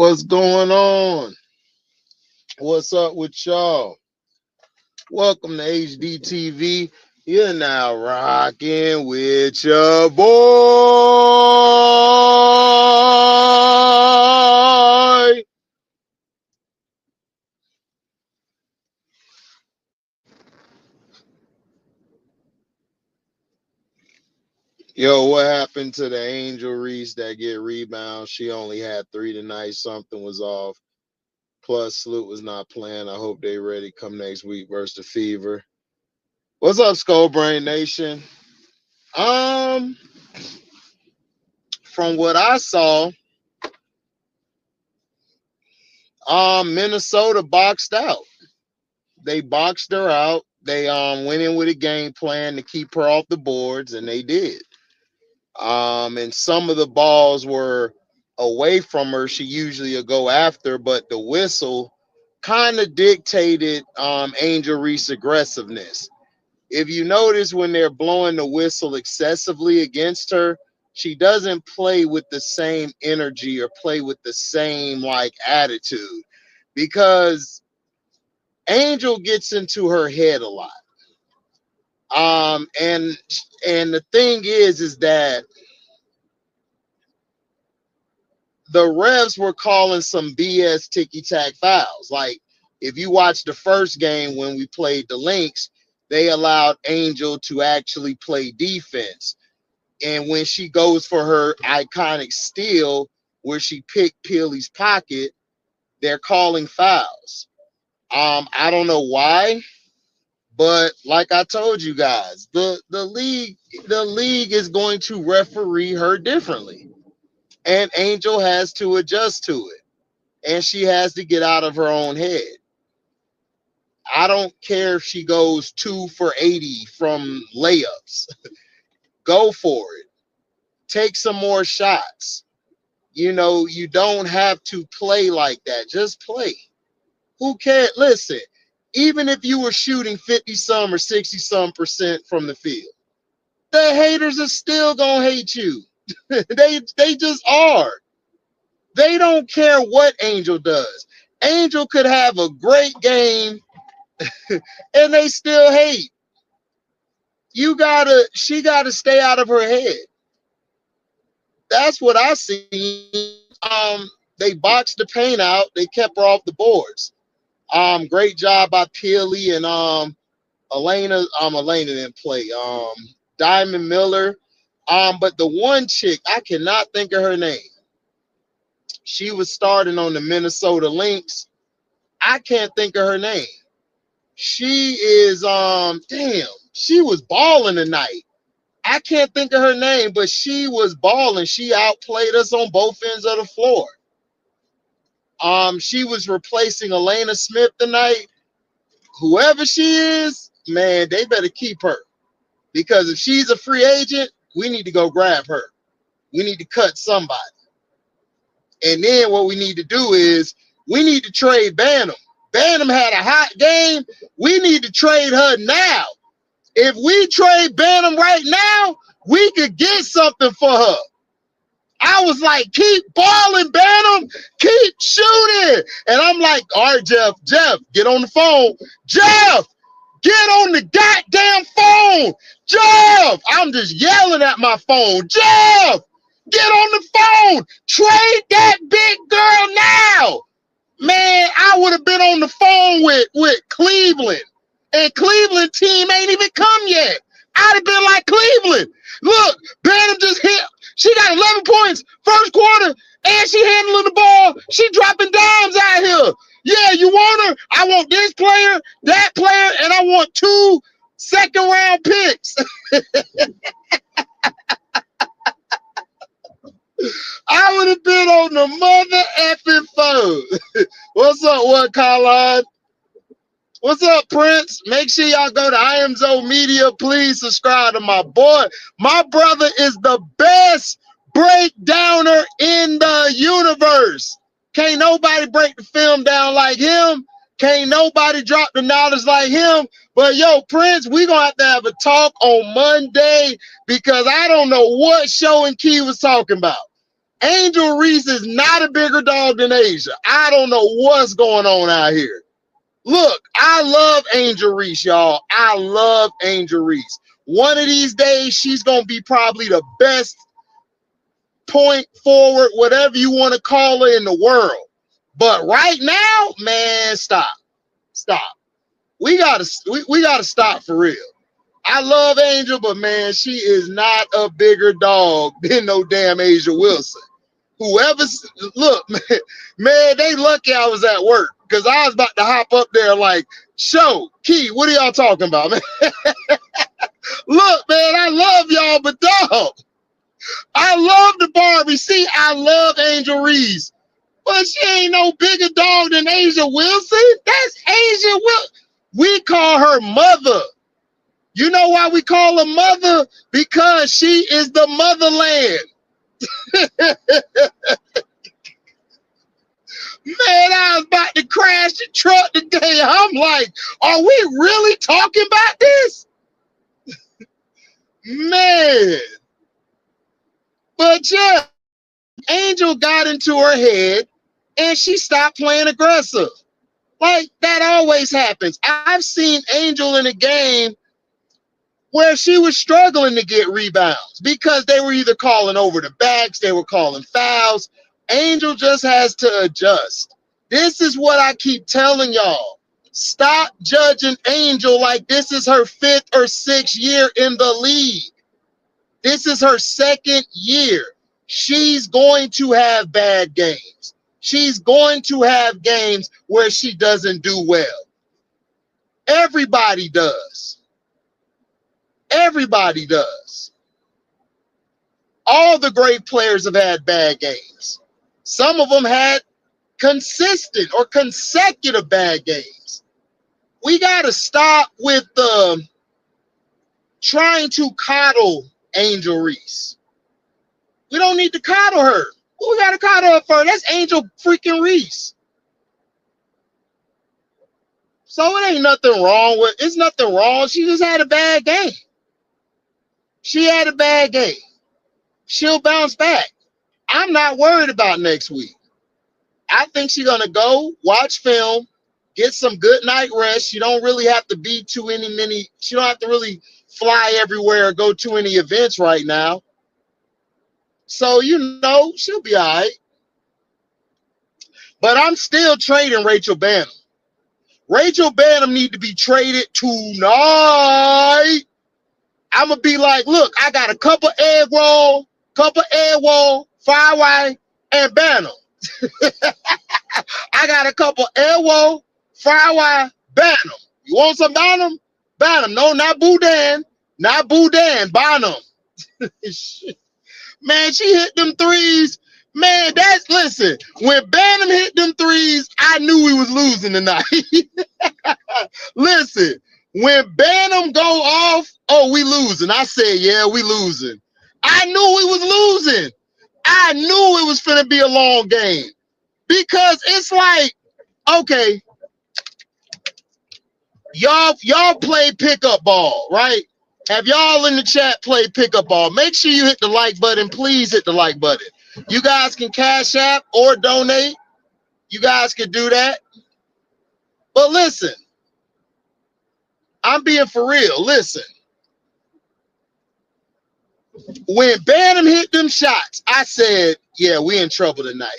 What's going on? What's up with y'all? Welcome to HDiiTV. You're now rocking with your boy. Yo, what happened to the Angel Reese that get rebounds? She only had 3 tonight. Something was off. Plus, Sloot was not playing. I hope they ready come next week versus the Fever. What's up, Skull Brain Nation? From what I saw, Minnesota boxed out. They boxed her out. They went in with a game plan to keep her off the boards, and they did. And some of the balls were away from her. She usually will go after, but the whistle kind of dictated Angel Reese aggressiveness. If you notice, when they're blowing the whistle excessively against her, she doesn't play with the same energy or play with the same like attitude, because Angel gets into her head a lot. And the thing is that the refs were calling some BS ticky-tack fouls. Like, if you watch the first game when we played the LYNX, they allowed Angel to actually play defense. And when she goes for her iconic steal, where she picked Peely's pocket, they're calling fouls. I don't know why, but like I told you guys, the league is going to referee her differently. And Angel has to adjust to it. And she has to get out of her own head. I don't care if she goes 2 for 80 from layups. Go for it. Take some more shots. You know, you don't have to play like that. Just play. Who cares? Listen, even if you were shooting 50-some or 60-some% from the field, the haters are still going to hate you. They just are. They don't care what Angel does. Angel could have a great game and they still hate. She gotta stay out of her head. That's what I see. They boxed the paint out. They kept her off the boards. Great job by Peely and Elena. Elena didn't play. Diamond Miller. But the one chick, I cannot think of her name. She was starting on the Minnesota LYNX. I can't think of her name. She is damn, she was balling tonight. I can't think of her name, but she was balling. She outplayed us on both ends of the floor. She was replacing Elena Smith tonight. Whoever she is, man, they better keep her, because if she's a free agent, we need to go grab her. We need to cut somebody. And then what we need to do is we need to trade Bantam. Bantam had a hot game. We need to trade her now. If we trade Bantam right now, we could get something for her. I was like, keep balling, Bantam. Keep shooting. And I'm like, all right, Jeff, get on the phone. Jeff, get on the goddamn phone. Jeff, I'm just yelling at my phone. Jeff, get on the phone. Trade that big girl now. Man, I would have been on the phone with Cleveland. And Cleveland team ain't even come yet. I'd have been like, Cleveland, look, Bantam just hit. She got 11 points first quarter, and she handling the ball. She dropping dimes out here. Yeah, you want her? I want this player, that player, and I want 2 second-round picks. I would have been on the mother effing phone. What's up, what, Colin? What's up, Prince? Make sure y'all go to IMZO Media. Please subscribe to my boy. My brother is the best breakdowner in the universe. Can't nobody break the film down like him. Can't nobody drop the knowledge like him. But yo, Prince, we're going to have a talk on Monday, because I don't know what Show and Key was talking about. Angel Reese is not a bigger dog than Asia. I don't know what's going on out here. Look, I love Angel Reese, y'all. I love Angel Reese. One of these days, she's going to be probably the best point forward, whatever you want to call her in the world. But right now, man, stop. Stop. We gotta stop for real. I love Angel, but man, she is not a bigger dog than no damn Asia Wilson. Whoever's look, man, they lucky I was at work because I was about to hop up there like, show, Key, what are y'all talking about, man? Look, man, I love y'all, but dog, I love the Barbie. See, I love Angel Reese, but she ain't no bigger dog than Asia Wilson. That's Asia Wilson. We call her mother. You know why we call her mother? Because she is the motherland. Man, I was about to crash the truck today. I'm like, are we really talking about this? Man. But yeah, Angel got into her head and she stopped playing aggressive. Like, that always happens. I've seen Angel in a game where she was struggling to get rebounds because they were either calling over the backs, they were calling fouls. Angel just has to adjust. This is what I keep telling y'all. Stop judging Angel like this is her 5th or 6th year in the league. This is her 2nd year. She's going to have bad games. She's going to have games where she doesn't do well. Everybody does. Everybody does. All the great players have had bad games. Some of them had consistent or consecutive bad games. We got to stop with trying to coddle Angel Reese. We don't need to coddle her. Who we got to coddle her for? That's Angel freaking Reese. So it ain't nothing wrong with, it's nothing wrong. She just had a bad game. She had a bad game. She'll bounce back. I'm not worried about next week. I think she's going to go watch film, get some good night rest. You don't really have to be to many, she don't have to really fly everywhere or go to any events right now. So, you know, she'll be all right. But I'm still trading Rachel Banham. Rachel Banham need to be traded tonight. I'm going to be like, look, I got a couple egg roll, fry white, and Banham. I got a couple egg roll, fry white, Banham. You want some Banham? Banham. No, not Boudin. Not Boudin. Banham. Man, she hit them threes. Man, listen, when Banham hit them threes, I knew we was losing tonight. Listen, when Banham go off, oh, we losing. I said, yeah, we losing. I knew we was losing. I knew it was finna be a long game. Because it's like, okay, y'all play pickup ball, right? Have y'all in the chat play pickup ball? Make sure you hit the like button. Please hit the like button. You guys can Cash App or donate. You guys can do that. But listen, I'm being for real. Listen, when Banham hit them shots, I said, yeah, we in trouble tonight.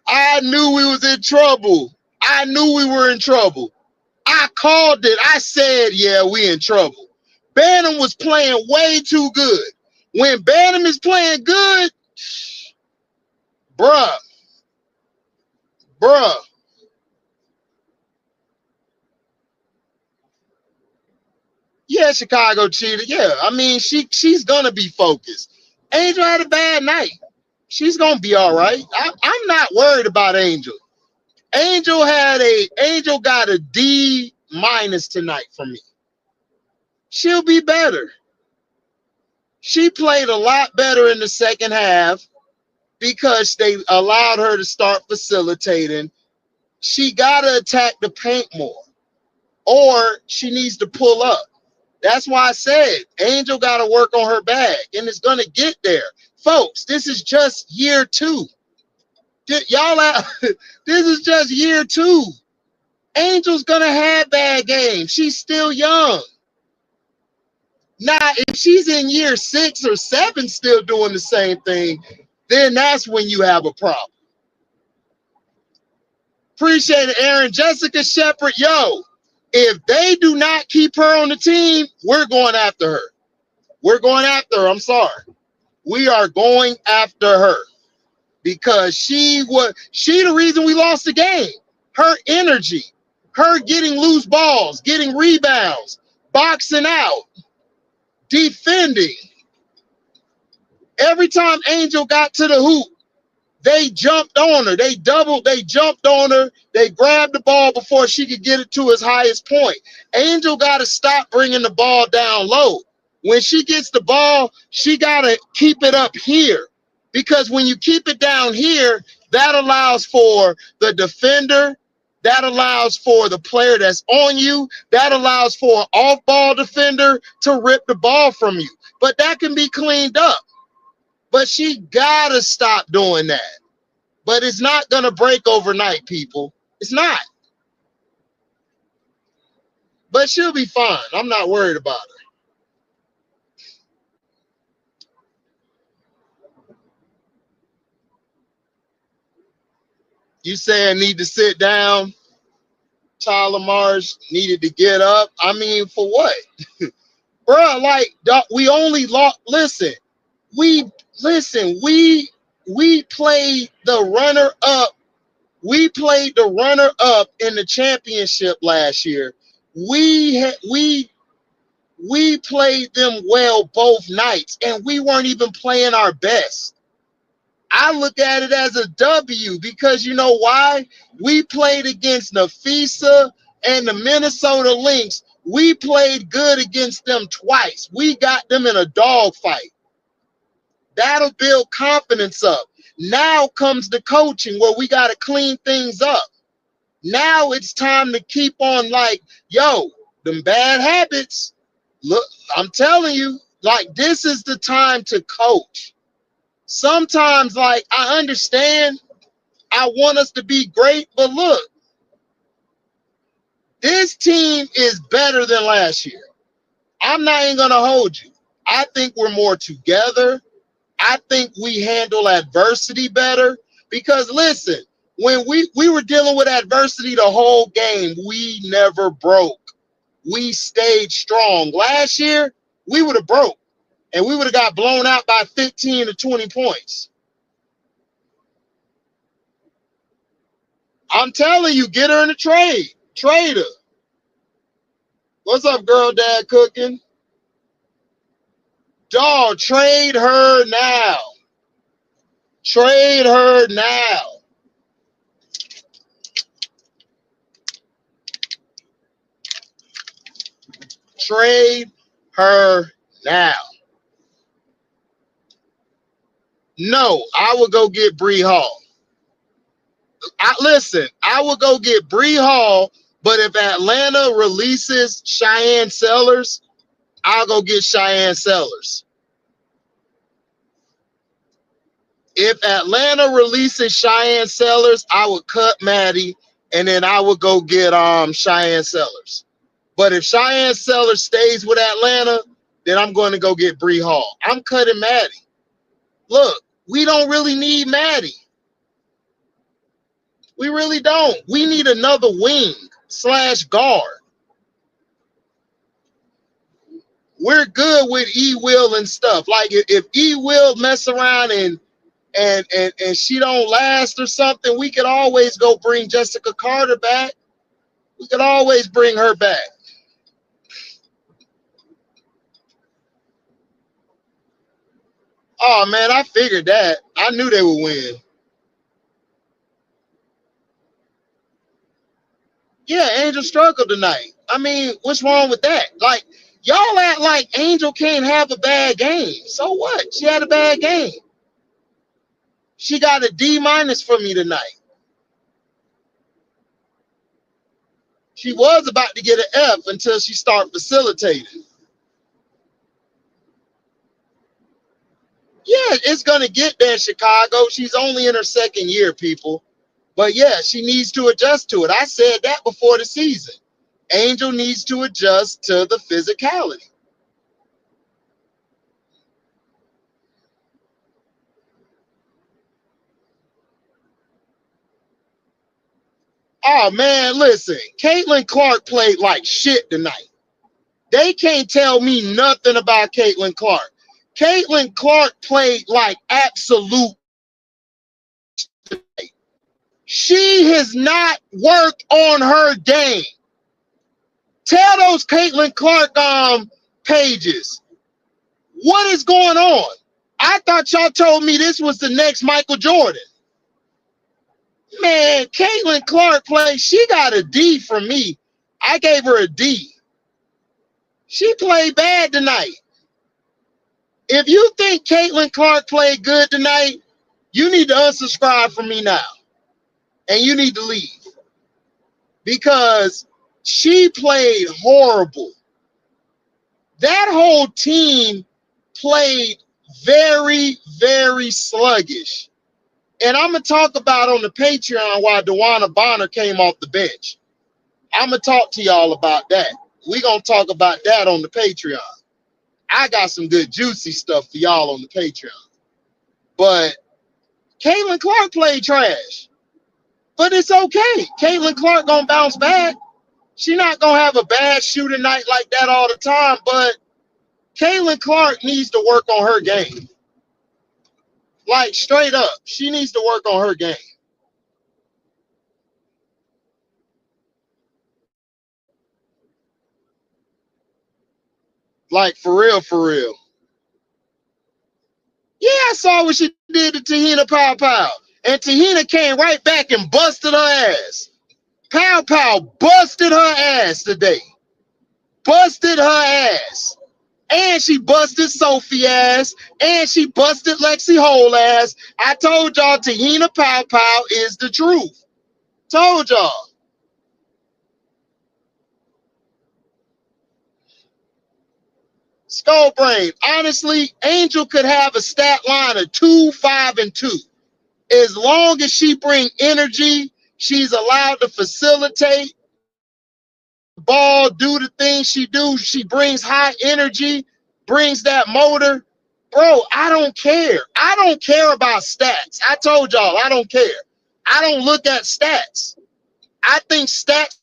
I knew we was in trouble. I knew we were in trouble. I called it. I said, yeah, we in trouble. Banham was playing way too good. When Banham is playing good, bruh. Yeah, Chicago cheated. Yeah, I mean, she's gonna be focused. Angel had a bad night. She's gonna be all right. I'm not worried about Angel. Angel got a D- tonight from me. She'll be better. She played a lot better in the second half because they allowed her to start facilitating. She gotta attack the paint more, or she needs to pull up. That's why I said Angel got to work on her bag, and it's going to get there. Folks, this is just year 2. Y'all, this is just year 2. Angel's gonna have bad games. She's still young. Now, if she's in year 6 or 7 still doing the same thing, then that's when you have a problem. Appreciate it, Aaron. Jessica Shepard, yo, if they do not keep her on the team, we're going after her. We're going after her. I'm sorry. We are going after her because she the reason we lost the game. Her energy, her getting loose balls, getting rebounds, boxing out, defending. Every time Angel got to the hoop, they jumped on her. They jumped on her. They grabbed the ball before she could get it to its highest point. Angel got to stop bringing the ball down low. When she gets the ball, she got to keep it up here. Because when you keep it down here, that allows for the defender. That allows for the player that's on you. That allows for an off-ball defender to rip the ball from you. But that can be cleaned up. But she got to stop doing that. But it's not going to break overnight, people. It's not. But she'll be fine. I'm not worried about her. You saying need to sit down? Tyler Marsh needed to get up. I mean, for what? Bruh, like, we only lost. Listen, we played the runner-up. We played the runner-up in the championship last year. We played them well both nights, and we weren't even playing our best. I look at it as a W because you know why? We played against Nafisa and the Minnesota Lynx. We played good against them twice. We got them in a dogfight. That'll build confidence up. Now comes the coaching where we got to clean things up. Now it's time to keep on like, yo, them bad habits. Look, I'm telling you, like, this is the time to coach. Sometimes, like, I understand I want us to be great, but look, this team is better than last year. I'm not even going to hold you. I think we're more together. I think we handle adversity better because, listen, when we were dealing with adversity the whole game, we never broke. We stayed strong. Last year, we would have broke, and we would have got blown out by 15 to 20 points. I'm telling you, get her in a trade. Trade her. What's up, girl dad cooking? Dog, trade her now. Trade her now. Trade her now. No, I will go get Bree Hall. Listen, I will go get Bree Hall, but if Atlanta releases Cheyenne Sellers, I'll go get Cheyenne Sellers. If Atlanta releases Cheyenne Sellers, I would cut Maddie, and then I would go get Cheyenne Sellers. But if Cheyenne Sellers stays with Atlanta, then I'm going to go get Bree Hall. I'm cutting Maddie. Look, we don't really need Maddie. We really don't. We need another wing / guard. We're good with E-Will and stuff. Like if E-Will mess around and she don't last or something, we could always go bring Jessica Carter back. We could always bring her back. Oh, man, I figured that. I knew they would win. Yeah, Angel struggled tonight. I mean, what's wrong with that? Like, y'all act like Angel can't have a bad game. So what? She had a bad game. She got a D- from me tonight. She was about to get an F until she started facilitating. Yeah, it's gonna get there in Chicago. She's only in her second year, people. But yeah, she needs to adjust to it. I said that before the season. Angel needs to adjust to the physicality. Oh man, listen, Caitlin Clark played like shit tonight. They can't tell me nothing about Caitlin Clark. Caitlin Clark played like absolute. She has not worked on her game. Tell those Caitlin Clark pages what is going on. I thought y'all told me this was the next Michael Jordan. Man, Caitlin Clark played. She got a D from me. I gave her a D. She played bad tonight. If you think Caitlin Clark played good tonight, you need to unsubscribe from me now. And you need to leave. Because she played horrible. That whole team played very, very sluggish. And I'm going to talk about on the Patreon why Dewana Bonner came off the bench. I'm going to talk to y'all about that. We're going to talk about that on the Patreon. I got some good juicy stuff for y'all on the Patreon. But Caitlin Clark played trash. But it's okay. Caitlin Clark going to bounce back. She's not going to have a bad shooting night like that all the time. But Caitlin Clark needs to work on her game. Like, straight up. She needs to work on her game. Like, for real, for real. Yeah, I saw what she did to Tahina Pao Pao. And Tahina came right back and busted her ass. Pao Pao busted her ass today. Busted her ass. And she busted Sophie ass. And she busted Lexi Hole ass. I told y'all Tahina Pao Pao is the truth. Told y'all. Skull Brain. Honestly, Angel could have a stat line of 2, 5, and 2. As long as she bring energy, she's allowed to facilitate the ball, do the things she do. She brings high energy, brings that motor. Bro, I don't care. I don't care about stats. I told y'all, I don't care. I don't look at stats. I think stats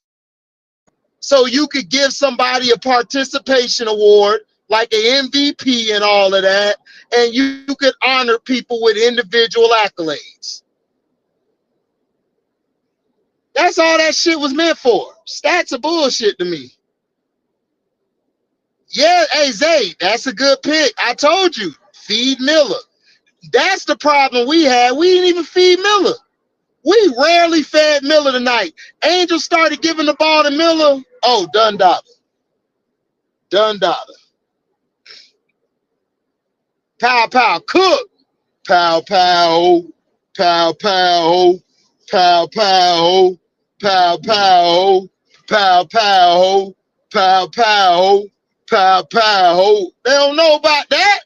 so you could give somebody a participation award like an MVP and all of that, and you could honor people with individual accolades. That's all that shit was meant for. Stats are bullshit to me. Yeah, hey, Zay, that's a good pick. I told you, feed Miller. That's the problem we had. We didn't even feed Miller. We rarely fed Miller tonight. Angel started giving the ball to Miller. Oh, done daughter. Done daughter. Pow, pow, cook. Pow, pow. Pow, pow. Pow, pow. Pow, pow. Pow, pow. Pow, pow. Pow, pow. They don't know about that.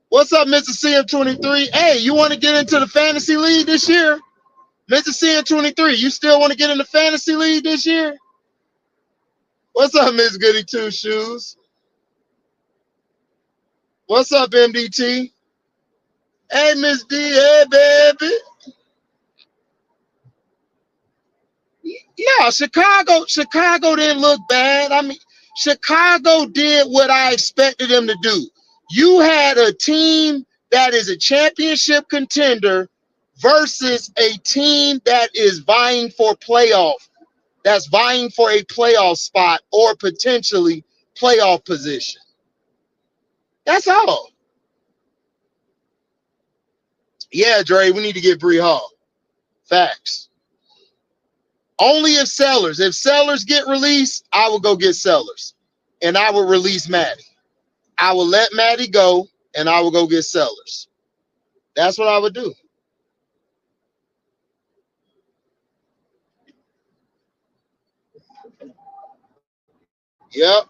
What's up, Mr. CM23? Hey, you want to get into the fantasy league this year? Mr. CM23, you still want to get in the fantasy league this year? What's up, Miss Goody Two Shoes? What's up, MDT? Hey, Miss D, hey, baby. No, Chicago didn't look bad. I mean, Chicago did what I expected them to do. You had a team that is a championship contender versus a team that is vying for that's vying for a playoff spot or potentially playoff position. That's all. Yeah, Dre, we need to get Bree Hall. Facts. Only if sellers get released, I will go get sellers. And I will release Maddie. I will let Maddie go and I will go get sellers. That's what I would do. Yep.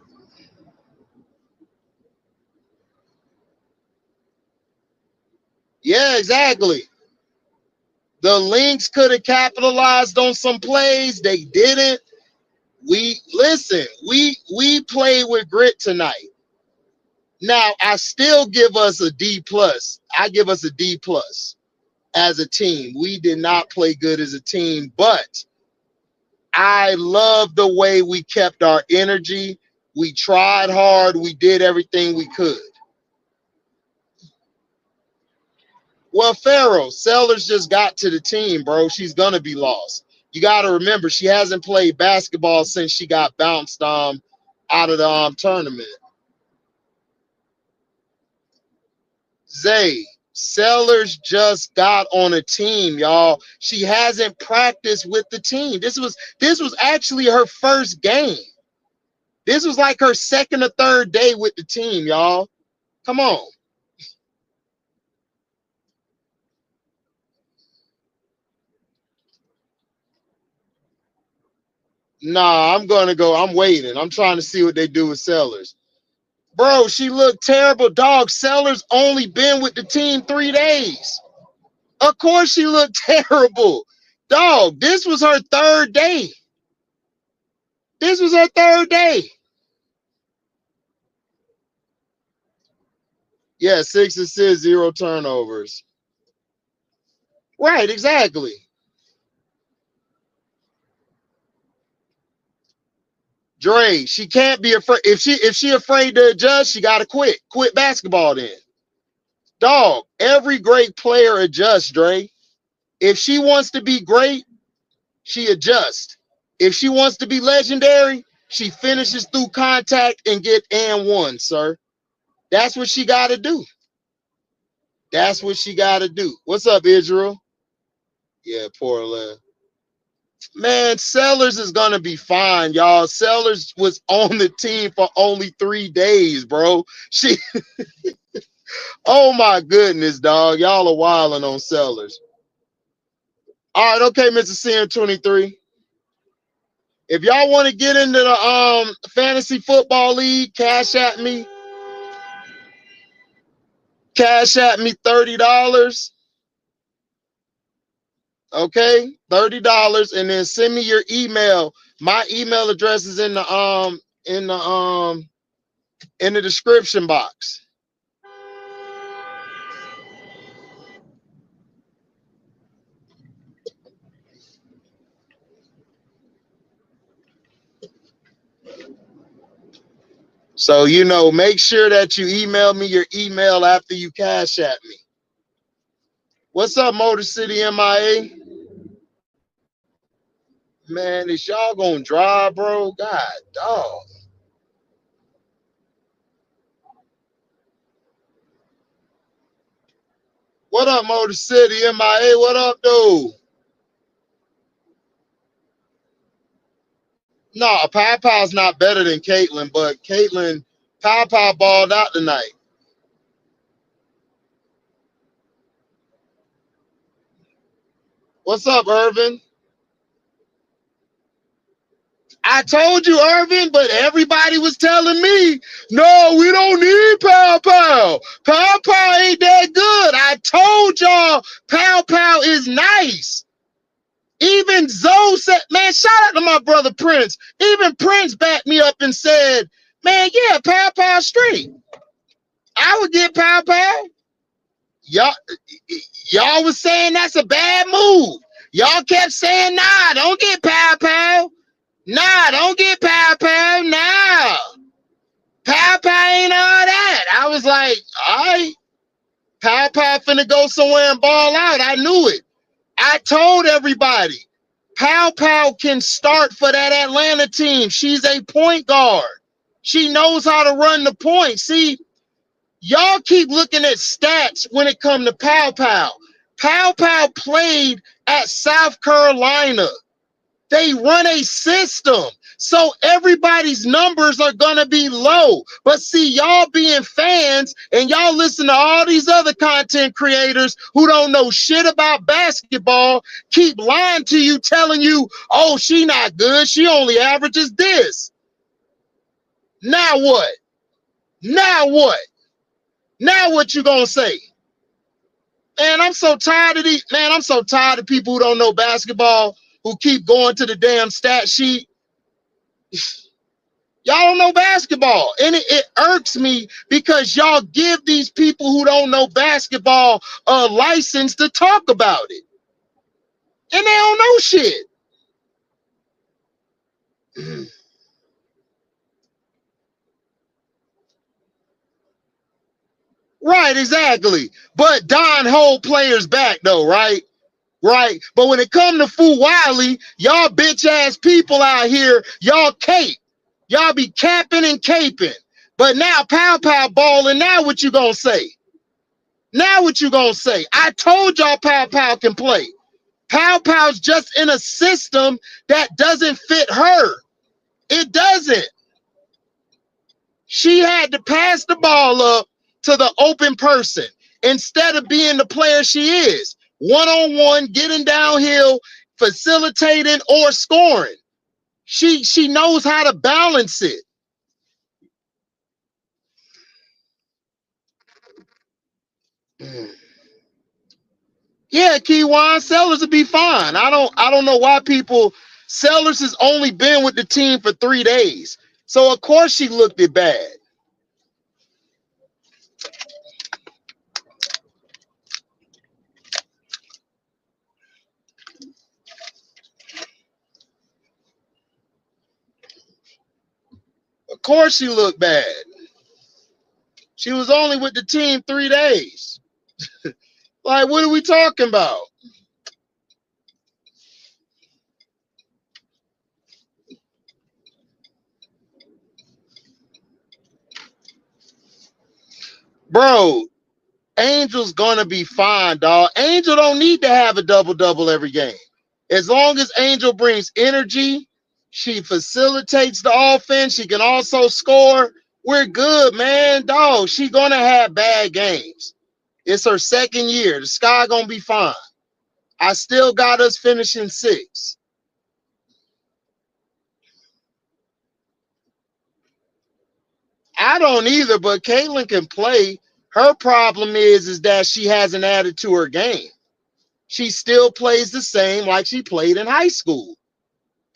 Yeah, exactly. The Lynx could have capitalized on some plays. They didn't. We played with grit tonight. Now I still give us a D plus. I give us a D plus as a team. We did not play good as a team, but I love the way we kept our energy. We tried hard. We did everything we could. Well, Pharaoh, Sellers just got to the team, bro. She's gonna be lost. You got to remember, she hasn't played basketball since she got bounced out of the tournament. Zay, Sellers just got on a team, y'all. She hasn't practiced with the team. This was actually her first game. This was like her second or third day with the team, y'all. Come on. Nah, I'm gonna go. I'm waiting. I'm trying to see what they do with Sellers. Bro, she looked terrible. Dog, Sellers only been with the team 3 days. Of course she looked terrible. Dog, this was her third day. This was her third day. Yeah, 6 assists, 0 turnovers. Right, exactly. Dre, she can't be afraid. If she afraid to adjust, she gotta quit. Quit basketball then. Dog, every great player adjusts, Dre. If she wants to be great, she adjusts. If she wants to be legendary, she finishes through contact and get and one, sir. That's what she gotta do. That's what she gotta do. What's up, Israel? Yeah, poor Lynn. Man, Sellers is gonna be fine, y'all. Sellers was on the team for only 3 days, bro. She oh my goodness, dog. Y'all are wilding on Sellers. All right, okay, Mr. CM23. If y'all want to get into the fantasy football league, cash at me. Cash at me $30. Okay, $30, and then send me your email. My email address is in the description box. So make sure that you email me your email after you cash at me. What's up, Motor City MIA? Man, is y'all gonna drive, bro? God, dog. What up, Motor City MIA? What up, dude? No, Pao Pao's not better than Caitlyn, but Pao Pao balled out tonight. What's up, Irvin? I told you, Irvin, but everybody was telling me, no, we don't need Pao Pao. Pao Pao ain't that good. I told y'all Pao Pao is nice. Even Zoe said, man, shout out to my brother Prince. Even Prince backed me up and said, man, yeah, Pao Pao straight. I would get Pao Pao. Y'all, y'all was saying that's a bad move. Y'all kept saying, nah, don't get Pao Pao. Nah, don't get Pao Pao. Nah. Pao Pao ain't all that. I was like, all right. Pao Pao finna go somewhere and ball out. I knew it. I told everybody, Pao Pao can start for that Atlanta team. She's a point guard. She knows how to run the point. See, y'all keep looking at stats when it comes to Pao Pao. Pao Pao played at South Carolina. They run a system. So everybody's numbers are going to be low. But see, y'all being fans and y'all listen to all these other content creators who don't know shit about basketball, keep lying to you, telling you, oh, she not good. She only averages this. Now what? Now what? Now what you going to say? Man, I'm so tired of these. Man, I'm so tired of people who don't know basketball, who keep going to the damn stat sheet. Y'all don't know basketball. And it irks me because y'all give these people who don't know basketball a license to talk about it. And they don't know shit. Right, exactly. But Don hold players back though, right? Right. But when it come to Fu Wiley, y'all bitch ass people out here, y'all cape. Y'all be capping and caping. But now Pao Pao balling. Now what you gonna say? Now what you gonna say? I told y'all Pao Pao can play. Pao Pao's just in a system that doesn't fit her. It doesn't. She had to pass the ball up to the open person instead of being the player she is. One-on-one, getting downhill, facilitating, or scoring. She knows how to balance it. Yeah, Keywan, Sellers will be fine. I don't know why people. Sellers has only been with the team for 3 days. So of course she looked it bad. Of course she looked bad. She was only with the team 3 days. Like, what are we talking about? Bro, Angel's gonna be fine, dog. Angel don't need to have a double-double every game. As long as Angel brings energy, she facilitates the offense, she can also score. We're good, man. Dog, she gonna have bad games. It's her 2nd year. The sky gonna be fine. I still got us finishing 6. I don't either, but Caitlin can play. Her problem is that she hasn't added to her game. She still plays the same like she played in high school.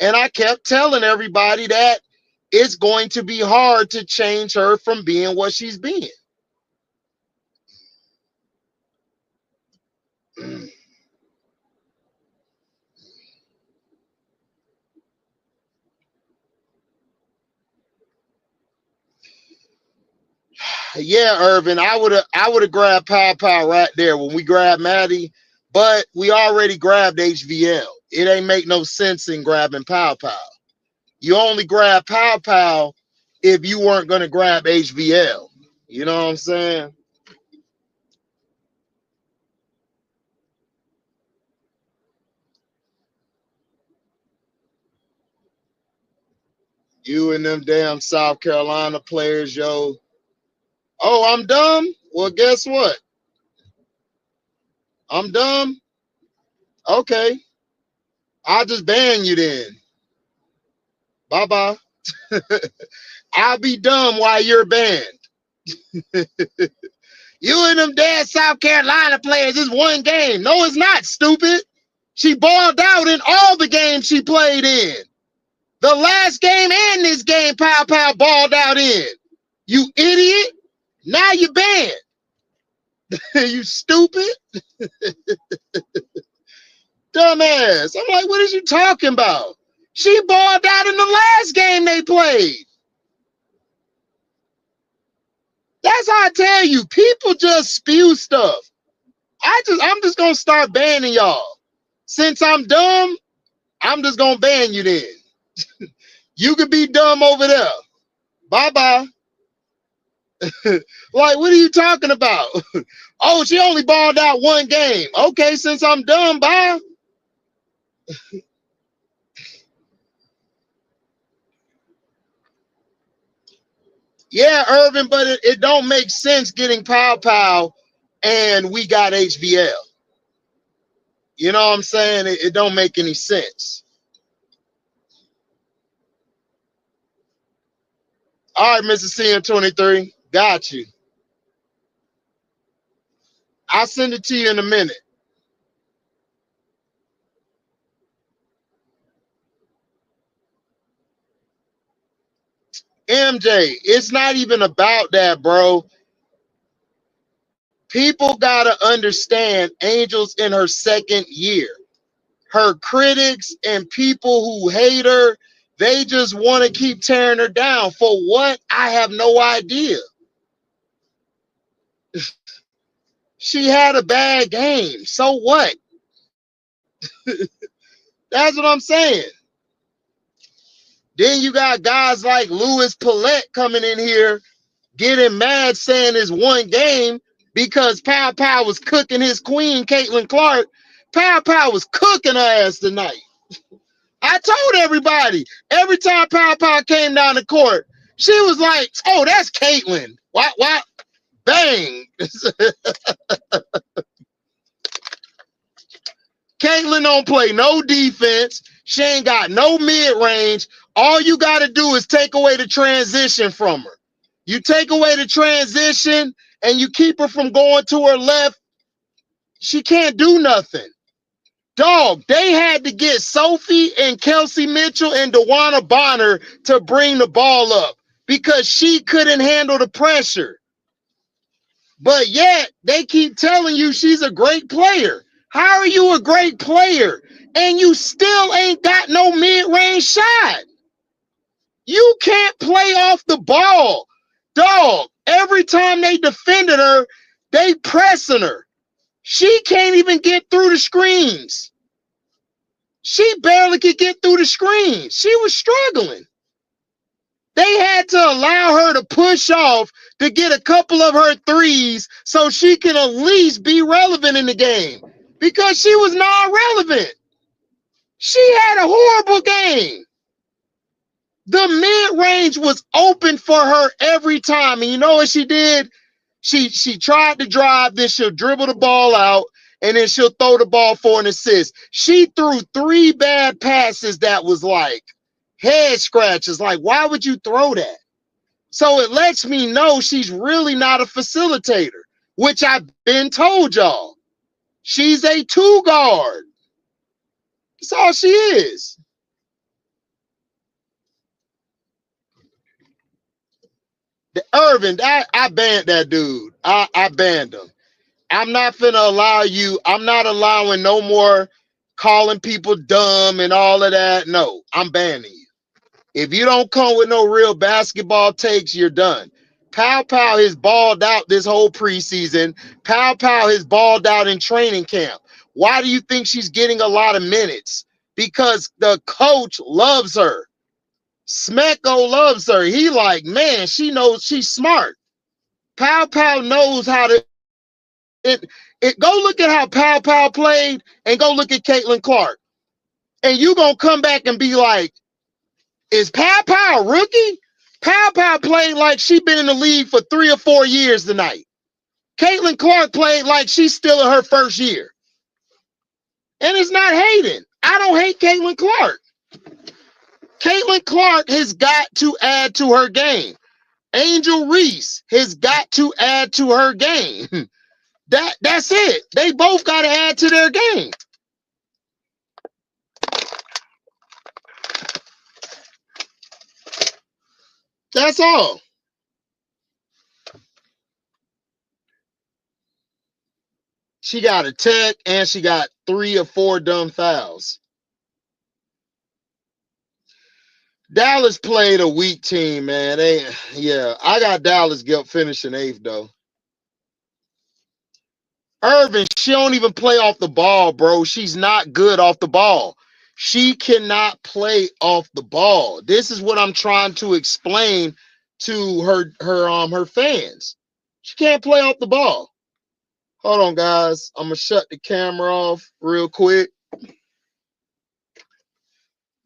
And I kept telling everybody that it's going to be hard to change her from being what she's being. Yeah, Irvin, I would have grabbed Pao Pao right there when we grabbed Maddie, but we already grabbed HVL. It ain't make no sense in grabbing Pao Pao. You only grab Pao Pao if you weren't gonna grab HVL. You know what I'm saying? You and them damn South Carolina players, yo. Oh, I'm dumb? Well, guess what? I'm dumb? Okay. I'll just ban you then. Bye-bye. I'll be dumb while you're banned. You and them damn South Carolina players is one game. No, it's not, stupid. She balled out in all the games she played in. The last game and this game, Pao Pao balled out in. You idiot. Now you're banned. You stupid. Dumbass. I'm like, what is you talking about? She balled out in the last game they played. That's how I tell you. People just spew stuff. I'm just gonna start banning y'all. Since I'm dumb, I'm just gonna ban you then. You could be dumb over there. Bye-bye. Like, what are you talking about? Oh, she only balled out one game. Okay, since I'm dumb, bye. Yeah, Irvin, but it don't make sense getting Pao Pao and we got HVL. You know what I'm saying? It don't make any sense. All right, Mr. CM23, got you. I'll send it to you in a minute. MJ, it's not even about that, bro. People gotta understand Angel's in her second year. Her critics and people who hate her, they just want to keep tearing her down. For what? I have no idea. She had a bad game. So what? That's what I'm saying. Then you got guys like Louis Paulette coming in here getting mad saying it's one game because Pao Pao was cooking his queen, Caitlin Clark. Pao Pao was cooking her ass tonight. I told everybody, every time Pao Pao came down the court, she was like, oh, that's Caitlin. What? Bang. Caitlin don't play no defense. She ain't got no mid-range. All you got to do is take away the transition from her. You take away the transition and you keep her from going to her left, she can't do nothing. Dog, they had to get Sophie and Kelsey Mitchell and DeWanna Bonner to bring the ball up because she couldn't handle the pressure. But yet, they keep telling you she's a great player. How are you a great player and you still ain't got no mid-range shot? You can't play off the ball. Dog, every time they defended her, they pressing her. She can't even get through the screens. She barely could get through the screens. She was struggling. They had to allow her to push off to get a couple of her threes so she can at least be relevant in the game because she was non-relevant. She had a horrible game. The mid-range was open for her every time. And you know what she did? She tried to drive, then she'll dribble the ball out, and then she'll throw the ball for an assist. She threw 3 bad passes that was like head scratches. Like, why would you throw that? So it lets me know she's really not a facilitator, which I've been told y'all. She's a 2 guard. That's all she is. Irvin, I banned that dude. I banned him. I'm not finna allow you. I'm not allowing no more calling people dumb and all of that. No, I'm banning you. If you don't come with no real basketball takes, you're done. Pao Pao has balled out this whole preseason. Pao Pao has balled out in training camp. Why do you think she's getting a lot of minutes? Because the coach loves her. Smecko loves her. He like, man, she knows she's smart. Pao Pao knows how to go look at how Pao Pao played and go look at Caitlin Clark. And you gonna come back and be like, is Pao Pao a rookie? Pao Pao played like she been in the league for 3 or 4 years tonight. Caitlin Clark played like she's still in her first year. And it's not hating. I don't hate Caitlin Clark. Caitlin Clark has got to add to her game. Angel Reese has got to add to her game. That's it. They both got to add to their game. That's all. She got a tech and she got 3 or 4 dumb fouls. Dallas played a weak team, man. I got Dallas finishing 8th though. Irvin, she don't even play off the ball, bro. She's not good off the ball. She cannot play off the ball. This is what I'm trying to explain to her fans. She can't play off the ball. Hold on, guys. I'm gonna shut the camera off real quick.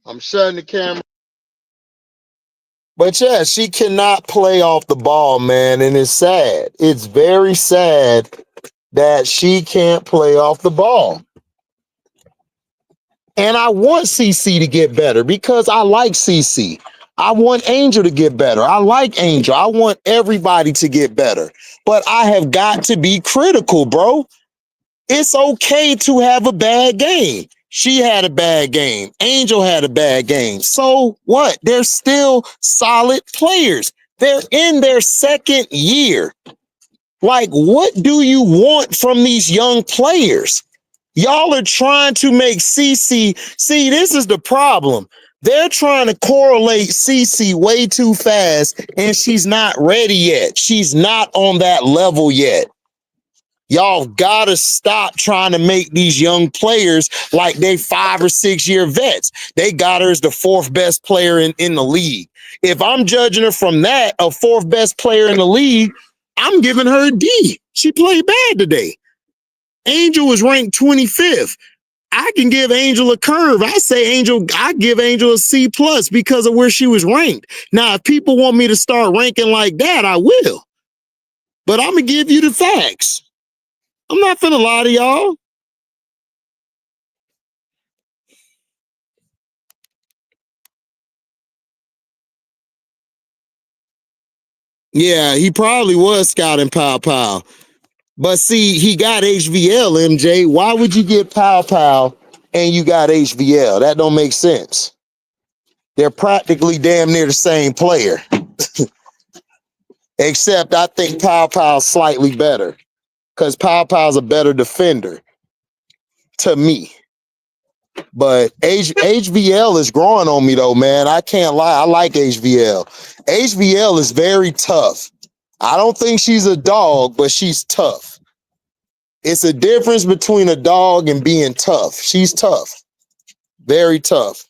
I'm shutting the camera. But yeah, she cannot play off the ball, man, and it's sad. It's very sad that she can't play off the ball. And I want CC to get better because I like CC. I want Angel to get better. I like Angel. I want everybody to get better. But I have got to be critical, bro. It's okay to have a bad game. She had a bad game. Angel had a bad game. So what? They're still solid players. They're in their second year. Like, what do you want from these young players? Y'all are trying to make CC. See, this is the problem. They're trying to correlate CC way too fast, and she's not ready yet. She's not on that level yet. Y'all gotta stop trying to make these young players like they 5 or 6 year vets. They got her as the 4th best player in the league. If I'm judging her from that, a 4th best player in the league, I'm giving her a D. She played bad today. Angel was ranked 25th. I can give Angel a curve. I give Angel a C plus because of where she was ranked. Now, if people want me to start ranking like that, I will. But I'm gonna give you the facts. I'm not finna lie to y'all. Yeah, he probably was scouting Pao Pao. But see, he got HVL, MJ. Why would you get Pao Pao and you got HVL? That don't make sense. They're practically damn near the same player. Except I think Pao Pao's slightly better. Because Pao Pao's a better defender. To me. But HVL is growing on me though, man. I can't lie. I like HVL. HVL is very tough. I don't think she's a dog, but she's tough. It's a difference between a dog and being tough. She's tough. Very tough.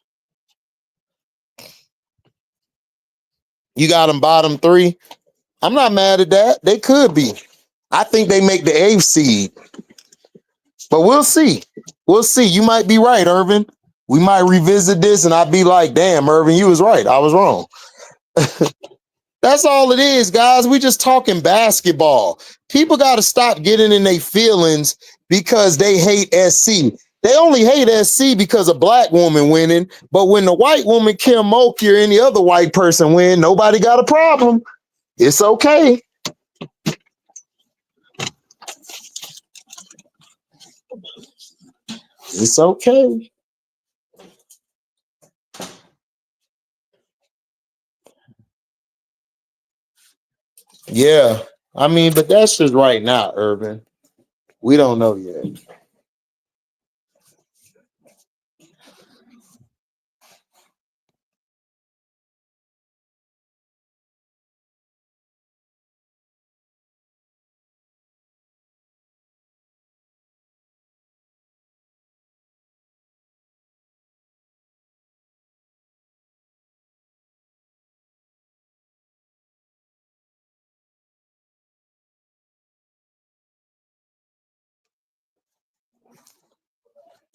You got them bottom 3. I'm not mad at that. They could be. I think they make the 8th seed. But we'll see. We'll see. You might be right, Irvin. We might revisit this and I'll be like, damn, Irvin, you was right. I was wrong. That's all it is, guys. We just talking basketball. People got to stop getting in their feelings because they hate SC. They only hate SC because a black woman winning. But when the white woman, Kim Mulkey, or any other white person win, nobody got a problem. It's okay. It's okay. Yeah. I mean, but that's just right now, Irvin. We don't know yet.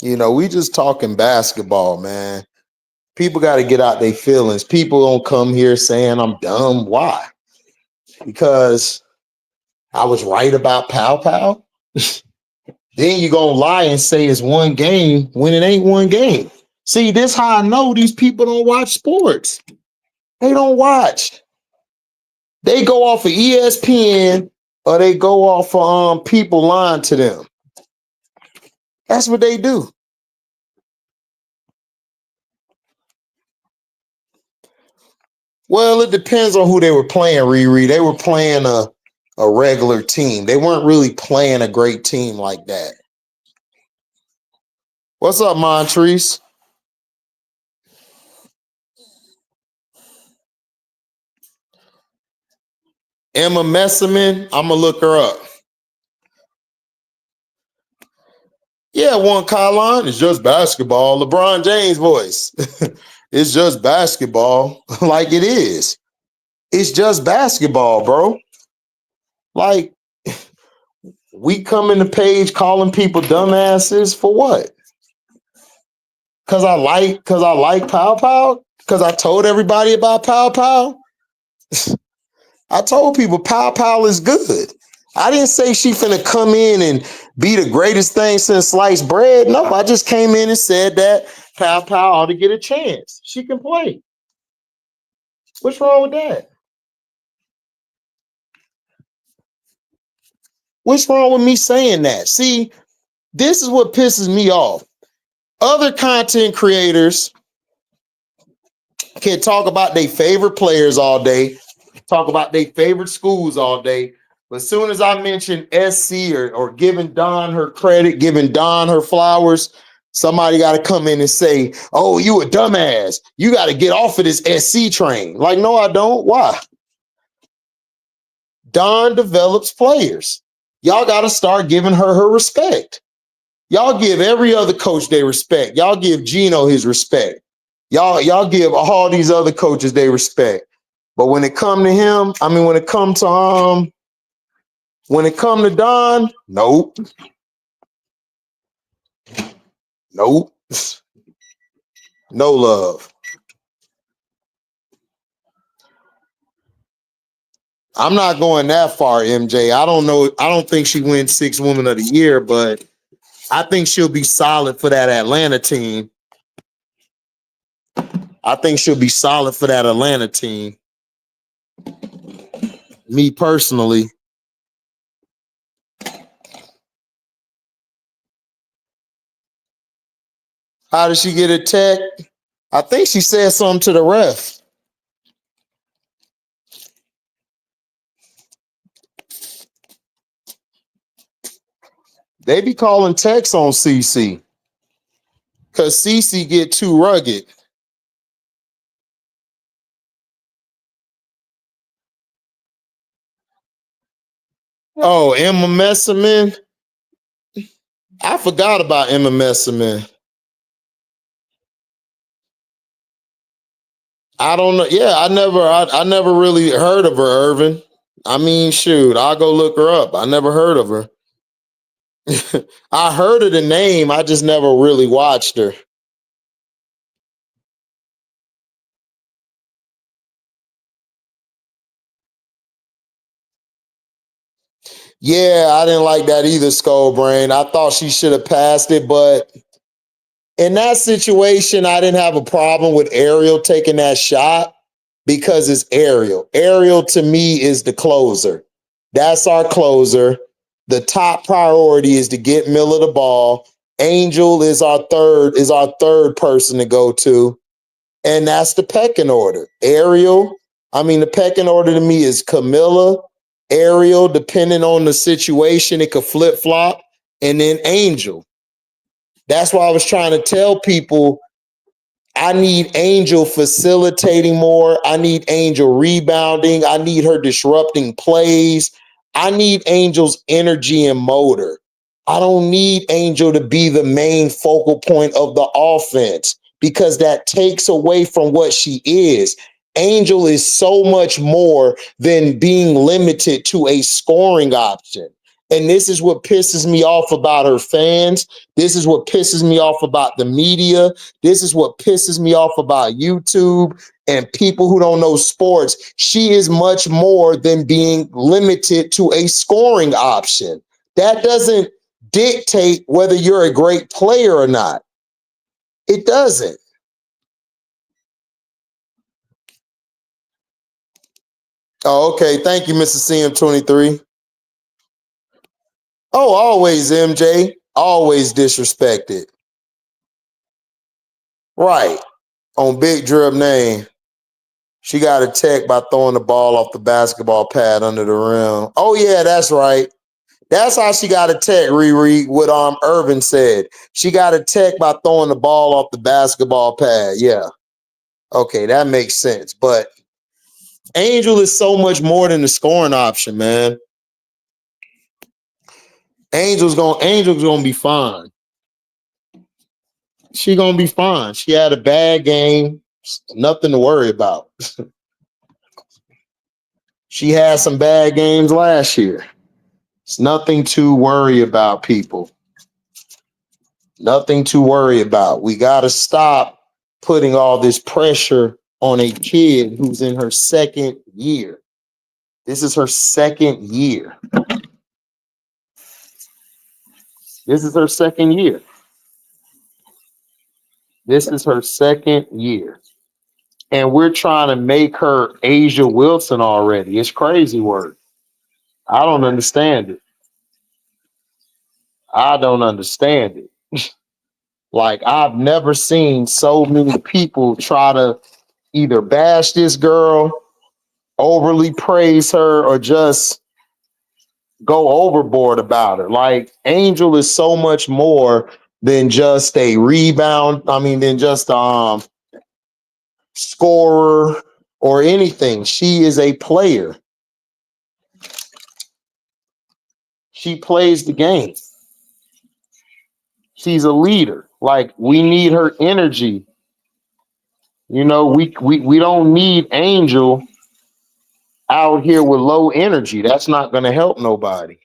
You know, we just talking basketball, man. People got to get out their feelings. People don't come here saying I'm dumb. Why? Because I was right about Pao Pao. Then you gonna lie and say it's one game when it ain't one game. See, this how I know these people don't watch sports. They don't watch. They go off of ESPN or they go off of people lying to them. That's what they do. Well, it depends on who they were playing, Riri. They were playing a regular team. They weren't really playing a great team like that. What's up, Montrese? Emma Messiman, I'm gonna look her up. Yeah, one Colin. It's just basketball. LeBron James voice. It's just basketball. Like it is. It's just basketball, bro. Like we come in the page calling people dumbasses for what? Cause I like Pao Pao? Cause I told everybody about Pao Pao? I told people Pao Pao is good. I didn't say she finna come in and be the greatest thing since sliced bread. No, I just came in and said that Pao Pao ought to get a chance. She can play. What's wrong with that? What's wrong with me saying that? See, this is what pisses me off. Other content creators can talk about their favorite players all day, talk about their favorite schools all day. But as soon as I mention SC or giving Don her credit, giving Don her flowers, somebody got to come in and say, oh, you a dumbass. You got to get off of this SC train. Like, no, I don't. Why? Don develops players. Y'all got to start giving her respect. Y'all give every other coach their respect. Y'all give Gino his respect. Y'all give all these other coaches their respect. But when it come to him, I mean, when it come to Don, nope. Nope. No love. I'm not going that far, MJ. I don't know. I don't think she wins 6 Woman of the Year, but I think she'll be solid for that Atlanta team. Me personally. How did she get a tech? I think she said something to the ref. They be calling techs on CC because CC get too rugged. Oh, Emma Messerman. I forgot about Emma Messerman. I don't know. Yeah, I never really heard of her, Irvin. I mean, shoot, I'll go look her up. I never heard of her. I heard of the name. I just never really watched her. Yeah, I didn't like that either, Skullbrain. I thought she should have passed it, but in that situation, I didn't have a problem with Ariel taking that shot because it's Ariel. Ariel to me is the closer. That's our closer. The top priority is to get Miller the ball. Angel is our third person to go to. And that's the pecking order. The pecking order to me is Camilla, Ariel, depending on the situation, it could flip-flop, and then Angel. That's why I was trying to tell people I need Angel facilitating more. I need Angel rebounding. I need her disrupting plays. I need Angel's energy and motor. I don't need Angel to be the main focal point of the offense because that takes away from what she is. Angel is so much more than being limited to a scoring option. And this is what pisses me off about her fans. This is what pisses me off about the media. This is what pisses me off about YouTube and people who don't know sports. She is much more than being limited to a scoring option. That doesn't dictate whether you're a great player or not. It doesn't. Oh, okay. Thank you, Mr. CM23. Oh, always, MJ. Always disrespected. Right. On Big Drip name. She got a tech by throwing the ball off the basketball pad under the rim. Oh, yeah, that's right. That's how she got a tech, Riri, what Irvin said. She got a tech by throwing the ball off the basketball pad. Yeah. Okay, that makes sense. But Angel is so much more than the scoring option, man. Angel's gonna be fine. She gonna be fine. She had a bad game. Nothing to worry about. She had some bad games last year. It's nothing to worry about, people. Nothing to worry about. We got to stop putting all this pressure on a kid who's in her second year. This is her second year. This is her second year. This is her second year. and we're trying to make her Asia Wilson already. It's crazy work. I don't understand it. I don't understand it. Like, I've never seen so many people try to either bash this girl, overly praise her, or just go overboard about her. Like, Angel is so much more than just a rebound. I mean, than just scorer or anything. She is a player. She plays the game. She's a leader. Like, we need her energy. You know, we don't need Angel out here with low energy. That's not going to help nobody.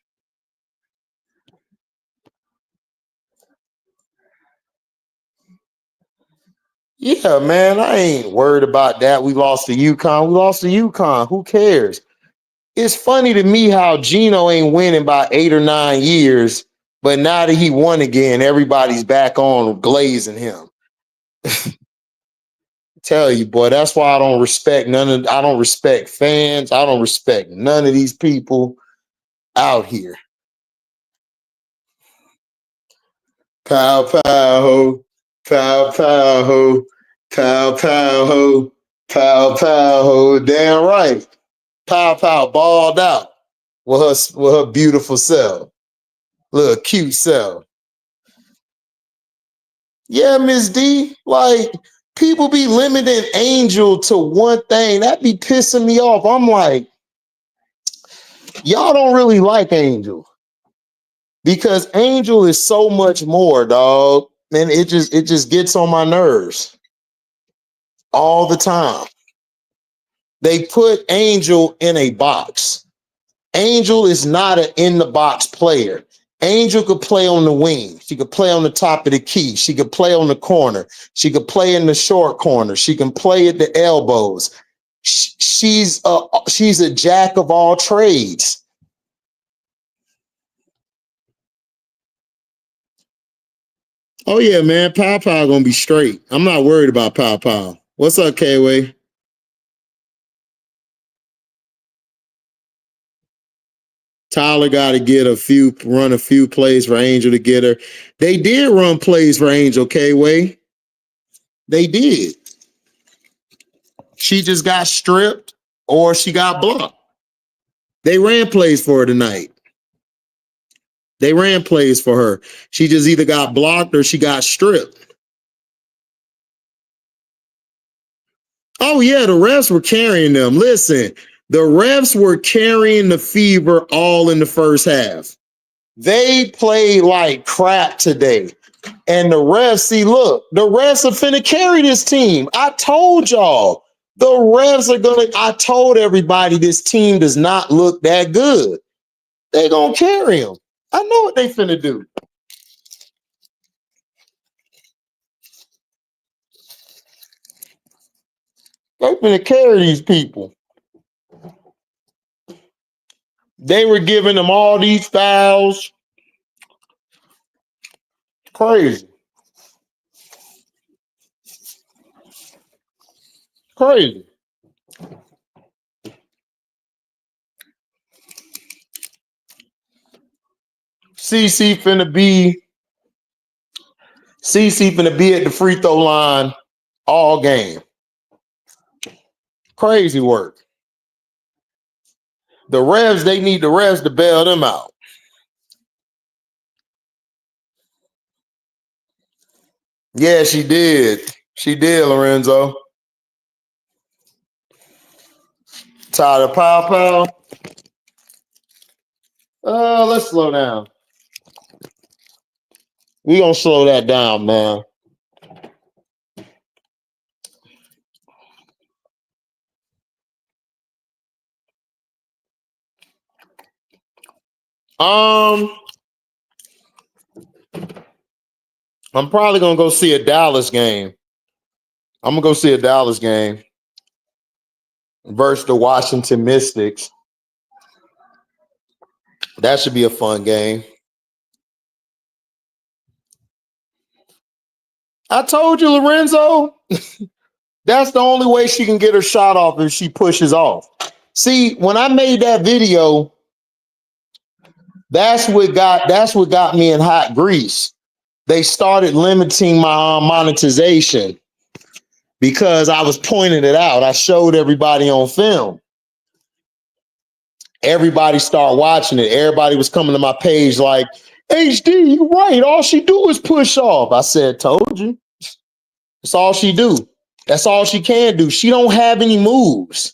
Yeah, man, I ain't worried about that. We lost to UConn. We lost to UConn. Who cares? It's funny to me how Gino ain't winning by 8 or 9 years, but now that he won again, everybody's back on glazing him. Tell you, boy, that's why I don't respect I don't respect fans. I don't respect none of these people out here. Pow pow ho, pow pow ho, pow pow ho, pow pow ho. Damn right. Pow pow balled out with her beautiful self. Little cute self. Yeah, Miss D. Like, people be limiting Angel to one thing. That be pissing me off. I'm like, y'all don't really like Angel. Because Angel is so much more, dog. And it just gets on my nerves all the time. They put Angel in a box. Angel is not an in the box player. Angel could play on the wing. She could play on the top of the key. She could play on the corner. She could play in the short corner. She can play at the elbows. She's a jack of all trades. Oh yeah, man. Pao Pao gonna be straight. I'm not worried about Pao Pao. What's up, K-Way? Tyler got to run a few plays for Angel to get her. They did run plays for Angel, K-Way. They did. She just got stripped or she got blocked. They ran plays for her tonight. They ran plays for her. She just either got blocked or she got stripped. Oh, yeah, the refs were carrying them. Listen, the refs were carrying the Fever all in the first half. They played like crap today. And the refs, see, look, the refs are finna carry this team. I told y'all. The refs are gonna, I told everybody this team does not look that good. They gonna carry them. I know what they finna do. They finna carry these people. They were giving them all these fouls. Crazy. Crazy. CC finna be at the free throw line all game. Crazy work. The refs, they need the refs to bail them out. Yeah, she did. She did, Lorenzo. Tired of Pao Pao? Let's slow down. We gonna slow that down, man. I'm probably gonna go see a Dallas game. I'm gonna go see a Dallas game versus the Washington Mystics. That should be a fun game. I told you, Lorenzo. That's the only way she can get her shot off if she pushes off. See, when I made that video, that's what got me in hot grease. They started limiting my monetization because I was pointing it out. I showed everybody on film. Everybody started watching it. Everybody was coming to my page like, HD, you're right. All she do is push off. I said, told you. That's all she do. That's all she can do. She don't have any moves.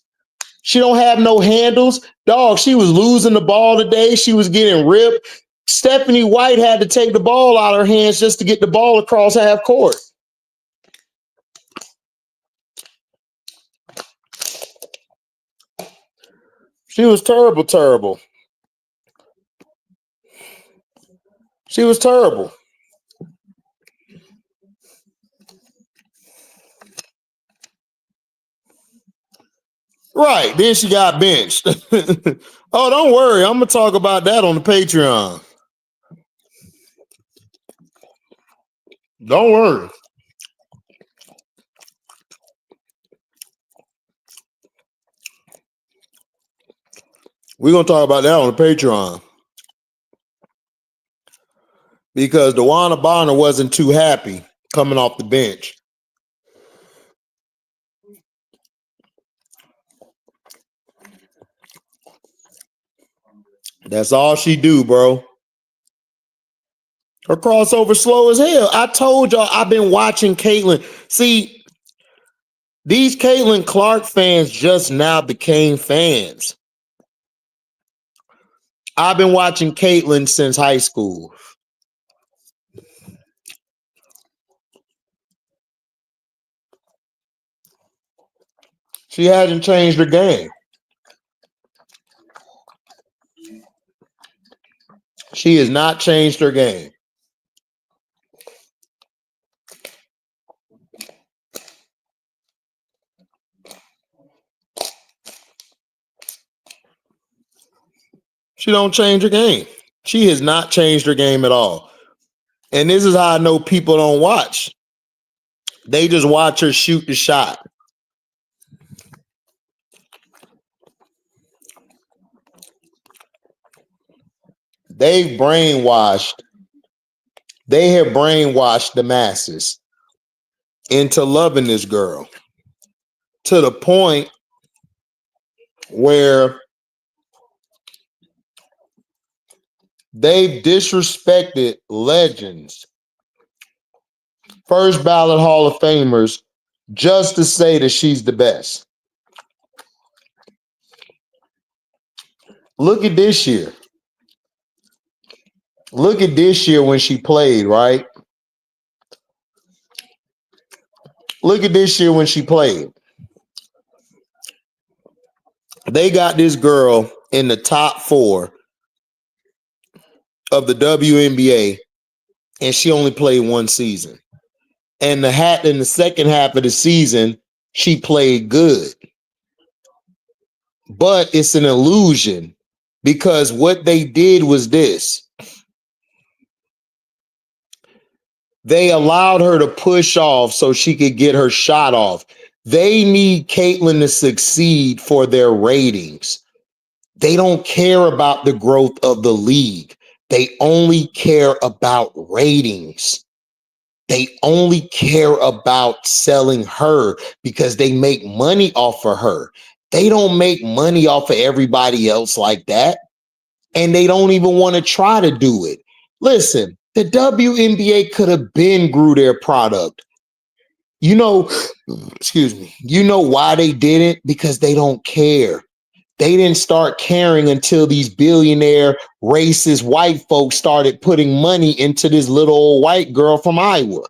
She don't have no handles. Dog, she was losing the ball today. She was getting ripped. Stephanie White had to take the ball out of her hands just to get the ball across half court. She was terrible, terrible. She was terrible. Right. Then she got benched. Oh, don't worry. I'm going to talk about that on the Patreon. Don't worry. We're going to talk about that on the Patreon. Because DeWanna Bonner wasn't too happy coming off the bench. That's all she do, bro. Her crossover slow as hell. I told y'all I've been watching Caitlyn. See, these Caitlyn Clark fans just now became fans. I've been watching Caitlyn since high school. She hasn't changed her game. She has not changed her game. She don't change her game. She has not changed her game at all. And this is how I know people don't watch. They just watch her shoot the shot. They've brainwashed. They have brainwashed the masses into loving this girl to the point where they've disrespected legends, first ballot Hall of Famers, just to say that she's the best. Look at this year. Look at this year when she played, right? Look at this year when she played. They got this girl in the top 4 of the WNBA, and she only played 1 season. And in the second half of the season, she played good. But it's an illusion because what they did was this. They allowed her to push off so she could get her shot off. They need Caitlyn to succeed for their ratings. They don't care about the growth of the league. They only care about ratings. They only care about selling her because they make money off of her. They don't make money off of everybody else like that. And they don't even want to try to do it. Listen, the WNBA could have been grew their product. You know, excuse me. You know why they didn't? Because they don't care. They didn't start caring until these billionaire racist white folks started putting money into this little old white girl from Iowa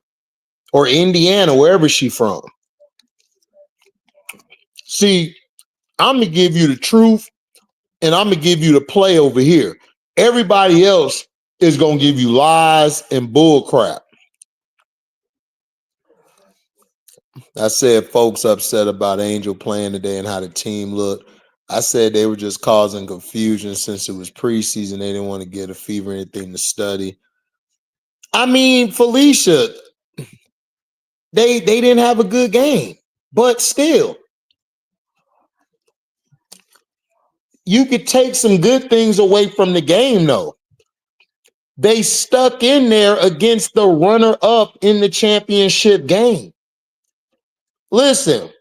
or Indiana, wherever she's from. See, I'm going to give you the truth and I'm going to give you the play over here. Everybody else is going to give you lies and bull crap. I said folks upset about Angel playing today and how the team looked. I said they were just causing confusion since it was preseason. They didn't want to get a fever or anything to study. I mean, Felicia, they didn't have a good game. But still, you could take some good things away from the game, though. They stuck in there against the runner-up in the championship game. Listen,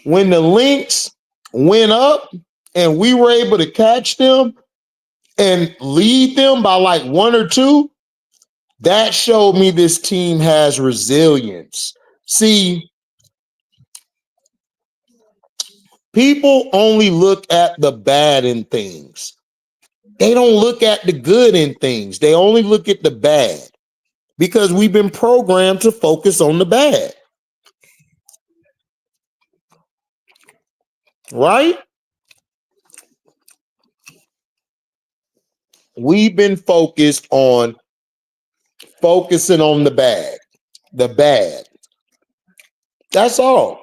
when the LYNX went up and we were able to catch them and lead them by like 1 or 2, that showed me this team has resilience. See, people only look at the bad in things. They don't look at the good in things. They only look at the bad because we've been programmed to focus on the bad. Right? We've been focusing on the bad. The bad. That's all.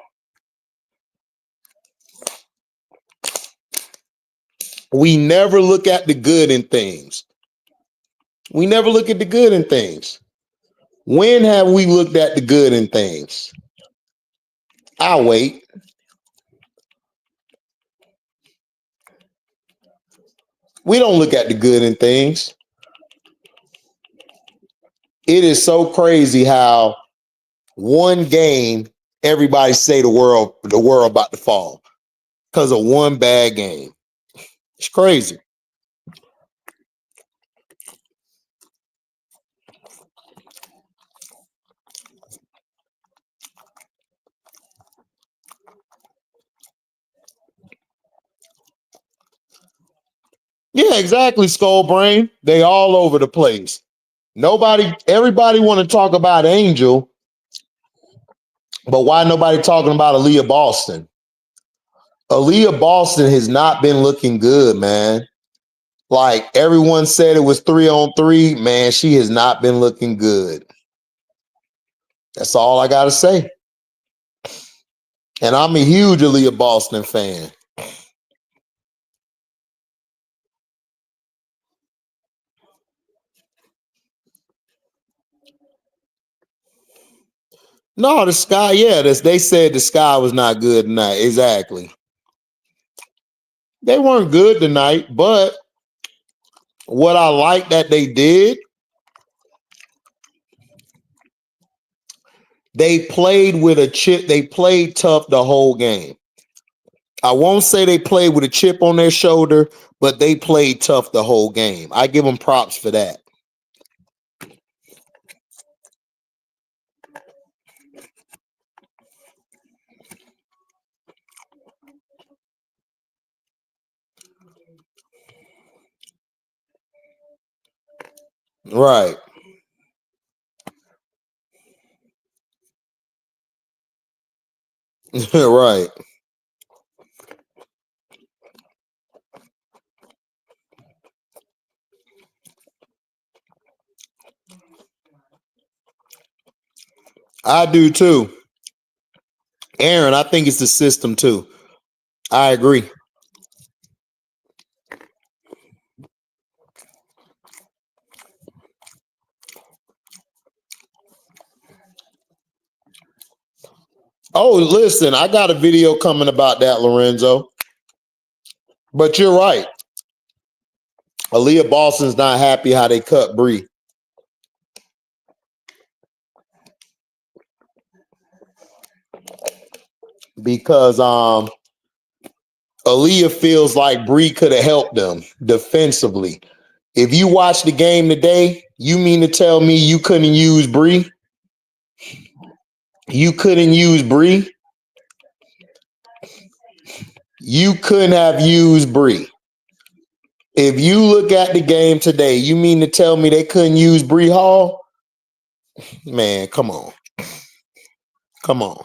We never look at the good in things. We never look at the good in things. When have we looked at the good in things? I'll wait. We don't look at the good in things. It is so crazy how one game everybody say the world about to fall because of one bad game. It's crazy. Yeah, exactly, Skull Brain. They all over the place. Everybody want to talk about Angel, but why nobody talking about Aaliyah Boston? Aaliyah Boston has not been looking good, man. Like everyone said it was 3-on-3, man, she has not been looking good. That's all I got to say. And I'm a huge Aaliyah Boston fan. No, the sky, yeah, they said the sky was not good tonight. Exactly. They weren't good tonight, but what I like that they did, they played with a chip. They played tough the whole game. I won't say they played with a chip on their shoulder, but they played tough the whole game. I give them props for that. Right. Right. I do too. Aaron, I think it's the system too. I agree. Oh, listen, I got a video coming about that, Lorenzo. But you're right. Aaliyah Boston's not happy how they cut Bree. Because Aaliyah feels like Bree could have helped them defensively. If you watch the game today, you mean to tell me you couldn't use Bree? You couldn't use Bree? You couldn't have used Bree. If you look at the game today, you mean to tell me they couldn't use Bree Hall? Man, come on. Come on.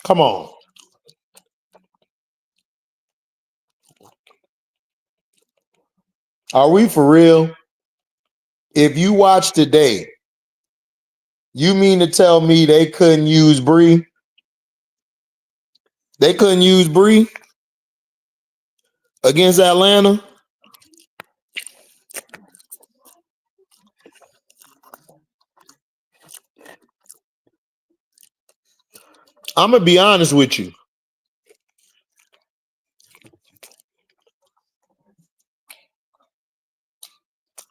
Come on. Are we for real? If you watch today, you mean to tell me they couldn't use Bree? They couldn't use Bree against Atlanta? I'm gonna be honest with you.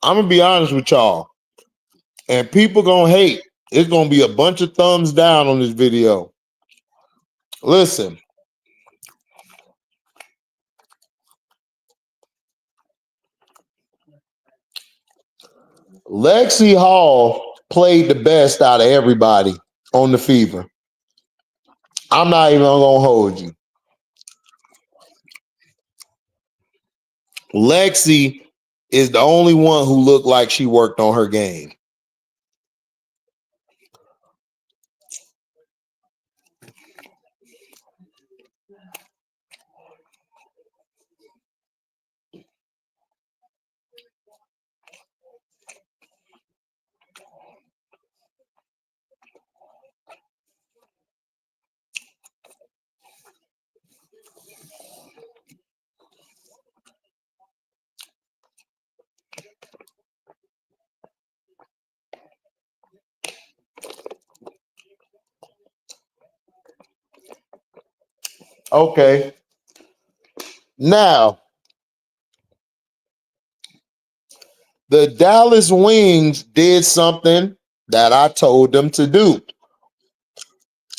I'm gonna be honest with y'all. And people gonna hate. It's gonna be a bunch of thumbs down on this video. Listen. Lexi Hall played the best out of everybody on the Fever. I'm not even gonna hold you. Lexi is the only one who looked like she worked on her game. Okay. Now, the Dallas Wings did something that I told them to do.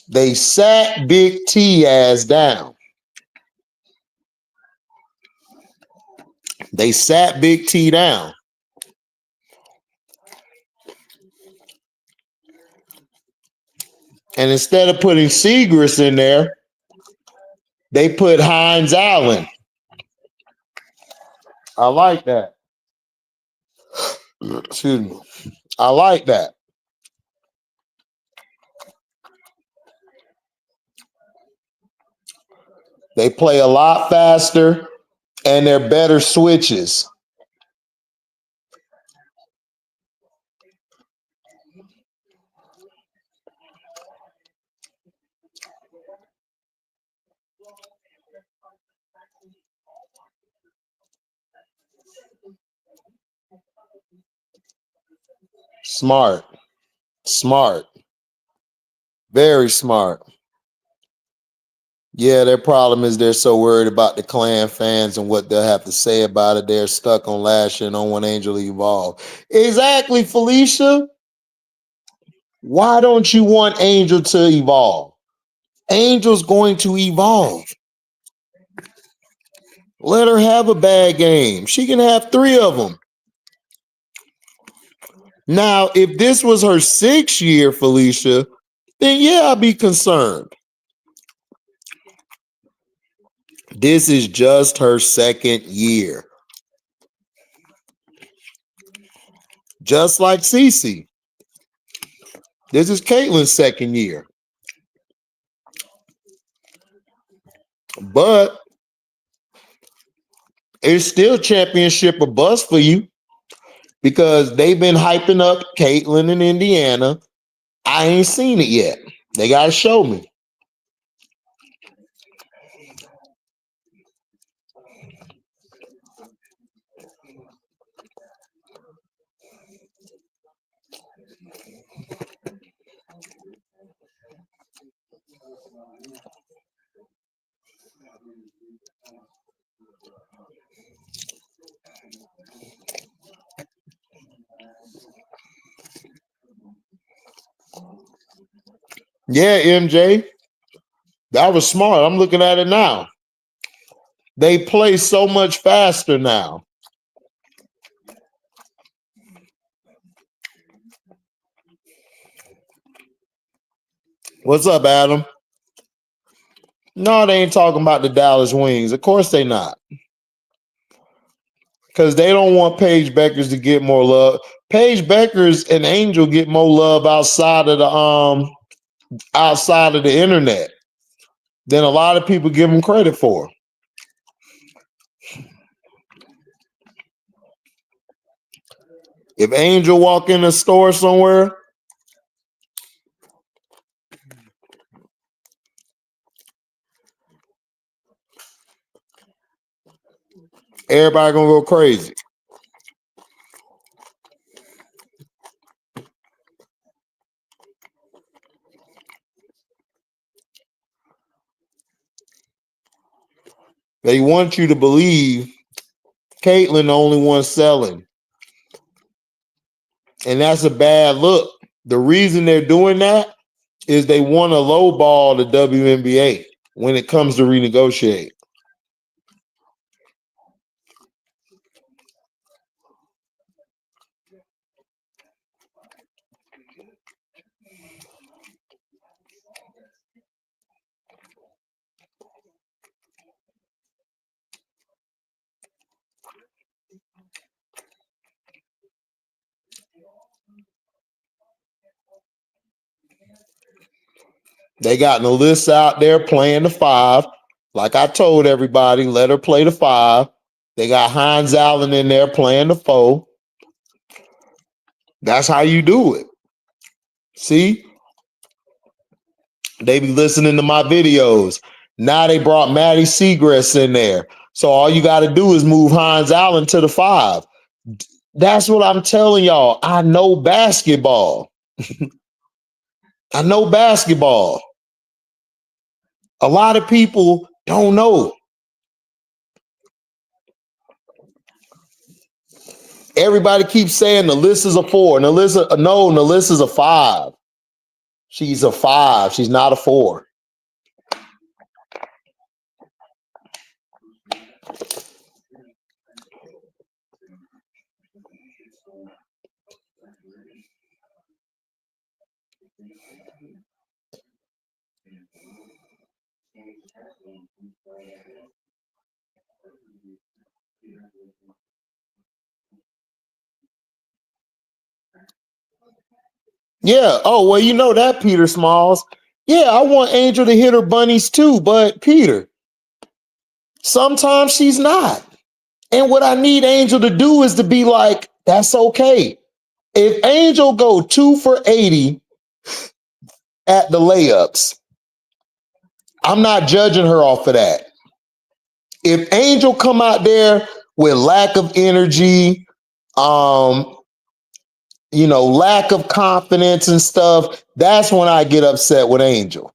They sat Big T ass down. They sat Big T down. And instead of putting Seagrass in there, they put Hines Allen. I like that. Excuse me. I like that. They play a lot faster and they're better switches. Smart. Smart. Very smart. Yeah, their problem is they're so worried about the Clan fans and what they'll have to say about it. They're stuck on last year and don't want Angel to evolve. Exactly, Felicia. Why don't you want Angel to evolve? Angel's going to evolve. Let her have a bad game. She can have 3 of them. Now, if this was her 6th year, Felicia, then yeah, I'd be concerned. This is just her 2nd year. Just like Cece. This is Caitlin's 2nd year. But it's still championship or bust for you because they've been hyping up Caitlin in Indiana. I ain't seen it yet. They got to show me. Yeah, MJ. That was smart. I'm looking at it now. They play so much faster now. What's up, Adam? No, they ain't talking about the Dallas Wings. Of course they not. Because they don't want Paige Beckers to get more love. Paige Beckers and Angel get more love outside of the internet than a lot of people give them credit for. If Angel walk in a store somewhere, everybody gonna go crazy. They want you to believe Caitlyn the only one selling. And that's a bad look. The reason they're doing that is they want to lowball the WNBA when it comes to renegotiate. They got Alyssa out there playing the 5. Like I told everybody, let her play the 5. They got Hines Allen in there playing the 4. That's how you do it. See? They be listening to my videos. Now they brought Maddie Seagrass in there. So all you got to do is move Hines Allen to the 5. That's what I'm telling y'all. I know basketball. I know basketball. A lot of people don't know. Everybody keeps saying Alyssa's a 4. Alyssa's a 5. She's a 5. She's not a 4. Yeah. Oh, well, you know that, Peter Smalls. Yeah, I want Angel to hit her bunnies too, but Peter, sometimes she's not. And what I need Angel to do is to be like, that's okay. If Angel go 2 for 80 at the layups, I'm not judging her off of that. If Angel come out there with lack of energy, lack of confidence and stuff, that's when I get upset with Angel.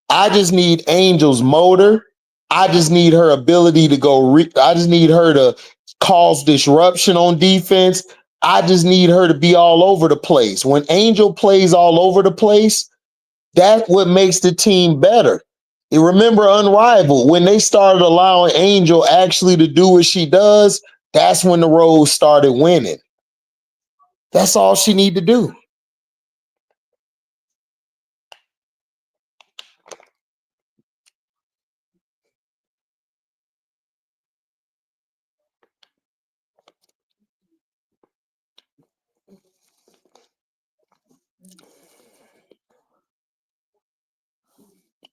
I just need Angel's motor. I just need her ability to I just need her to cause disruption on defense. I just need her to be all over the place. When Angel plays all over the place, that's what makes the team better. You remember Unrivaled, when they started allowing Angel actually to do what she does, that's when the Rose started winning. That's all she need to do.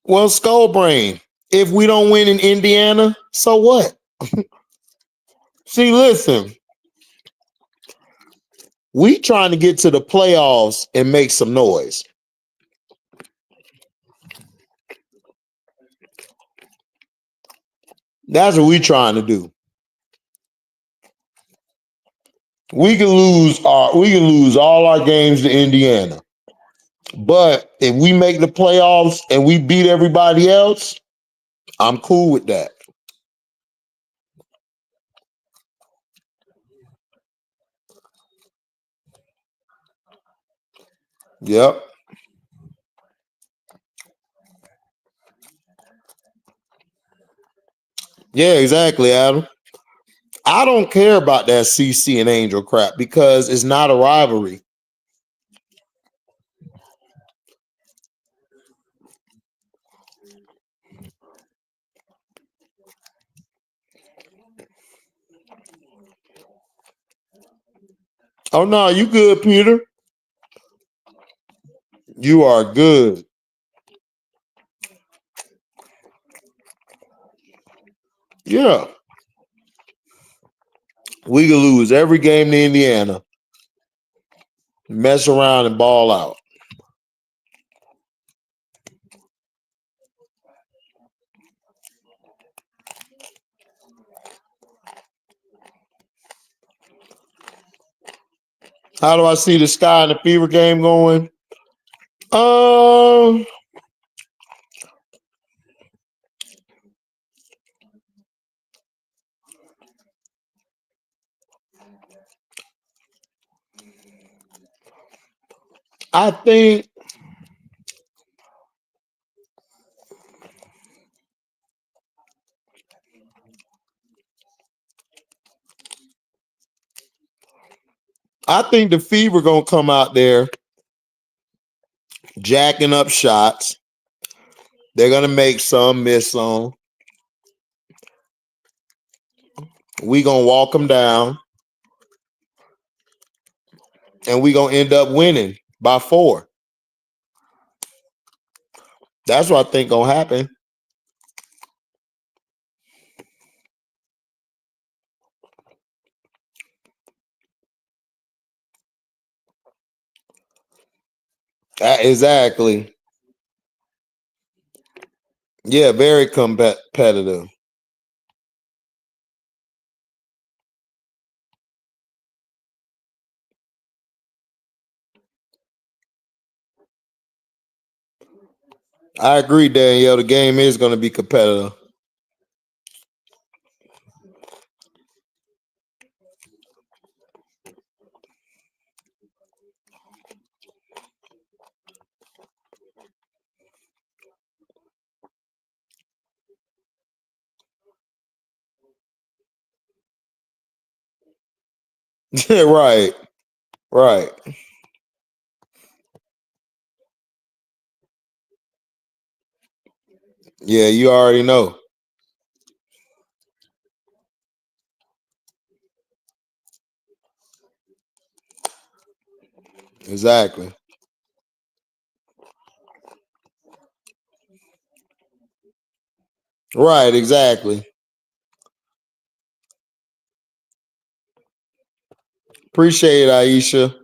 Well, Skullbrain, if we don't win in Indiana, so what? See, listen, we trying to get to the playoffs and make some noise. That's what we trying to do. We can lose all our games to Indiana. But if we make the playoffs and we beat everybody else, I'm cool with that. Yep. Yeah, exactly, Adam. I don't care about that CC and Angel crap because it's not a rivalry. Oh no, you good, Peter. You are good. Yeah. We could lose every game to Indiana, mess around and ball out. How do I see the Sky and the Fever game going? Um, I think the Fever gonna come out there jacking up shots. They're gonna make some, miss some. We gonna walk them down, and we gonna end up winning by 4. That's what I think gonna happen. Exactly. Yeah, very competitive. I agree, Danielle. The game is going to be competitive. Right. Right. Yeah, you already know. Exactly. Right, exactly. Appreciate it, Aisha.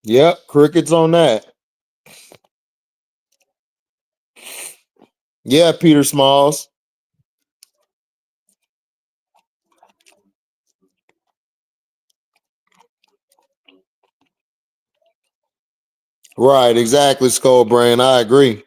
Yep, crickets on that. Yeah, Peter Smalls. Right, exactly, Skull Brain. I agree.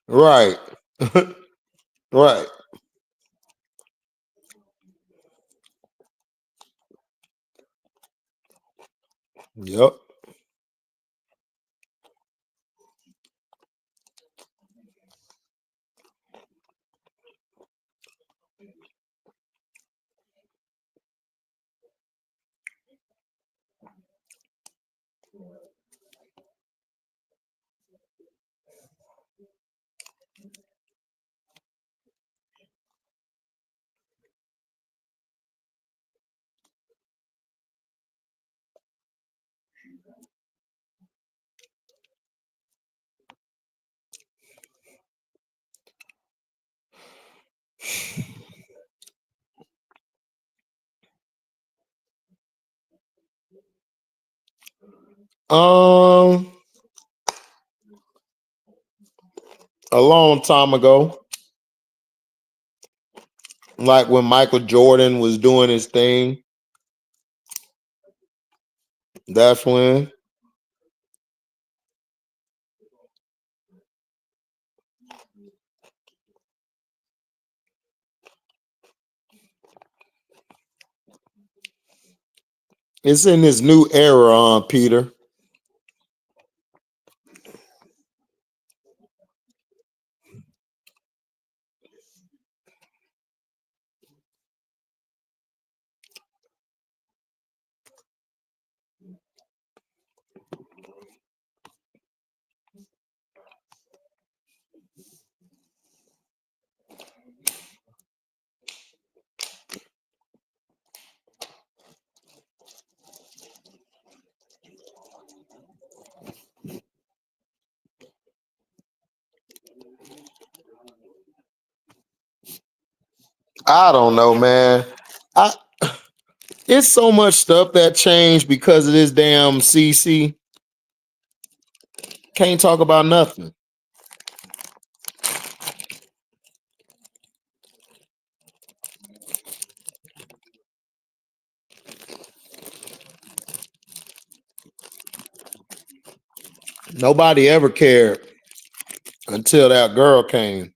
Right. Right. Yep. Um, a long time ago, like when Michael Jordan was doing his thing, that's when. It's in this new era, Peter. I don't know, man. I It's so much stuff that changed because of this damn CC. Can't talk about nothing. Nobody ever cared until that girl came.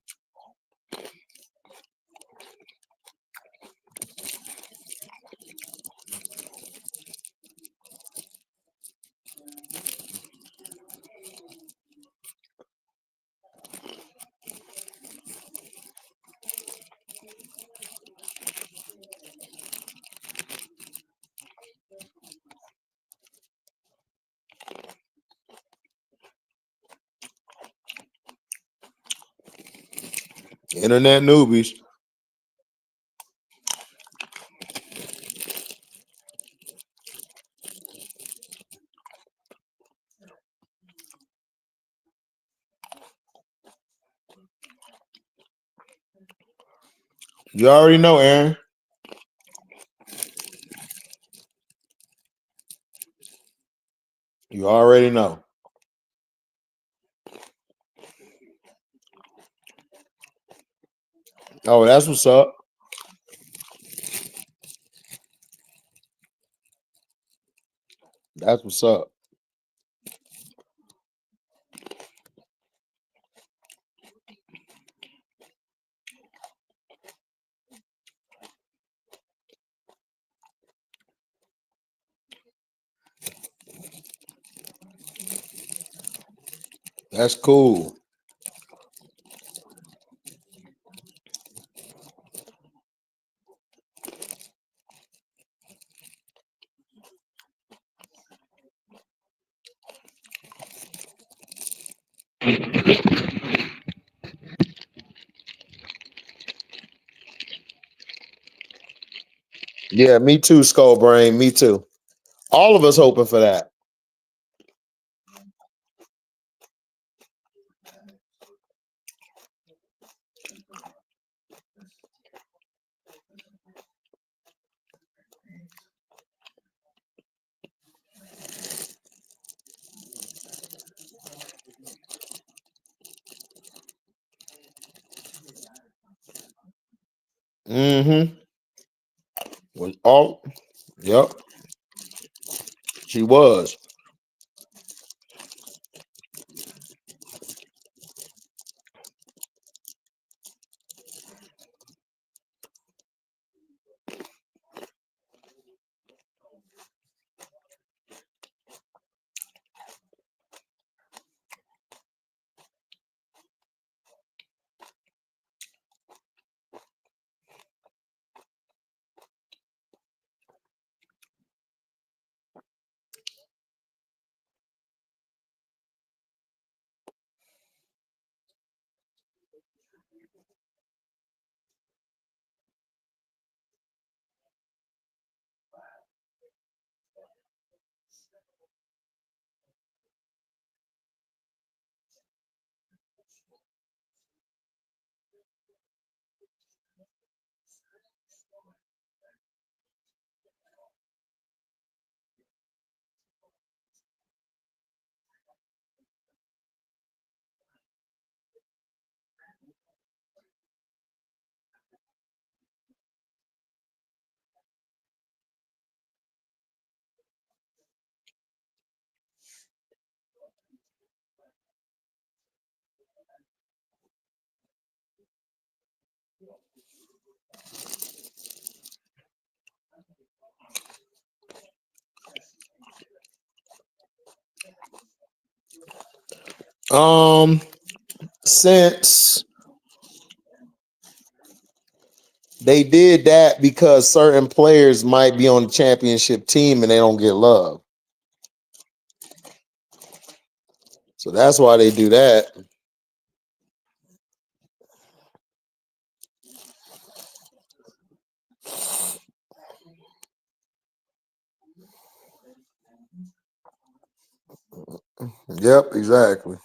Internet newbies. You already know, Aaron. You already know. Oh, that's what's up. That's what's up. That's cool. Yeah, me too, Skull Brain. Me too. All of us hoping for that. Mm-hmm. All. Yep. She was. Since they did that because certain players might be on the championship team and they don't get love. So that's why they do that. Yep, exactly.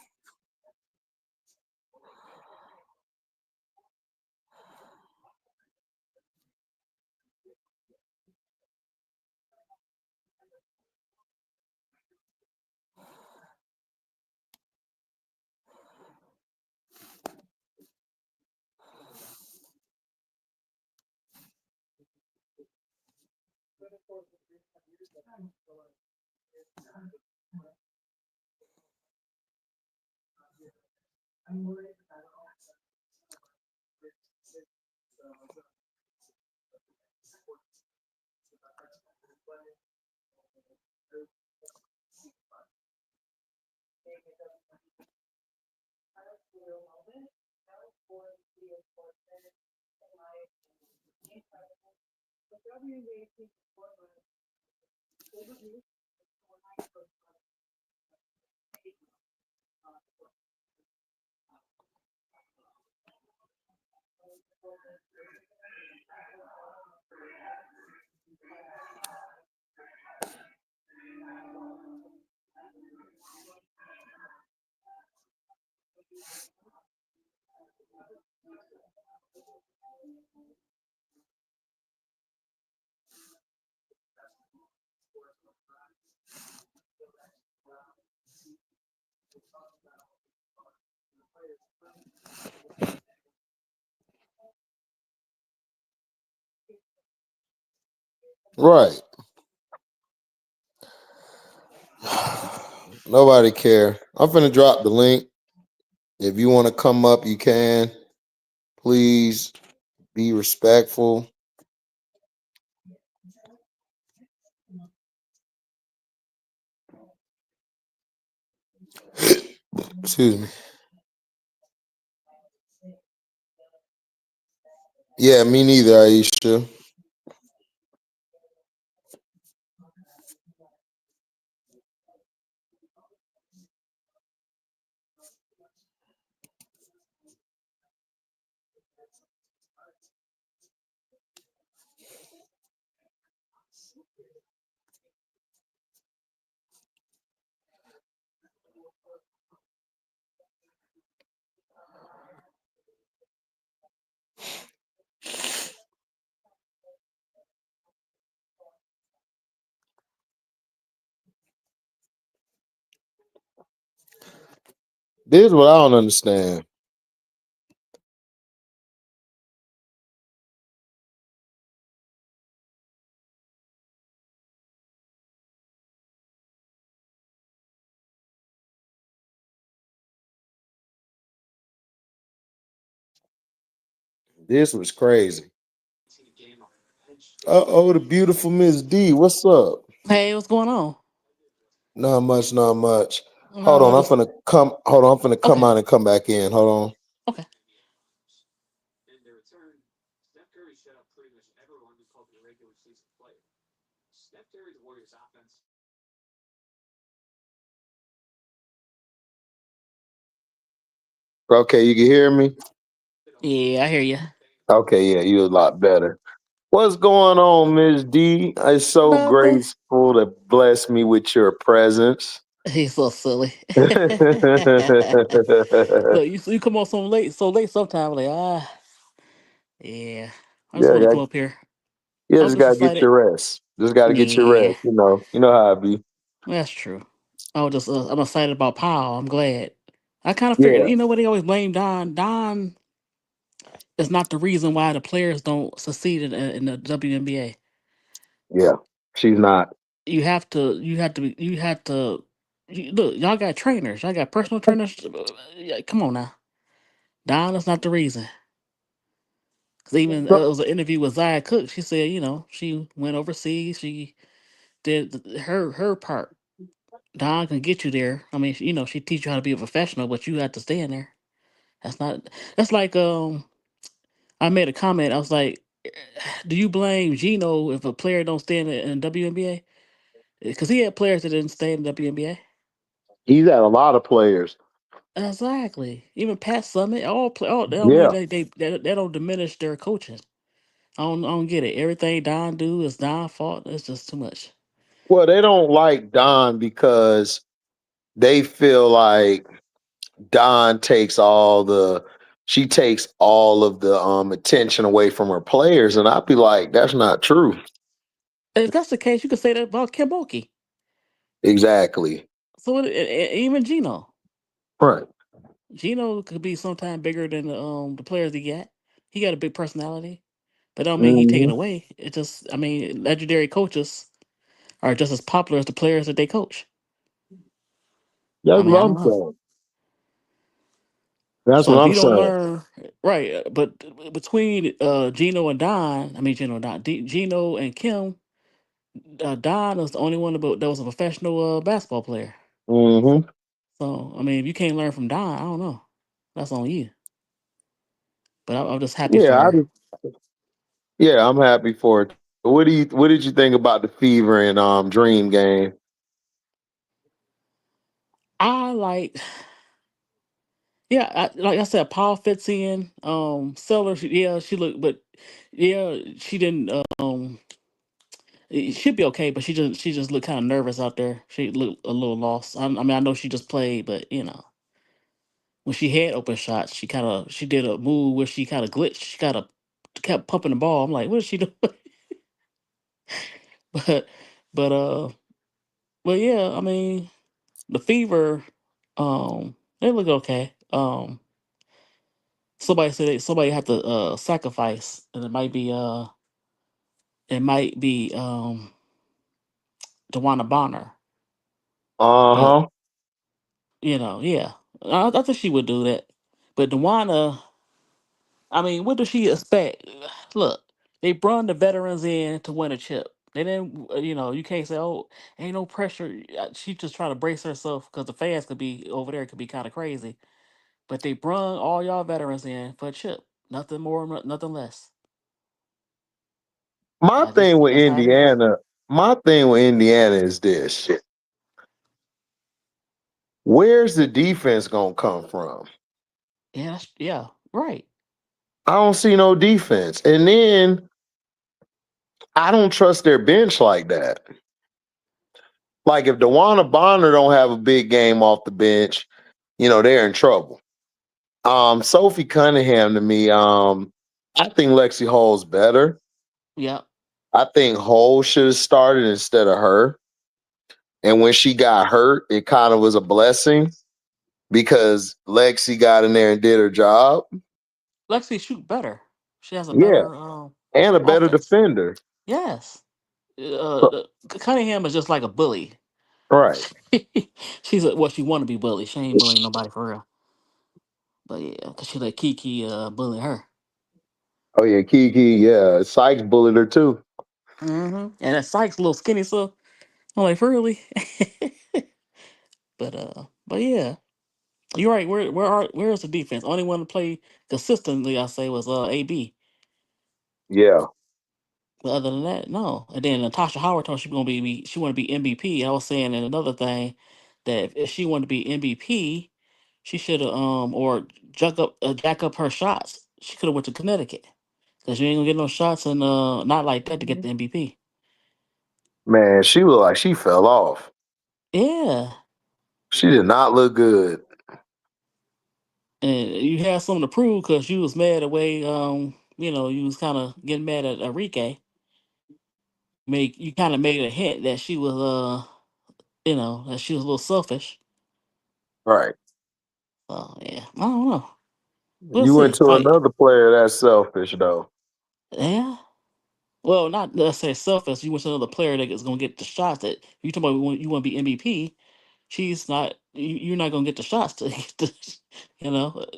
Right. Nobody care. I'm finna drop the link. If you want to come up, you can. Please be respectful. Excuse me. Yeah, me neither, Aisha. This is what I don't understand. This was crazy. Uh-oh, the beautiful Miss D. What's up? Hey, what's going on? Not much, not much. Hold No, on, I I'm just finna come. Hold on, I'm finna come okay, out and come back in. Hold on. okay. Okay, you can hear me? Yeah, I hear you. Okay, yeah, you a lot better. What's going on, Miss D? I'm so Nothing. grateful to bless me with your presence. He's so silly. Yeah, Look, you come on so late sometime. Like yeah. I just want to come up here. I was just just gotta get excited. your rest. Just gotta get your Yeah, rest. You know how I be. that's true. I'm excited about Powell. I'm glad. I kind of figured. Yeah, You know what? They always blame Don. Don is not the reason why the players don't succeed in the WNBA. yeah. She's not. You have to look, y'all got trainers, y'all got personal trainers. Yeah, come on now. Don is not the reason. Because even it was an interview with Zaya Cook. She said, she went overseas. She did her part. Don can get you there. I mean, she teach you how to be a professional, but you have to stay in there. That's not. That's like I made a comment. I was like, do you blame Gino if a player don't stay in WNBA? Because he had players that didn't stay in WNBA. He's had a lot of players. Exactly. Even Pat Summit, all play. Oh, they don't mean Yeah. they don't diminish their coaching. I don't get it. Everything Don do is Don fault. It's just too much. Well, they don't like Don because they feel like Don takes all the she takes all of the attention away from her players, and I'd be like, that's not true. If that's the case, you could say that about Kimboki. Exactly. So even Gino, Right. Gino could be sometime bigger than the players he got. He got a big personality. but don't mean he take it Hmm. away. It just, I mean, legendary coaches are just as popular as the players that they coach. I That's mean, what I I'm don't know. saying. That's So what if I'm you don't saying. learn right, but between Gino and Don, I mean Gino and Don, Gino and Kim, Don is the only one that was a professional basketball player. Hmm. So I mean, if you can't learn from Don, I don't know. That's on you. But I'm just happy Yeah, for. yeah, I'm happy for it. What did you think about the Fever and Dream game? I like, yeah, like I said, Paul fits in. Seller, yeah, she looked, but yeah, she didn't. It should be okay, but she just looked kind of nervous out there. She looked a little lost. I mean, I know she just played, but when she had open shots, she did a move where she kind of glitched. She kind of kept pumping the ball. I'm like, what is she doing? but but but yeah, I mean, the Fever, they look okay. Somebody said somebody had to sacrifice, and it might be Dewana Bonner, but Uh-huh. yeah, I think she would do that. But Dewana, I mean, what does she expect? Look, they brung the veterans in to win a chip. They didn't, you can't say, "Oh, ain't no pressure." She just trying to brace herself because the fans could be over there, could be kind of crazy. But they brung all y'all veterans in for a chip. Nothing more, nothing less. My thing with That's how it is. Indiana is this. Where's the defense gonna come from? Yeah, yeah, right. I don't see no defense. And then I don't trust their bench like that. Like if Dewana Bonner don't have a big game off the bench, they're in trouble. Sophie Cunningham to me, I think Lexi Hull's better. Yeah, I think Hull should have started instead of her. And when she got hurt, it kind of was a blessing because Lexi got in there and did her job. Lexi shoot better. She has a Yeah. better And a better offense. defender. Yes. So- Cunningham is just like a bully. Right. She's what she want to be bullied. She ain't bullying nobody for real. But yeah, cause she let Kiki bully her. Oh yeah, Kiki, yeah. Sykes bullied her too. And that Sykes a little skinny, so I'm like, for really? But yeah, you're right. Where's the defense? Only one to play consistently, I say, was AB. Yeah. But other than that, no. And then Natasha Howard told she want to be MVP. I was saying in another thing that if she wanted to be MVP, she should have or jack up her shots. She could have went to Connecticut because you ain't gonna get no shots and not like that to get the MVP. Man, she looked like she fell off. Yeah, She did not look good. and you had something to prove because you was mad away. You was kind of getting mad at Enrique. You kind of made a hint that she was that she was a little selfish. Right. So yeah, I don't know. We'll You went see. to Probably, another player that's selfish though. yeah. Well, not let's say selfish. You want another player that is going to get the shots. That you talking about when you want to be MVP. She's not. You're not going to get the shots to.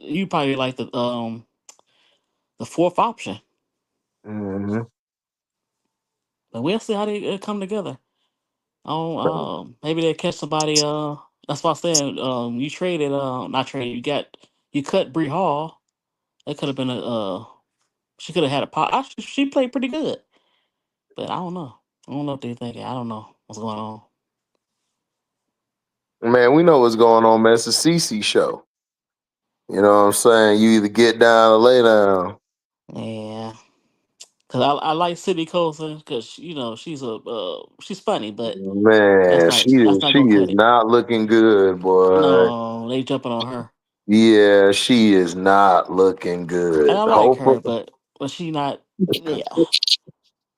You probably like the fourth option. Hmm. But we'll see how they come together. Oh, maybe they catch somebody. That's why I'm saying. You traded. Not traded. You cut Bree Hall. That could have been a. She could have had a pot. Actually, she played pretty good. But I don't know. I don't know what they're thinking. I don't know what's going on. Man, we know what's going on, man. It's a CC show. You know what I'm saying? You either get down or lay down. Yeah, cause I like Sydney Colson because she's funny, but Man, that's not she gonna is cut it. not looking good, boy. No, they jumping on her. Yeah, she is not looking And good. I like Hopefully, her, but she not. Yeah,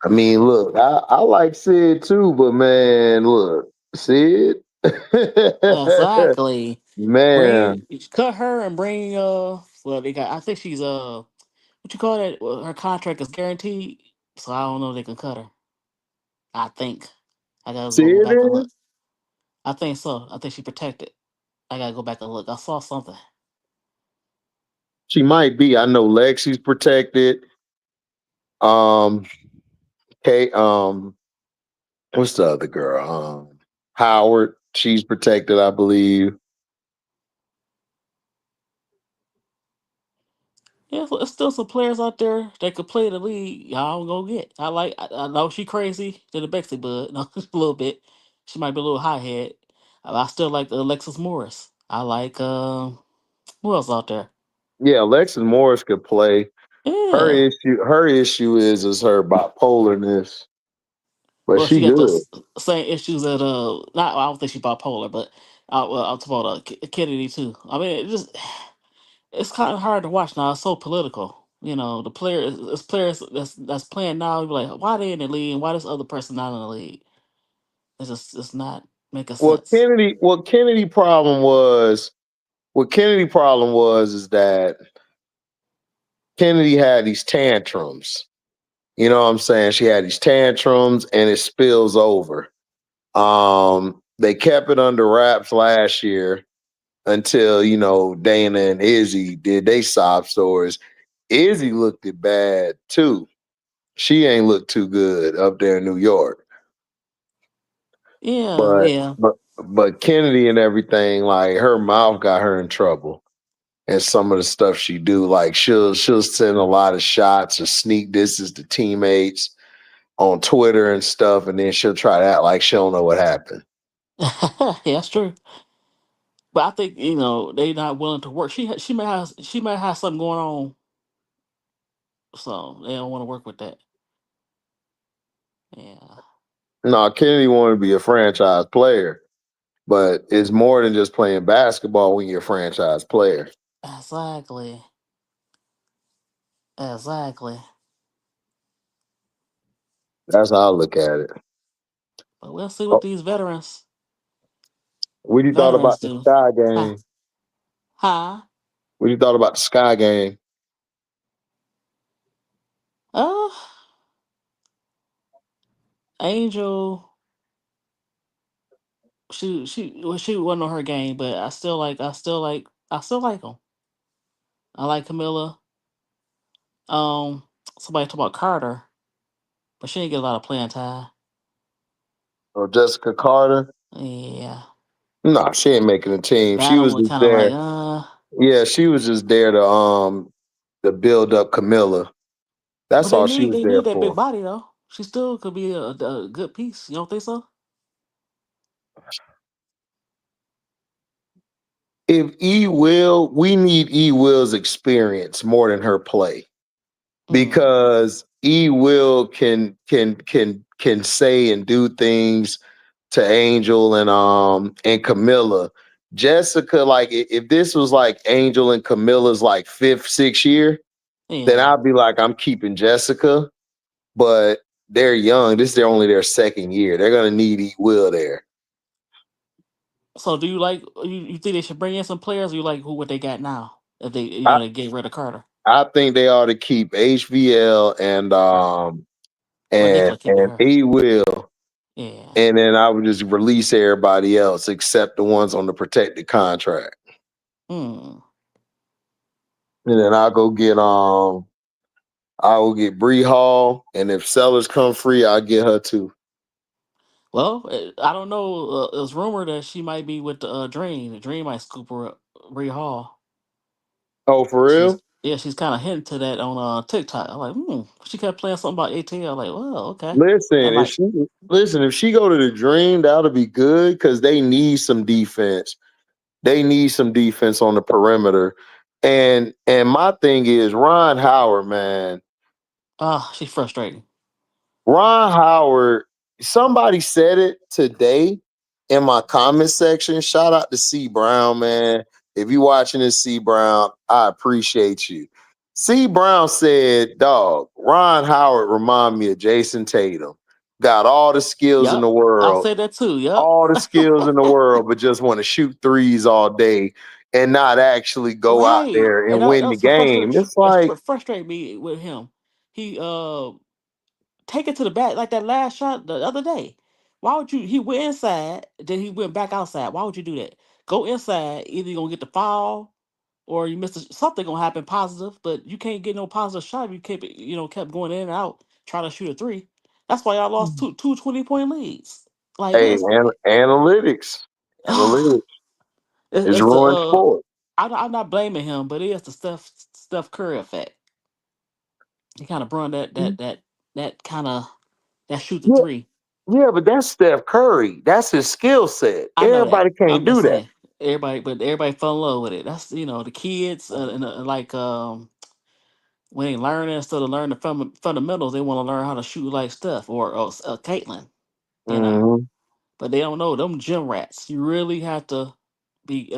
I mean, look, I like Sid too, but man, look, Sid, exactly. man, Cut her and bring. Well, they got. I think she's. What what you call that? Well, her contract is guaranteed, so I don't know if they can cut her. I think I gotta See go it back and is? look. I think so. I think she protected. I gotta go back and look. I saw something. She might be. I know Lexi's protected. Um, okay, what's the other girl? Howard, she's protected, I believe. Yeah, so there's still some players out there that could play the league. Y'all go get. I know she crazy to the Bexley bud, no, just a little bit. She might be a little high head. I still like Alexis Morris. I like who else out there? Yeah, Alexis Morris could play. Yeah. Her issue is her bipolarness, but Well, she she got the good. same issues that not I don't think she's bipolar, but I'll talk about Kennedy too. I mean, it just it's kind of hard to watch now. It's so political. You know, the players, it's players that's playing now. You're like, why they in the league? And why this other person not in the league? It's not making sense. Kennedy problem was what Kennedy problem was is that Kennedy had these tantrums. You know what I'm saying? She had these tantrums and it spills over. They kept it under wraps last year until, Dana and Izzy did they sob stories. Izzy looked it bad too. She ain't looked too good up there in New York. Yeah, But yeah. but but Kennedy and everything, like her mouth got her in trouble. And some of the stuff she do, like she'll send a lot of shots or sneak disses to teammates on Twitter and stuff, and then she'll try to act like she don't know what happened. Yeah, that's true. But I think they not willing to work. She may have something going on, so they don't want to work with that. Yeah, No, Kennedy wanted to be a franchise player, but it's more than just playing basketball when you're a franchise player. exactly, exactly. That's how I look at it. But we'll see what Oh, these what you thought veterans about the do. Sky Huh? game? Huh? What you thought about the Sky game? Uh, Angel. She wasn't on her game, but I still like them. I like Camilla. Um, Somebody talk about Carter, but she didn't get a lot of playing time. Or Jessica Carter? Yeah, No, she ain't making the team. She that was one was just kind of like there. Yeah, she was just there to build up Camilla. but That's all she was they there need that big for. body though. She still could be a good piece. You don't think so? If we need E Will's experience more than her play. Mm, Because E Will can say and do things to Angel and Camilla. Jessica, like if this was like Angel and Camilla's like fifth, sixth year, then yeah. I'd be like, I'm keeping Jessica. But they're young. This is their second year. They're gonna need E Will there. So do you like you think they should bring in some players? Or you like what they got now? If they I, they get rid of Carter, I think they ought to keep HVL we're definitely keeping and her. E Will. Yeah. And then I would just release everybody else except the ones on the protected contract. Hmm. And then I will get Bree Hall, and if Sellers come free, I'll get her too. Well, I don't know. It was rumored that she might be with the Dream. The Dream might scoop her up, Bree Hall. Oh, for real? She's kind of hinting to that on TikTok. I'm like, She kept playing something about ATL. Like, well, okay, that might. If she go to the Dream, that'll be good because they need some defense. They need some defense on the perimeter. And my thing is Ron Howard, man. She's frustrating. Ron Howard, somebody said it today in my comment section. Shout out to C Brown, man. If you watching this, C Brown, I appreciate you. C Brown said, dog, Ron Howard remind me of Jason Tatum. Got all the skills in Yep, the I world, said that too. Yep. all the skills in the world, but just want to shoot threes all day and not actually go out Right, there and and that win the was what game. It's like, frustrated me with him. He take it to the back like that last shot the other day. Why would you? He went inside, then he went back outside. Why would you do that? Go inside. Either you're gonna get the foul, or you missed something gonna happen positive. But you can't get no positive shot if you kept kept going in and out trying to shoot a three. That's why y'all lost two 20-point leads. Like hey, it's analytics, analytics is it's the ruined sport. I'm not blaming him, but it is the Steph Curry effect. He kind of brought that kind of that shoot the Yeah, three. yeah, but that's Steph Curry. That's his skill set. I know that. Everybody I'm can't just do that. saying everybody fell in love with it. That's the kids and like when they learn instead of learning the fundamentals, they want to learn how to shoot like Steph or Caitlin. You know, Hmm. but they don't know them gym rats. You really have to be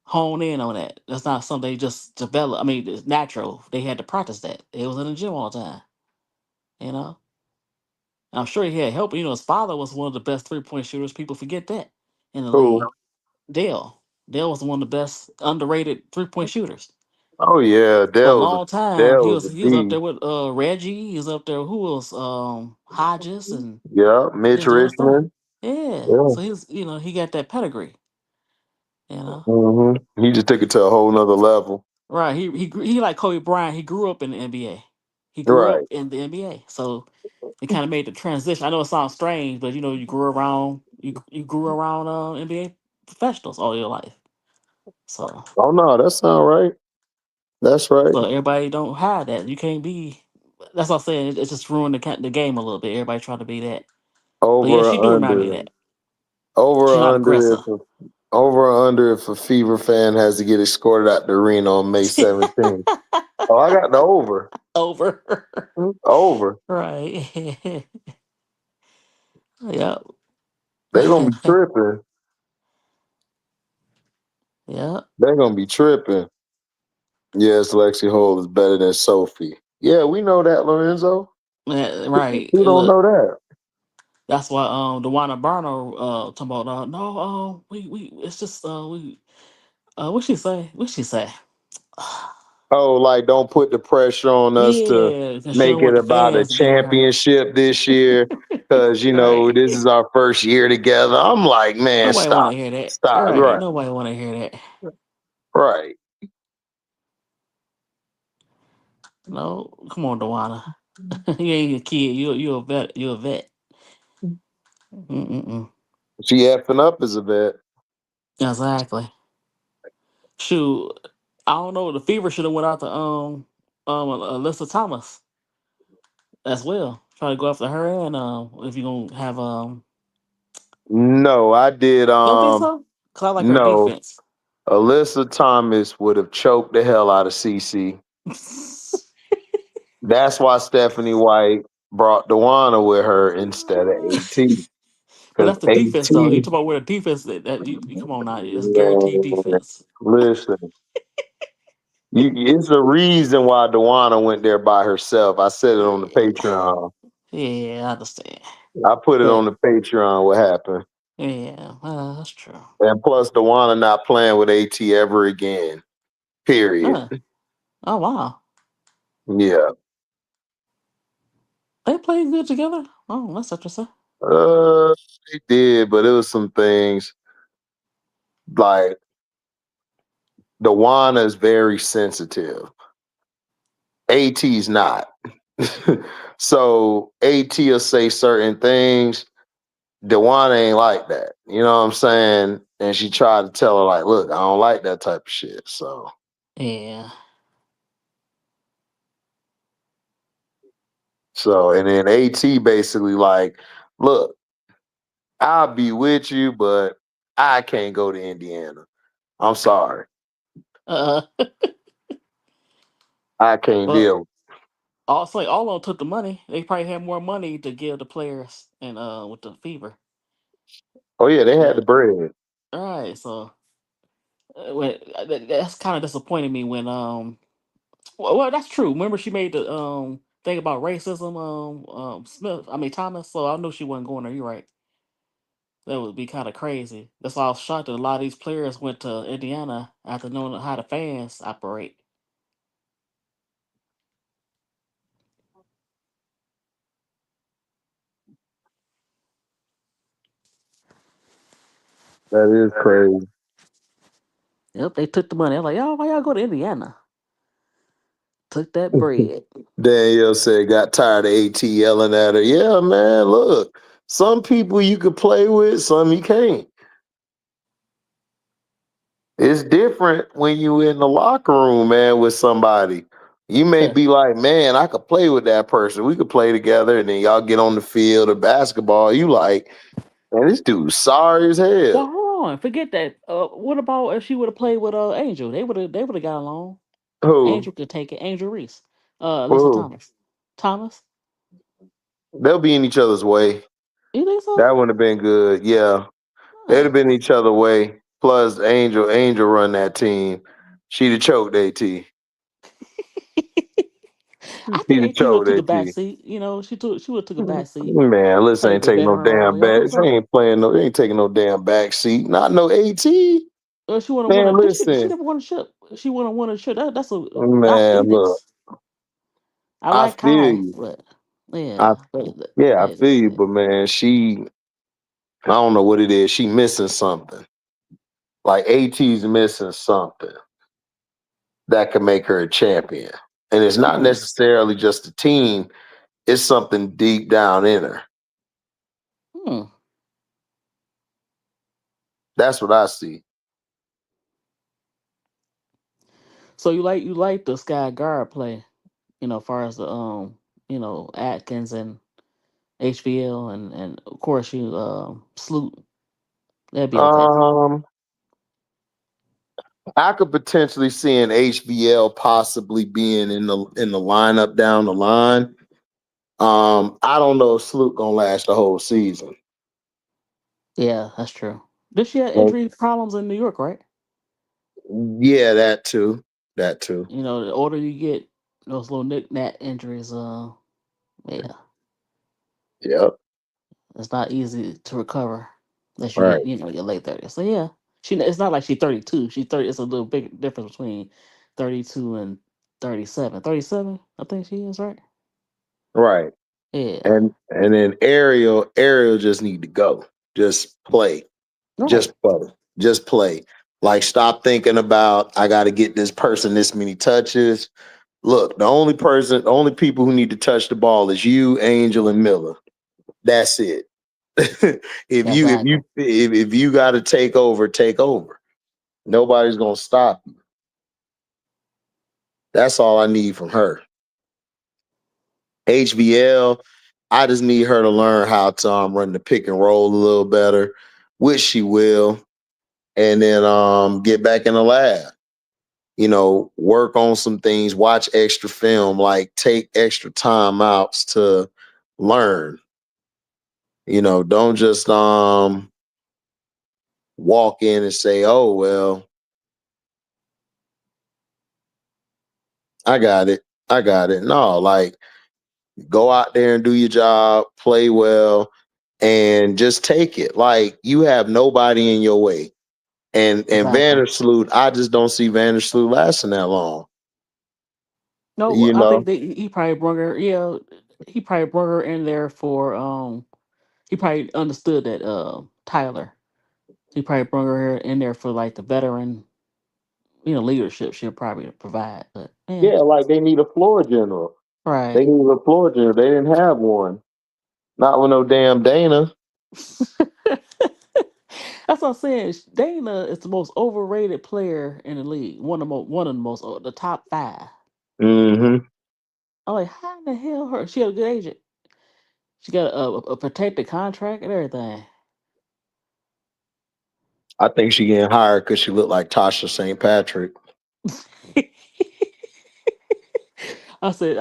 hone in on that. That's not something they just develop. I mean, it's natural. They had to practice that. They was in the gym all the time. You know, I'm sure he had help. His father was one of the best 3-point shooters. People forget that in the Cool. league. Dale. Dale was one of the best underrated 3-point shooters Oh yeah, for a long time. Dale He was was a he was up beast. there with Reggie. He was up there. Who else? Hodges, and Yeah, he Mitch was doing his thing. Richmond. Yeah. Yeah. So he got that pedigree. You know. He just took it to a whole nother level. Right. He like Kobe Bryant. He grew up in the NBA. He grew Right. up in the NBA. So it kind of made the transition. I know it sounds strange, but you grew around you grew around NBA professionals all your life. So Oh no, that sound right. That's right. so everybody don't have that. You can't be. That's what I'm saying. It's just ruined the game a little bit. Everybody trying to be that. But yeah, Over she do or remind me of under. that. Over She's or not under if aggressive. over or under if a Fever fan has to get escorted out the arena on May 17th. Oh, I got the over. Over. Over. Right. Yep. They're gonna be tripping. Yep. They're gonna be tripping. Yes, Lexi Hole is better than Sophie. Yeah, we know that, Lorenzo. Yeah, right. Who don't Look, know that? that's why Dewana Barno talking about no we it's just we what she say? What she say? Oh, like don't put the pressure on us to Yeah, because she make don't it want the about a fans to be with her. championship this year. Cause Right. this is our first year together. I'm like, man, Nobody want to stop. hear that. Stop. Right. Right. Nobody want to hear that. Right. No, come on, Dewana. You ain't a kid. You a vet. You a vet. Mm-mm-mm. She effing up as a vet. Exactly. Shoot, I don't know. The fever should have went out to Alyssa Thomas as well. Try to go after her and if you gonna have No, I did you don't think so? Cause I like her no. defense. Alyssa Thomas would have choked the hell out of CC. That's why Stephanie White brought Dewana with her instead of AT. But Because that's the defense though. You AT, talk about where the defense that you come on now. It's guaranteed man, defense. listen, it's a reason why Dewana went there by herself. I said it on the Yeah, Patreon. yeah, I understand. I put it on But the Patreon what happened. yeah, that's true. And plus, Dewana not playing with AT ever again. Period. Uh, oh wow, Yeah. they played good together. Oh, that's interesting. Uh, they did, but it was some things like Dewana is very sensitive. AT's not. So AT will say certain things. Dewana ain't like that. You know what I'm saying? And she tried to tell her, like, look, I don't like that type of shit. Yeah. And then AT basically like, look, I'll be with you, but I can't go to Indiana. I'm sorry. Uh, I can't but deal. also, like, all of them took the money. They probably had more money to give the players and with the fever. Oh yeah, they had the But bread. all right, so that's kind of disappointed me when well, that's true. Remember she made the thing about racism Smith. I mean Thomas. So I knew she wasn't going there. You're right. That would be kind of crazy. That's why I was shocked that a lot of these players went to Indiana after knowing how the fans operate. That is crazy. Yep, they took the money. I'm like, y'all, why y'all go to Indiana? Took that bread. Danielle said, got tired of AT yelling at her. Yeah, man, look, some people you could play with, some you can't. It's different when you in the locker room, man, with somebody. You may Yeah. be like, man, I could play with that person. We could play together, and then y'all get on the field of basketball. You like, man, this dude's sorry as Well, hell. hold on. Forget that. What about if she would have played with Angel? They would have got along. Who? Angel could take it. Angel Reese. Alyssa Who? Thomas. Thomas. They'll be in each other's way. You think so? That would have been good. Yeah. They'd have Huh. been each other way. Plus, Angel run that team. She'd have choked AT. She'd I think have AT would have choked took a back AT. seat. She would have took a back seat. Man, listen, Played ain't the taking no veteran role. damn Y'all back. think She so? ain't playing no. They ain't taking no damn back seat. Not no AT. She wouldn't won Man, a. Did she listen, never won a ship? She wouldn't won a ship. That's a man, look. Phoenix. I I like feel Kai, you. but I yeah, Yeah, I yeah, feel just you. But man, I don't know what it is. She missing something. Like AT's missing something that could make her a champion. And it's not hmm, necessarily just the team. It's something deep down in her. hmm. That's what I see. So you like the Sky Guard play, as far as the Atkins and HVL and of course you Sloot. That'd be okay. Um, I could potentially see an HVL possibly being in the lineup down the line. I don't know if Sloot gonna last the whole season. Yeah, that's true. Did she have Well, injury problems in New York, right? yeah, that too. That too. The older you get, those little knick-knack injuries, yeah, Yep. it's not easy to recover unless you Right. get, your late 30s. So yeah, it's not like she's 32. She's 30. It's a little big difference between 32 and 37. 37, I think she is, right? Right. Yeah. And then Ariel just need to go. Just play. Right. Just play. Just play. Like stop thinking about I gotta get this person this many touches. Look, the only people who need to touch the ball is you, Angel, and Miller. That's it. Exactly. If you got to take over, take over. Nobody's gonna stop you. That's all I need from her. HVL, I just need her to learn how to run the pick and roll a little better, which she will, and then get back in the lab. Work on some things, watch extra film, like take extra time outs to learn. Don't just walk in and say, "Oh well, I got it. I got it." No, like go out there and do your job, play well, and just take it. Like you have nobody in your way. And Exactly. Vandersloot, I just don't see Vandersloot lasting that long. No, You I think know? that he probably brought her. Yeah, he probably brought her in there for. He probably understood that Tyler. He probably brought her in there for like the veteran, leadership she'll probably provide. But yeah, Yeah, like they need a floor general. They right. need a floor general. They didn't have one. Not with no damn Dana. That's what I'm saying. Dana is the most overrated player in the league. One of the the top five. Hmm. I'm like, how in the hell her? She had a good agent. She got a protected contract and everything. I think she getting hired because she looked like Tasha St. Patrick. I said,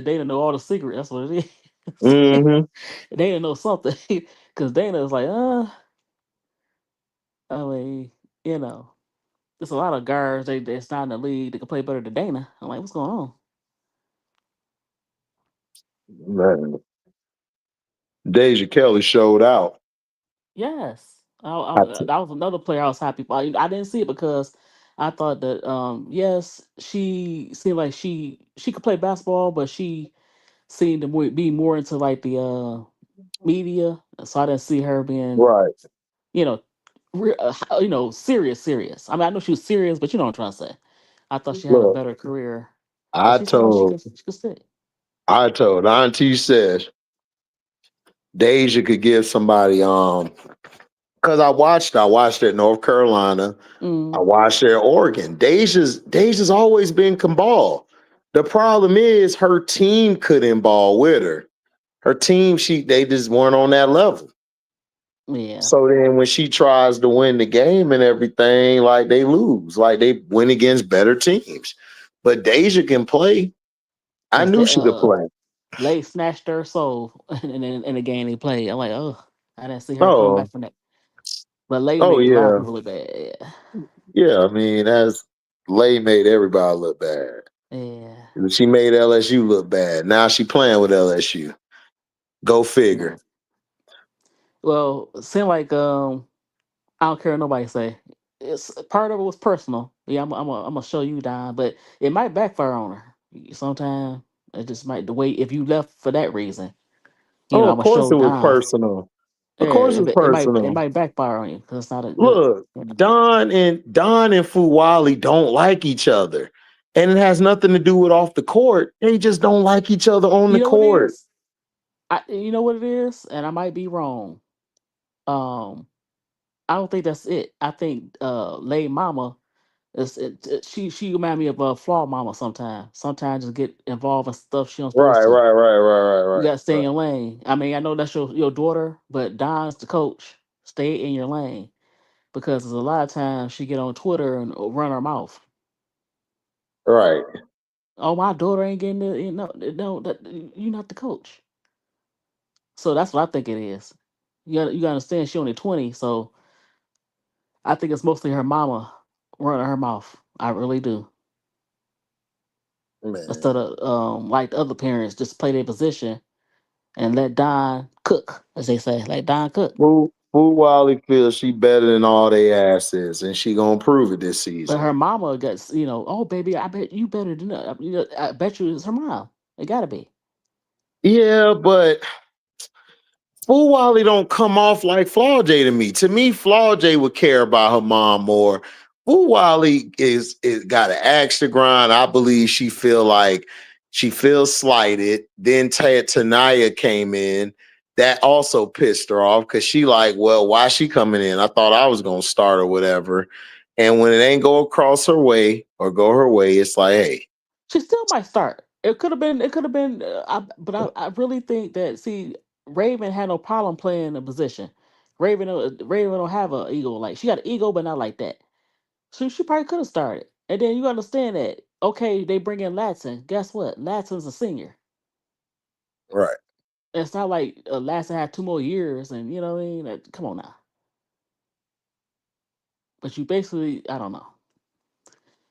Dana know all the secrets. That's what it is. Hmm. Dana know something because Dana is like, I mean, you know, there's a lot of guards that's not in the league that can play better than Dana. I'm like, what's going on? Man. Deja Kelly showed out. Yes, I t- that was another player I was happy for. I didn't see it because I thought that yes, she seemed like she could play basketball, but she seemed to be more into like the media, so I didn't see her being, right. you know, serious. I mean, I know she was serious, but you know what I'm trying to say. I thought she had a Look, better career, but I she seemed like told she could sit. Auntie said Deja could give somebody because I watched it in North Carolina. I Mm, watched her at Oregon. Deja's always been can ball. The problem is her team couldn't ball with her. Her team, they just weren't on that level. yeah, So then when she tries to win the game and everything, like they lose. Like they win against better teams. But Deja can play. I because knew she could play. Lay snatched her soul in the game they played. I'm like, oh, I didn't see her coming back Oh, from that. But Lay oh made a lot of yeah. people look bad. Yeah, I mean, as Lay made everybody look bad. Yeah, She made LSU look bad. Now she playing with LSU. Go yeah. figure. Well, it seemed like I don't care what nobody say. It's part of it was personal. Yeah, I'm gonna show you Don, but it might backfire on her. Sometimes it just might the way if you left for that reason. Oh, I'm of gonna course show it was Don. personal. Yeah, Of course it's it personal. might backfire on you because it's not a good. Look, Don and Fuwali don't like each other. And it has nothing to do with off the court. They just don't like each other on You the know what it court. is? You know what it is, and I might be wrong. Um, I don't think that's it. I think Lay Mama she remind me of a flaw mama sometimes. Sometimes just get involved in stuff she don't supposed Right, to. right, right, right, You right, gotta stay in right, your lane. I mean, I know that's your daughter, but Don's the coach. Stay in your lane because there's a lot of times she get on Twitter and run her mouth. right. Oh, my daughter ain't getting it. No, that you're not the coach. So that's what I think it is. You gotta understand she only 20, so I think it's mostly her mama running her mouth. I really do. Instead Man. of like the other parents just play their position and let Don cook, as they say, let Don cook. Fuwali feels she better than all they asses, and she gonna prove it this But season. her mama gets, oh baby, I bet you better than that. I bet you it's her mom. It gotta be. Yeah, but Fool Wally don't come off like Flaw J to me. To me, Flaw J would care about her mom more. Fool Wally is got an axe to grind. I believe she feels slighted. Then Tanaya came in. That also pissed her off because she like, well, why she coming in? I thought I was gonna start or whatever. And when it ain't go across her way or go her way, it's like, hey, She still might start. It could have been. It could have been. But I really think that Raven had no problem playing the position. Raven don't have an ego like she got an ego, but not like that. So she probably could have started. And then you understand that. Okay, they bring in Latson. Guess what? Latson's a senior. right. It's not like Latson had 2 more years, and you know what I mean. Come on now. But you basically, I don't know.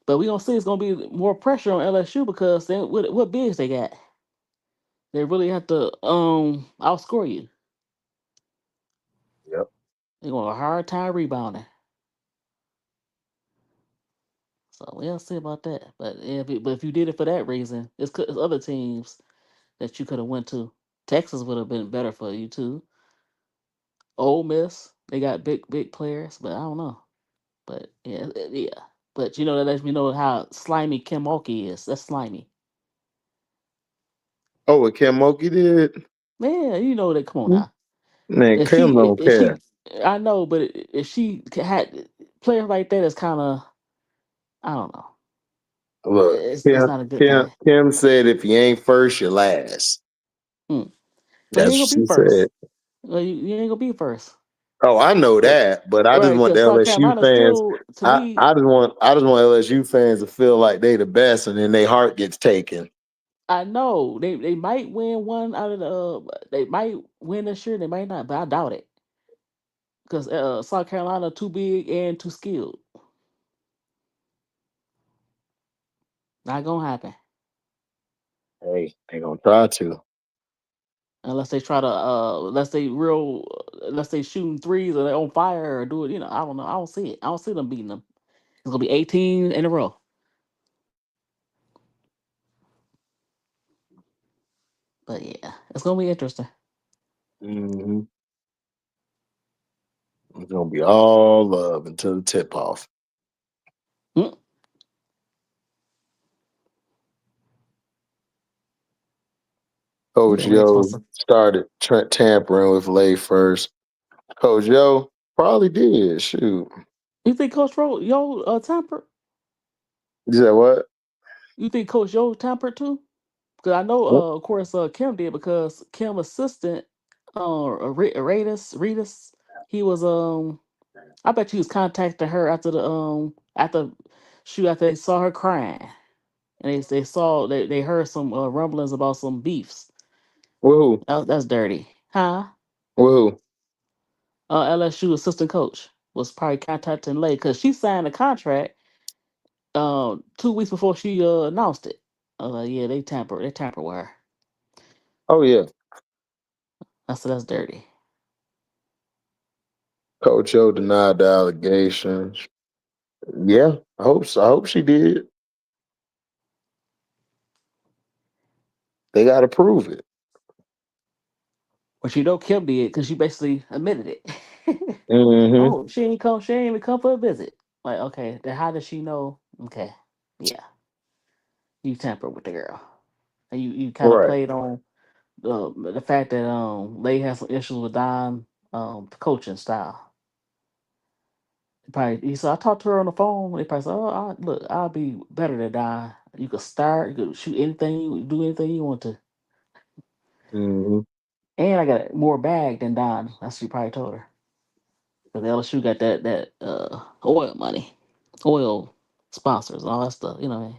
But we gonna see it's gonna be more pressure on LSU because what bigs they got. They really have to outscore you. Yep. They're gonna have a hard time rebounding. So we'll see about that. But if you did it for that reason, it's other teams that you could have went to. Texas would have been better for you too. Ole Miss, they got big players, but I don't know. But yeah, yeah. But that lets me know how slimy Kim Mulkey is. That's slimy. Oh, what Kim Mulkey did? Man, you know that. Come on now. Man, Kim don't If care. she, I know, but if she had players like that, it's kind of, I don't know. Look, It's not a good Kim, thing. Kim said if you ain't first, you're last. Mm. But you That's ain't what gonna be she said. first. Well, you ain't gonna be first. Oh, I know But that, but I just right, want the because South LSU Carolina fans. still, to I, me, I just want LSU fans to feel like they the best, and then their heart gets taken. I know they might win one out of the. They might win this year. They might not, but I doubt it because South Carolina too big and too skilled. Not gonna happen. Hey, they gonna try to. Unless they try to, unless they shooting threes or they on fire or do it. I don't know. I don't see it. I don't see them beating them. It's gonna be 18 in a row. But yeah, it's gonna be interesting. Mm-hmm. It's gonna be all love until the tip off. Mm. Coach Yeah, Lance Yo supposed to. started tampering with Lay first. Coach Yo probably did. Shoot. You think Coach Yo tampered? You said what? You think Coach Yo tampered too? Because I know, of course, Kim did because Kim assistant, Reese, he was I bet he was contacting her after after they saw her crying and they heard some rumblings about some beefs. Woohoo. That's dirty, huh? Woohoo. LSU assistant coach was probably contacting Lay because she signed a contract 2 weeks before she announced it. Yeah, they tampered with her. Oh yeah. I said that's dirty. Coach Yo denied the allegations. Yeah, I hope so. I hope she did. They gotta prove it. But Kim did because she basically admitted it. Mm-hmm. Oh, she ain't come. She ain't even come for a visit. Like, okay, then how does she know? Okay, yeah, you tampered with the girl, and you kind of Right. played on the fact that Lay has some issues with Don coaching style. Probably he said I talked to her on the phone. They probably said, "Oh, look, I'll be better than Don. You could start, you could shoot anything, you do anything you want to, Mm-hmm. and I got more bag than Don." That's what she probably told her. Because LSU got that oil money, oil sponsors, and all that stuff. What I mean?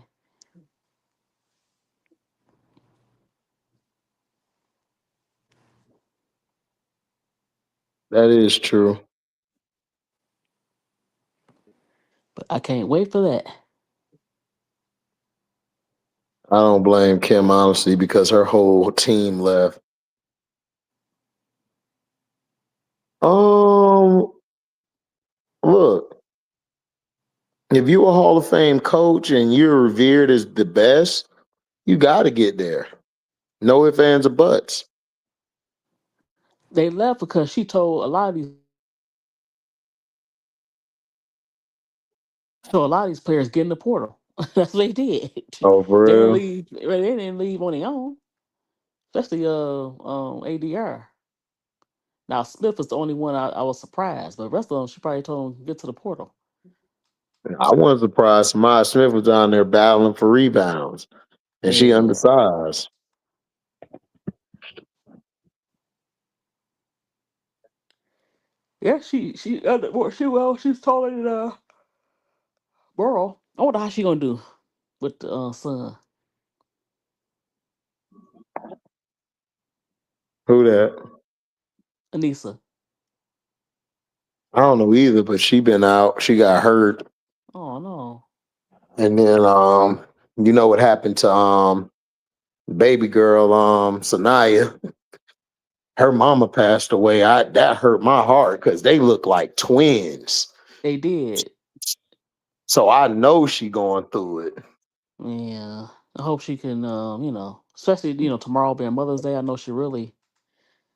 That is true. But I can't wait for that. I don't blame Kim honestly because her whole team left. Um, look, if you a Hall of Fame coach and you're revered as the best, you got to get there. No ifs, ands, or buts. They left because she told a lot of these players get in the portal. That's what they did. Oh, They didn't for real? leave. They didn't leave on their own. Especially ADR. Now Smith was the only one I was surprised, but the rest of them she probably told them get to the portal. I wasn't surprised. Samaya Smith was down there battling for rebounds, and she Yeah, undersized. yeah. She's taller than Burrow. I wonder how she gonna do with the son Who that? Anissa. I don't know either, but she been out. She got hurt, Oh no, and then you know what happened to baby girl Sanaya. Her mama passed away. That hurt my heart because they look like twins. they did. So I know she going through it. Yeah, I hope she can. Especially tomorrow being Mother's Day. I know she really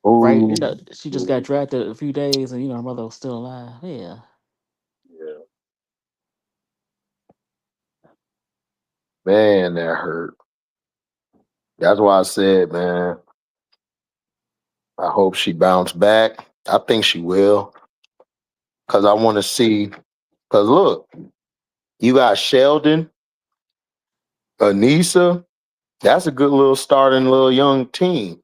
right. Ooh, She just got drafted a few days, and her mother was still alive. Yeah, yeah, man, that hurt. That's why I said, man, I hope she bounced back. I think she will, cause I want to see. Cause look, you got Sheldon, Anissa. That's a good little starting little young team.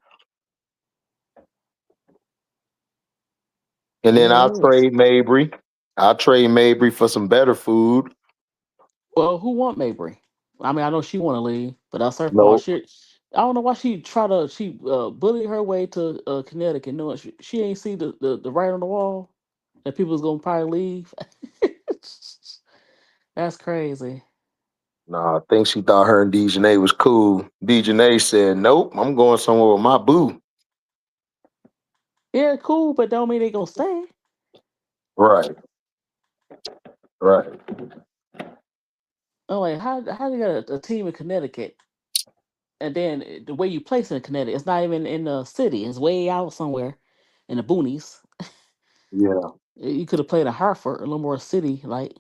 And then yeah, it I'll is. trade Mabry. I'll trade Mabry for some better food. Well, who want Mabry? I mean, I know she want to leave, but that's her fault. Nope. I don't know why she bullied her way to Connecticut, knowing she ain't see the write on the wall that people was gonna probably leave. That's crazy. Nah, I think she thought her and Dejanay was cool. Dejanay said, "Nope, I'm going somewhere with my boo." Yeah, cool, but don't mean they gonna stay. Right. Right. I'm like, how you got a team in Connecticut, and then the way you place in Connecticut, it's not even in the city. It's way out somewhere in the boonies. Yeah. You could have played in Hartford, a little more city, like.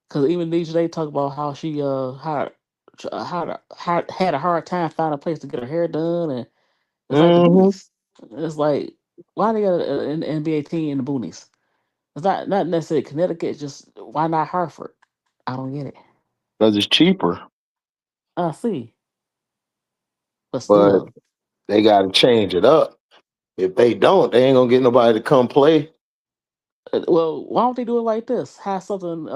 Because even these they talk about how she had a hard time finding a place to get her hair done, and it's like the Mm-hmm. boonies. It's like why they got an NBA team in the boonies? It's not necessarily Connecticut. Just why not Hartford? I don't get it. Because it's cheaper. I see, but But still, they got to change it up. If they don't, they ain't gonna get nobody to come play. well, why don't they do it like this? Have something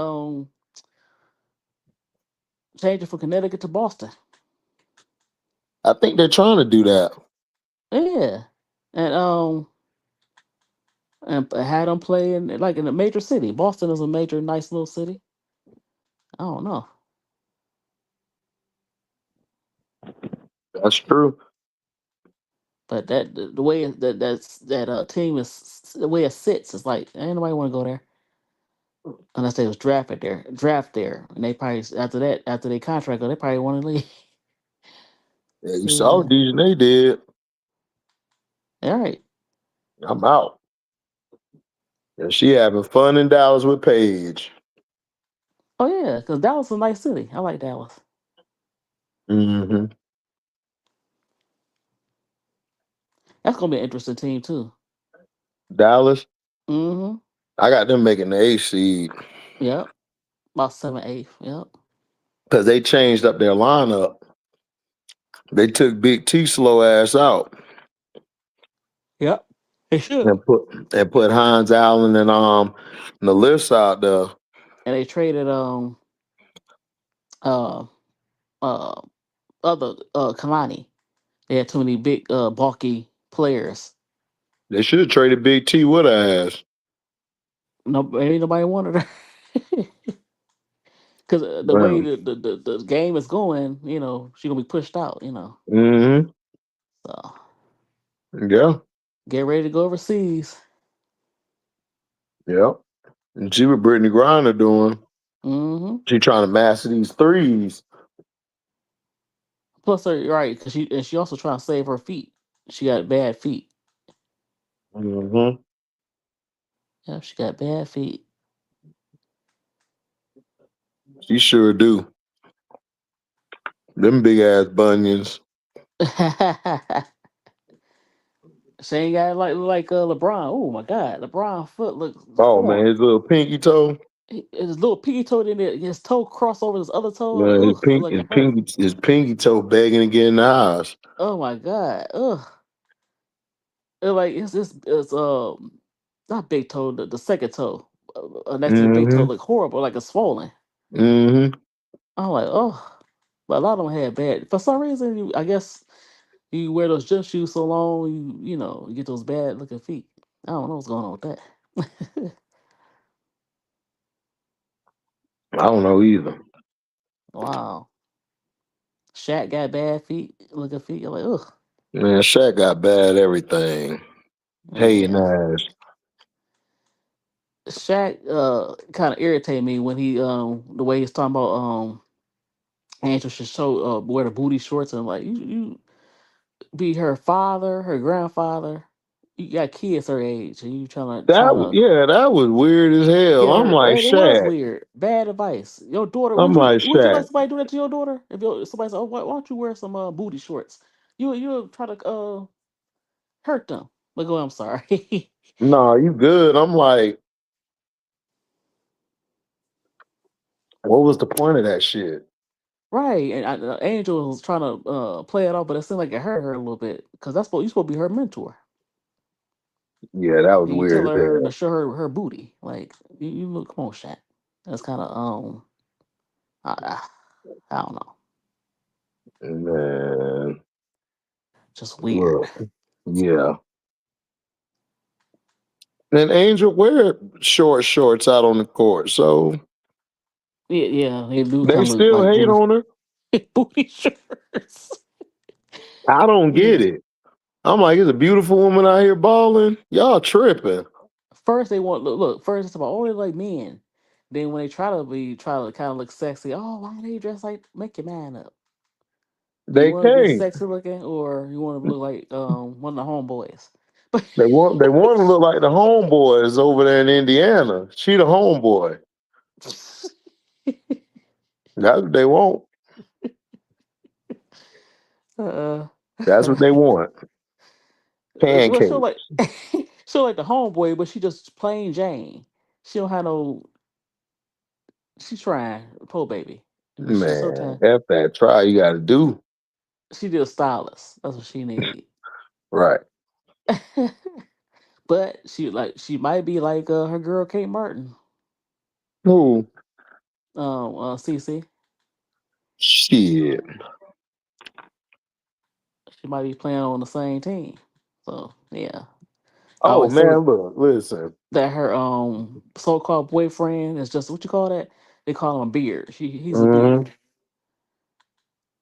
change it from Connecticut to Boston. I think they're trying to do that. Yeah, and had them play in like in a major city. Boston is a major, nice little city. I don't know. That's true. But the way that team is the way it sits is like ain't nobody want to go there unless they was draft there, and they probably after they contract go they probably want to leave. Yeah, you saw Yeah, what they did. all right. I'm out. And she having fun in Dallas with Paige. Oh yeah, because Dallas is a nice city. I like Dallas. Mm-hmm. That's gonna be an interesting team too. Dallas, Mm-hmm. I got them making the A seed Yep. About 7/8. Yep. because they changed up their lineup. They took Big T slow ass out Yep. They should. and put Hines Allen and the list out there. And they traded uh uh other Kalani. They had too many big bulky players. They should have traded Big T with her ass. No, ain't nobody wanted her. Because the way Well, the game is going, she gonna be pushed out. mm-hmm. So Yeah. get ready to go overseas. Yeah. And see what Brittany Griner doing. Hmm. She trying to master these threes. Plus, right, because she also trying to save her feet. She got bad feet. Mm-hmm. Yeah, she got bad feet. She sure do. Them big ass bunions. She ain't got like LeBron. Oh my God, LeBron foot looks Oh man, horrible. his little pinky toe. His little pinky toe in there, his toe crossed over his other Man, toe. Ugh, like it hurt. his pinky toe begging to get in the house. Oh my God. Ugh. Like it's not big toe, the second toe next to the big toe Mm-hmm. look horrible, like it's swollen. Mm-hmm. I'm like, oh, but a lot of them had bad. For some reason, I guess you wear those gym shoes so long, you get those bad looking feet. I don't know what's going on with that. I don't know either. Wow, Shaq got bad feet, looking feet. You're like, ugh, Man, Shaq got bad everything. Hating yeah. ass. Shaq kind of irritated me when he the way he's talking about Angel should show wear the booty shorts and like you be her father, her grandfather. You got kids her age, and you trying to That was weird as hell. get I'm her. like It was Shaq. weird. Bad advice. Your daughter. I'm like Would you let Shaq. somebody do that to your daughter? If somebody said, "Oh, why don't you wear some booty shorts?" You try to hurt them. But go. I'm sorry. No, you good. I'm like, what was the point of that shit? Right, and Angel was trying to play it off, but it seemed like it hurt her a little bit because you supposed to be her mentor. Yeah, that was You tell weird as her to hell. show her booty. Like you look, come on, Shaq. That's kind of I don't know, Man, just weird. look. Yeah. And Angel wear short shorts out on the court. So Yeah, yeah, they do they kind of look still like hate booty on her. booty shorts. I don't get Yeah, it. I'm like, it's a beautiful woman out here balling. Y'all tripping. First they want look. First it's about only like men. Then when they try to kind of look sexy. Oh, why they dress like? Make your man up. Do you They want to be can't. sexy looking, or you want to look like one of the homeboys? But They want to look like the homeboys over there in Indiana. She the homeboy. That's what they want. uh, That's what they want. well, she'll Pancake. like she'll like the homeboy, but she just plain Jane. She don't have no. She's trying, poor baby, but she's so Man, tired. F that try you gotta do. She did a stylist. That's what she need. Right. But she might be like her girl Kate Martin, Who? CC. Shit. She might be playing on the same team. So yeah, I Oh always say man, look, listen. that her so called boyfriend is just what you call that? They call him a beard. He's a Mm-hmm. beard,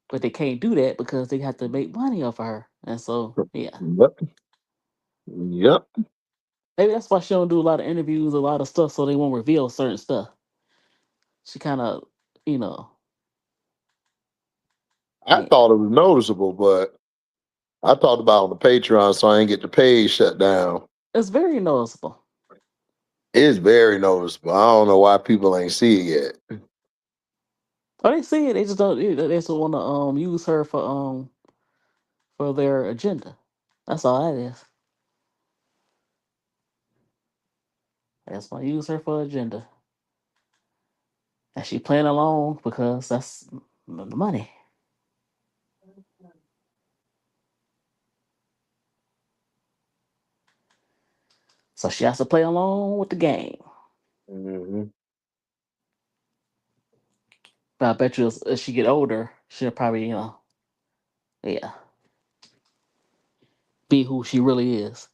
but they can't do that because they have to make money off of her. And so yeah, Yep. Yep. maybe that's why she don't do a lot of interviews, a lot of stuff, so they won't reveal certain stuff. She kind of, you know, I yeah, thought it was noticeable, but I talked about it on the Patreon, so I ain't get the page shut down. it's very noticeable. It's very noticeable. I don't know why people ain't see it yet. Oh, they see it. They just don't. They just want to use her for their agenda. That's all that is. They just want to use her for agenda, and she playing along because that's the money. So she has to play along with the game. Mm-hmm. But I bet you as she get older, she'll probably yeah, be who she really is.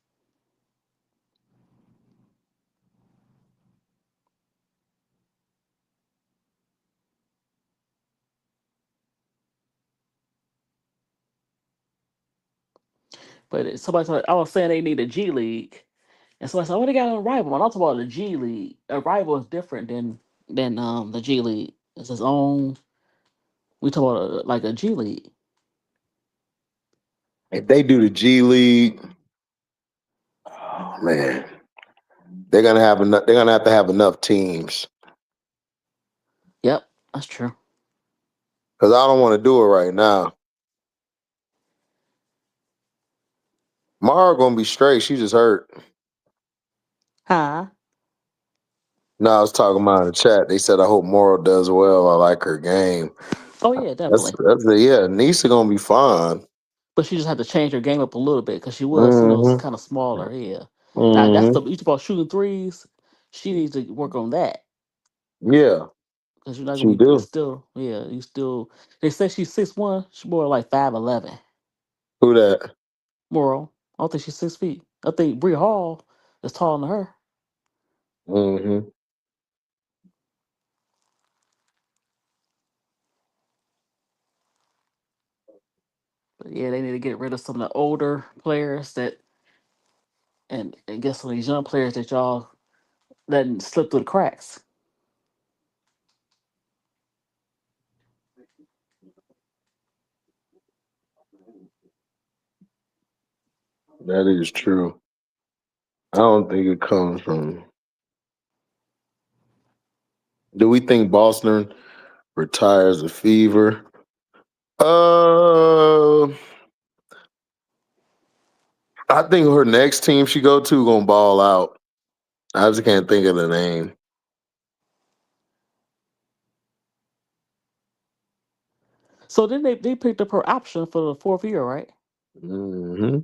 But I was saying they need a G League, and somebody said, "Oh, they got a rival." And I'm talking about the G League. A rival is different than the G League. It's its own. We talk about like a G League. If they do the G League, oh man, they're gonna have enough. They're gonna have to have enough teams Yep, that's true. because I don't want to do it right now. Mara gonna be straight. She just hurt. Huh? No, I was talking about in the chat. They said I hope Mora does well. I like her game. Oh yeah, That's definitely. that's the yeah. Nisa gonna be fine. But she just had to change her game up a little bit because she was, Mm-hmm. kind of smaller. Yeah. Now that's the Mm-hmm. you talk about shooting threes. She needs to work on that Yeah, because you're not she gonna be. It's do. still, yeah. You still. They say she's 6'1". She's more like 5'11". Who that? Moral. I don't think she's 6 feet. I think Bria Hall is taller than her. Mm-hmm. But yeah, they need to get rid of some of the older players and get some of these young players that y'all letting slip through the cracks. That is true. I don't think it comes from. Do we think Boston retires a fever? Uh, I think her next team she go to gonna ball out. I just can't think of the name. So then they picked up her option for the 4th year, right? Mm-hmm.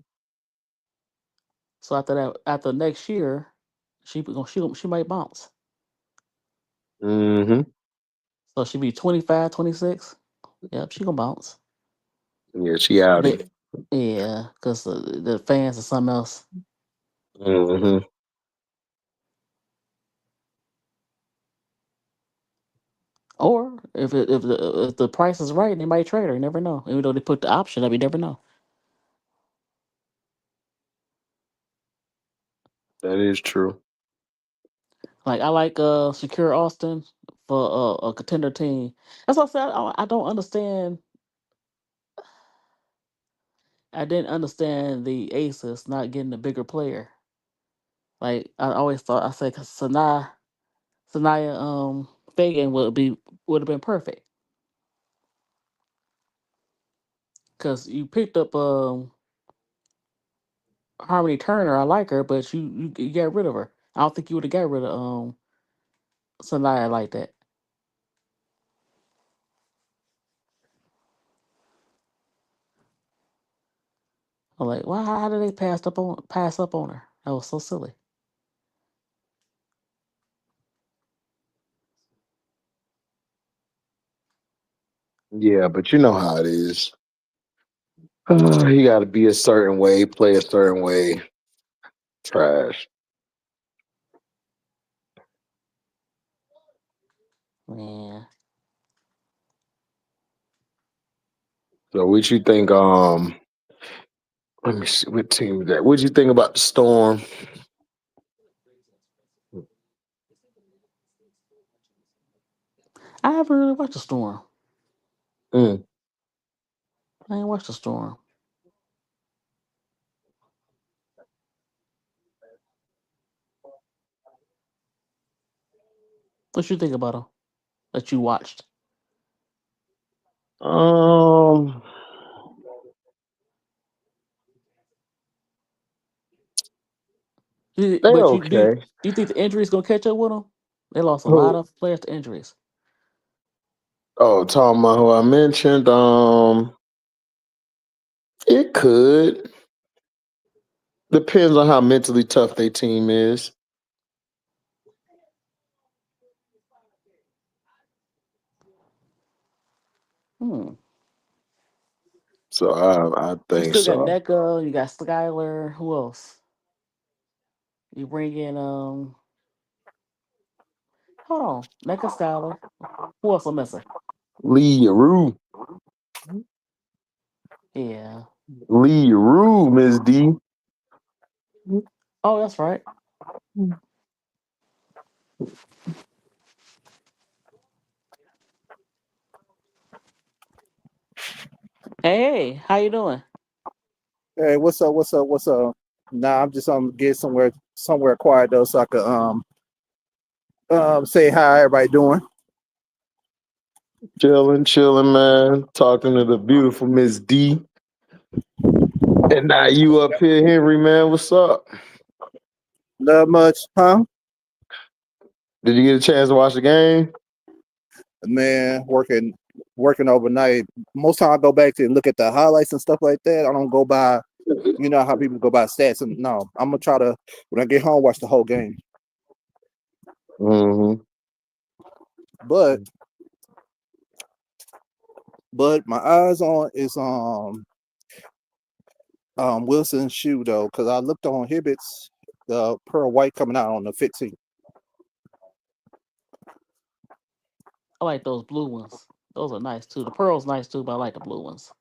So after next year, she might bounce. Mm-hmm. So she be 25, 26. Yep, she gonna bounce. Yeah, she outie. They, yeah, because the fans are something else. Mm-hmm. Or if the price is right, they might trade her. You never know. Even though they put the option up, you never know. That is true. Like I like Secure Austin for a contender team. That's what I said. I don't understand. I didn't understand the Aces not getting a bigger player. Like I always thought, I said, cause Sanaya Fagan would have been perfect. Cause you picked up Harmony Turner. I like her, but you got rid of her. I don't think you would have got rid of Sanaya like that. I'm like, why? How did they pass up on her? That was so silly. Yeah, but you know how it is. You got to be a certain way, play a certain way. Trash. Man, So what you think? Let me see what team is that. What you think about the Storm? I haven't really watched the Storm. Mm. I ain't watched the Storm. What you think about them that you watched? Um, they But okay. you think the injuries gonna catch up with them? They lost a lot Who? of players to injuries. Oh, talking about who I mentioned. It could depends on how mentally tough their team is. Hmm. So I You think still got so. NECA. You got Skyler. Who else? You bring in Hold on, NECA Skyler. Who else am missing? Lee Rue, Yeah. Lee Rue, Miss D. Oh, that's right. Hey, how you doing? Hey, what's up? What's up? What's up? Nah, I'm just get somewhere quiet though, so I could say hi. Everybody doing? Chilling, man. Talking to the beautiful Miss D. And now you up here, Henry, man. What's up? Not much, huh? Did you get a chance to watch the game? Man, working overnight. Most time I go back to look at the highlights and stuff like that. I don't go by, you know how people go by stats. And no, I'm gonna try to when I get home watch the whole game. Mm-hmm. But my eyes on is Wilson's shoe though, because I looked on Hibbett's the pearl white coming out on the 15th. I like those blue ones. Those are nice too. The pearl's nice too, but I like the blue ones.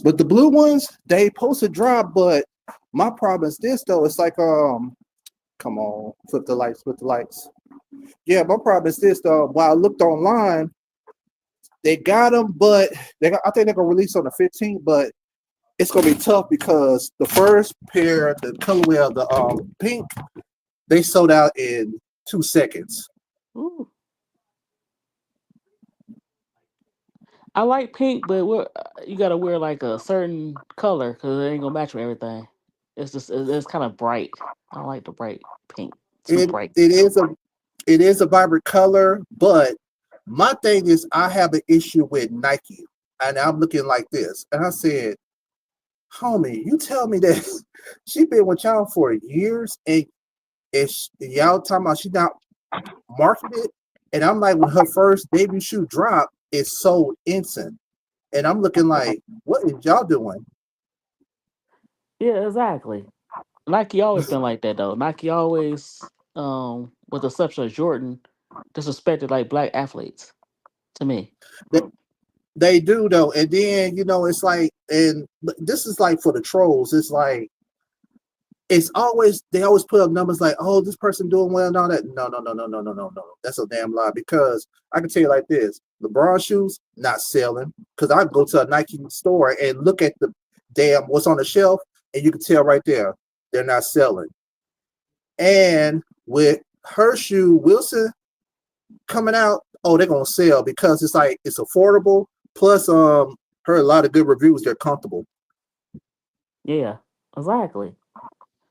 But the blue ones, they post a drop, but my problem is this though. It's like come on, flip the lights. Yeah, my problem is this though. While I looked online, they got them, but I think they're gonna release on the 15th, but it's gonna be tough because the first pair, the colorway of the pink, they sold out in 2 seconds. Ooh. I like pink, but you gotta wear like a certain color because it ain't gonna match with everything. It's kind of bright. I don't like the bright pink. Too It bright. it is a vibrant color, but my thing is I have an issue with Nike, and I'm looking like this, and I said, homie, you tell me that she been with y'all for years, and y'all talking about she not marketed, and I'm like, when her first debut shoe dropped, it sold instant, and I'm looking like, what is y'all doing? Yeah, exactly. Nike always been like that though. Nike always, with the exception of Jordan, disrespected like black athletes. To me, They, they do though, and then it's like, and this is like for the trolls. It's like it's always they always put up numbers like, oh, this person doing well and all that. No. That's a damn lie, because I can tell you like this: LeBron shoes not selling, because I go to a Nike store and look at the damn what's on the shelf, and you can tell right there they're not selling. And with her shoe Wilson coming out, oh, they're gonna sell because it's like it's affordable. Plus, heard a lot of good reviews. They're comfortable. Yeah, exactly.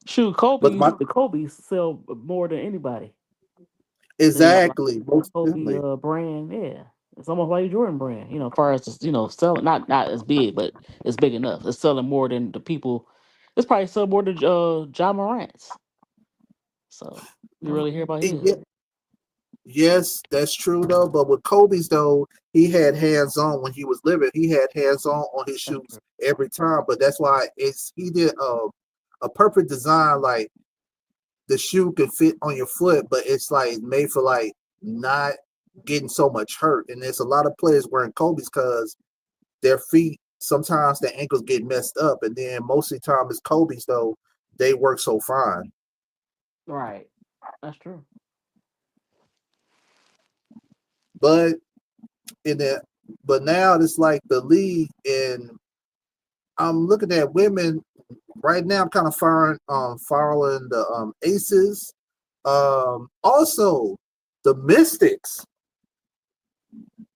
Shoot, But my the Kobe's sell more than anybody. exactly, most Kobe definitely. brand, yeah. It's almost like a Jordan brand, as far as just, selling, not as big, but it's big enough. It's selling more than the people. It's probably sell more than John Morant's. So you really hear about his. Yes, that's true though. But with Kobe's though, he had hands on when he was living. He had hands on his That's shoes true. every time. But that's why he did a perfect design. Like the shoe can fit on your foot, but it's like made for like not getting so much hurt. And there's a lot of players wearing Kobe's because their feet sometimes their ankles get messed up, and then most of the time it's Kobe's though they work so fine. Right. That's true. But in the but now it's like the league, and I'm looking at women right now. I'm kind of following the Aces, also the Mystics.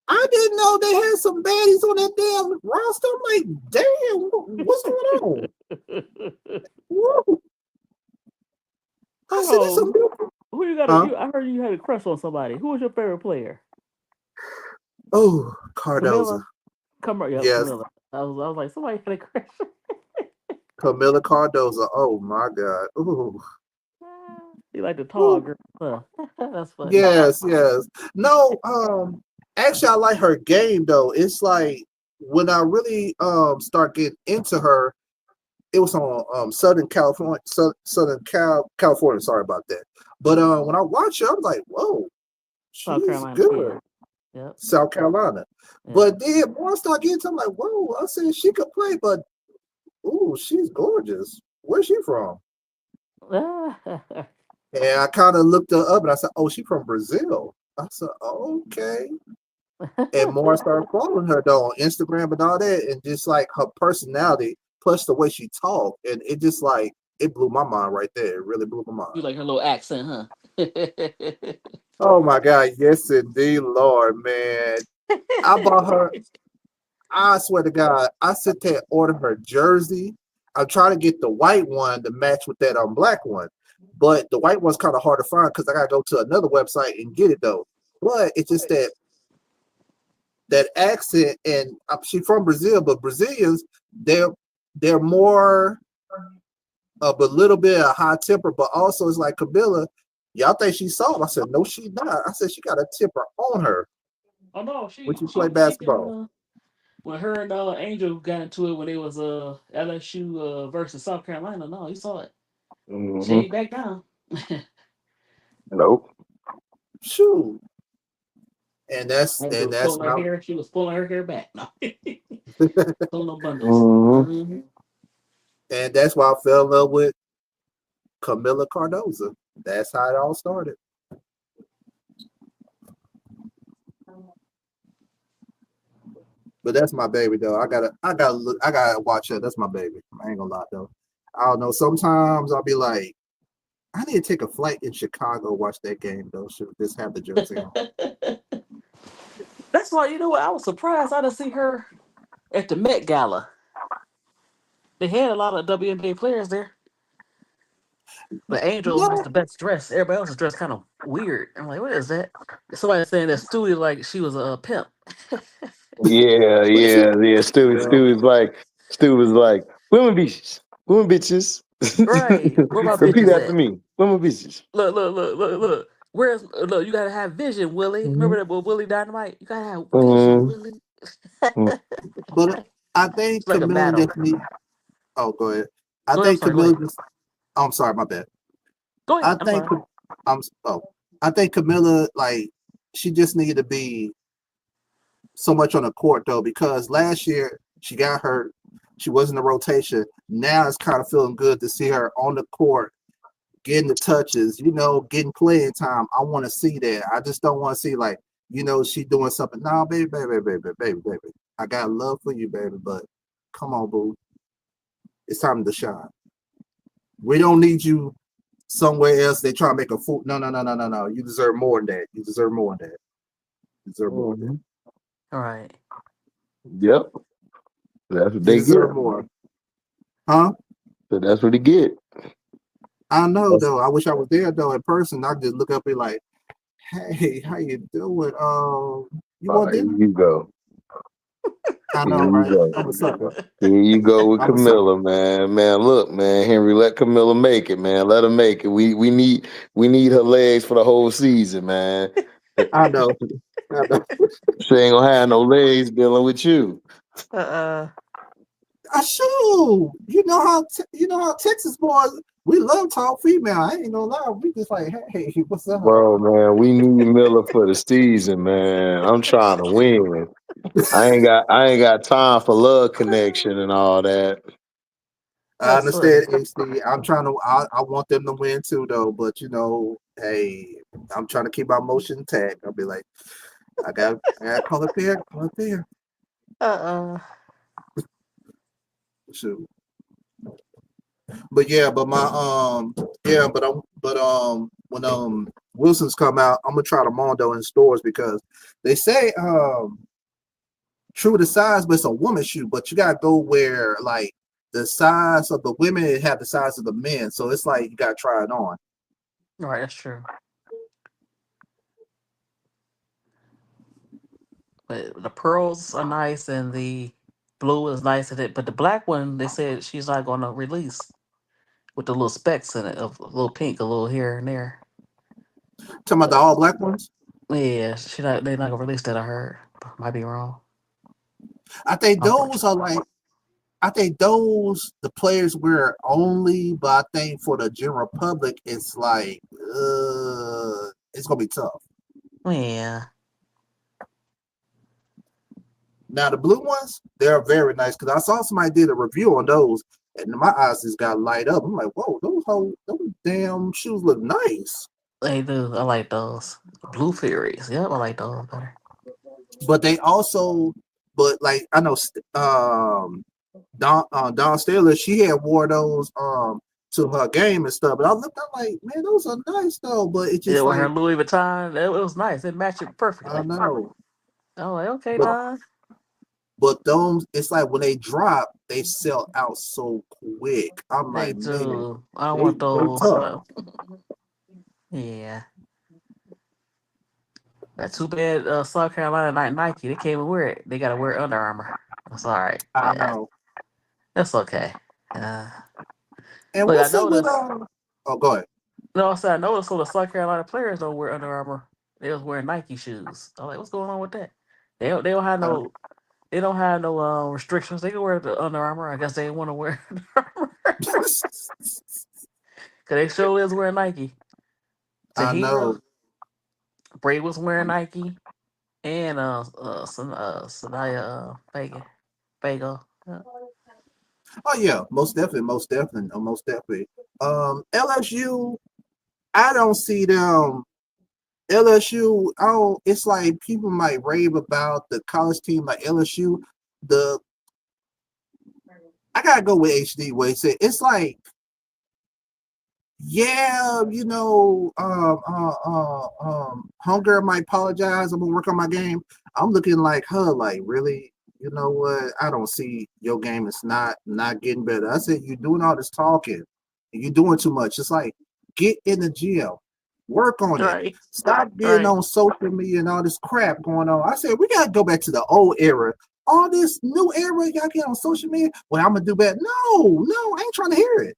I didn't know they had some baddies on that damn roster. I'm like, damn, what's going on? Whoa. I said, that's some beautiful. Who you got? Huh? I heard you had a crush on somebody. Who was your favorite player? Oh, Cardoza. Camilla. Yep, Yes, Camilla. I was like, somebody had a crush. Camilla Cardoza. Oh my God. Ooh. You like the tall Ooh. girl. Huh? That's funny. Yes. No, actually I like her game though. It's like when I really start getting into her, it was on Southern California, California, sorry about that. But when I watch her, I'm like, whoa, South she's Carolina. good. Yeah. Yep. South Carolina. Yeah. But then once I start getting to, I'm like, whoa, I said she could play, but ooh, she's gorgeous. Where's she from? And I kind of looked her up and I said, oh, she's from Brazil. I said, okay. And more I started following her though on Instagram and all that, and just like her personality plus the way she talked, and it just like it blew my mind right there. It really blew my mind. You like her little accent, huh? Oh my God, yes indeed, Lord, man. I bought her. I swear to God, I sit there and order her jersey. I'm trying to get the white one to match with that black one, but the white one's kind of hard to find because I gotta go to another website and get it though. But it's just that accent, and she's from Brazil, but Brazilians they're more of a little bit of high temper, but also it's like Camilla. Y'all think she's soft? I said no, she's not. I said she got a temper on her. Oh no, When she play basketball. When her and Angel got into it when it was LSU versus South Carolina, no, you saw it. She ain't back down. Nope. Shoot. And that's Angel was pulling her hair. She was pulling her hair back. No, pulling no bundles. Mm-hmm. And that's why I fell in love with Camilla Cardoza. That's how it all started. But that's my baby though. I gotta watch her. That's my baby. I ain't gonna lie though. I don't know. Sometimes I'll be like, I need to take a flight in Chicago, watch that game though. Should just have the jersey on. That's why, you know what? I was surprised I didn't see her at the Met Gala. They had a lot of WNBA players there. But Angel was Yeah, the best dressed. Everybody else was dressed kind of weird. I'm like, what is that? Somebody saying that Stewie like she was a pimp. Yeah. Stu was like, women bitches. Right. Where my Repeat bitches after at? me. Women bitches. Look. Look, you gotta have vision, Willie. Mm-hmm. Remember that with Willie Dynamite? You gotta have vision, Mm-hmm. Willie. but I think It's like a Camilla battle. just need. Oh, go ahead. I Go ahead, I'm think sorry, go Camilla ahead. just. Oh, I'm sorry, my bad. Go ahead. I I'm think sorry. I think Camilla like she just needed to be so much on the court though, because last year she got hurt. She was in the rotation. Now it's kind of feeling good to see her on the court, getting the touches, getting playing time. I want to see that. I just don't want to see like, she doing something. No, baby, baby. I got love for you, baby, but come on, boo. It's time to shine. We don't need you somewhere else. They try to make a fool. No. You deserve more than that. You deserve more than that. You deserve more than that. All right. Yep. That's what You they deserve get. more. Huh? So that's what they get. I know, though. I wish I was there, though, in person. I just look up and be like, hey, how you doing? You want Here dinner? you go. I Here know, you right? go. I'm a sucker. Here you go with I'm a sucker. Camilla, man. Man, look, man, Henry, let Camilla make it, man. Let her make it. We need her legs for the whole season, man. I know. She ain't gonna have no legs dealing with you. I sure. You know how Texas boys, we love tall female. I ain't gonna lie. We just like, hey, what's up? Bro, man, we need Miller for the season, man. I'm trying to win. I ain't got time for love connection and all that. I understand, HD. I'm trying to. I want them to win too, though. But hey, I'm trying to keep my emotion intact. I'll be like, I got call it fair. Shoot. But when Wilson's come out, I'm gonna try the Mondo in stores because they say true to size, but it's a woman's shoe. But you gotta go where like the size of the women have the size of the men, so it's like you gotta try it on. All right, that's true. But the pearls are nice and the blue is nice in it. But the black one, they said she's not going to release with the little specks in it of a little pink, a little here and there. Talking about the all black ones. Yeah, they're not gonna release that. I heard. Might be wrong. I think those are like. I think those the players wear only, but I think for the general public, it's like it's gonna be tough. Yeah. Now the blue ones, they're very nice because I saw somebody did a review on those, and my eyes just got light up. I'm like, whoa, those damn shoes look nice. They do. I like those. Blue Fairies. Yep, I like those better. But they also, like I know, Don Stylez, she had wore those to her game and stuff. But I looked, I'm like, man, those are nice though. But it's Yeah, just with her like Louis Vuitton, it was nice. It matched it perfectly. I know. I'm like, okay, But Don. but those, it's like when they drop, they sell out so quick. I'm They like, man, do. I don't they want those. tough. Yeah. That's too bad. South Carolina, not Nike. They can't even wear it. They gotta wear Under Armour. That's all right. I Yeah, know. that's okay. And Look, I what's up with noticed. Oh, go ahead. No, I said I noticed. So the South Carolina players don't wear Under Armour. They was wearing Nike shoes. I'm like, what's going on with that? They don't have Uh, no. They don't have no restrictions. They can wear the Under Armour. I guess they didn't want to wear Under Armour because they sure is wearing Nike. I Tahira, know. Bray was wearing Nike, and Sanaya Fago. Yeah. Oh yeah, most definitely. LSU, I don't see them. LSU, I don't. It's like people might rave about the college team like LSU. The I gotta go with HD. What he said. It's like, yeah, Hunger might apologize. I'm gonna work on my game. I'm looking like her, like really. You know what? I don't see your game is not getting better. I said you're doing all this talking, and you're doing too much. It's like get in the gym, work on it. Right, Stop being right. on social media and all this crap going on. I said we gotta go back to the old era. All this new era, y'all get on social media. Well, I'm gonna do better. No, I ain't trying to hear it.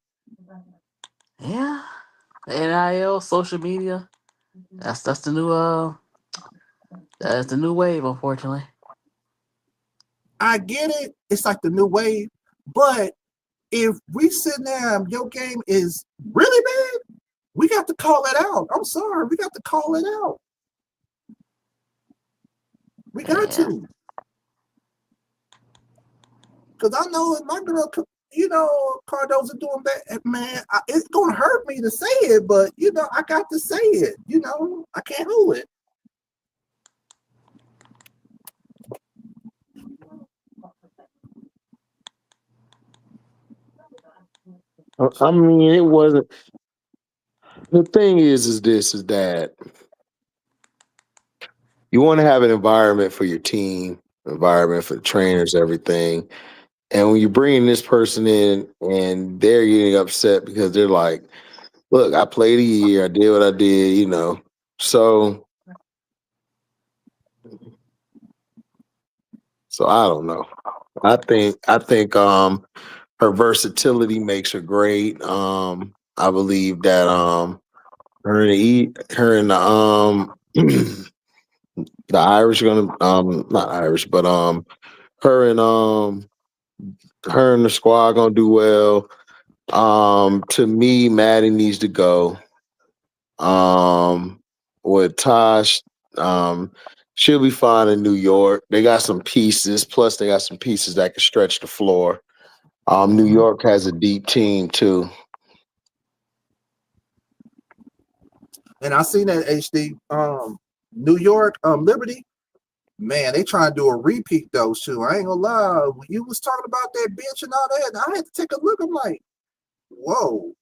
Yeah, NIL, social media. That's the new wave, unfortunately. I get it. It's like the new wave. But if we sit there and your game is really bad, we got to call it out. I'm sorry. We got to call it out. We got Yeah, to. Because I know if my girl, you know, Cardoza doing bad, man, it's gonna hurt me to say it, but you know, I got to say it. You know, I can't hold it. I mean, it wasn't. The thing is that you want to have an environment for your team, environment for the trainers, everything. And when you bring this person in and they're getting upset because they're like, look, I played a year, I did what I did, you know. So I don't know. I think her versatility makes her great. I believe that her and the the Irish are gonna not Irish, but her and her and the squad gonna do well. To me, Maddie needs to go. With Tosh, she'll be fine in New York. They got some pieces, plus they got some pieces that can stretch the floor. New York has a deep team too. And I seen that HD New York Liberty. Man, they trying to do a repeat though, too. I ain't gonna lie. When you was talking about that bench and all that, I had to take a look. I'm like, whoa.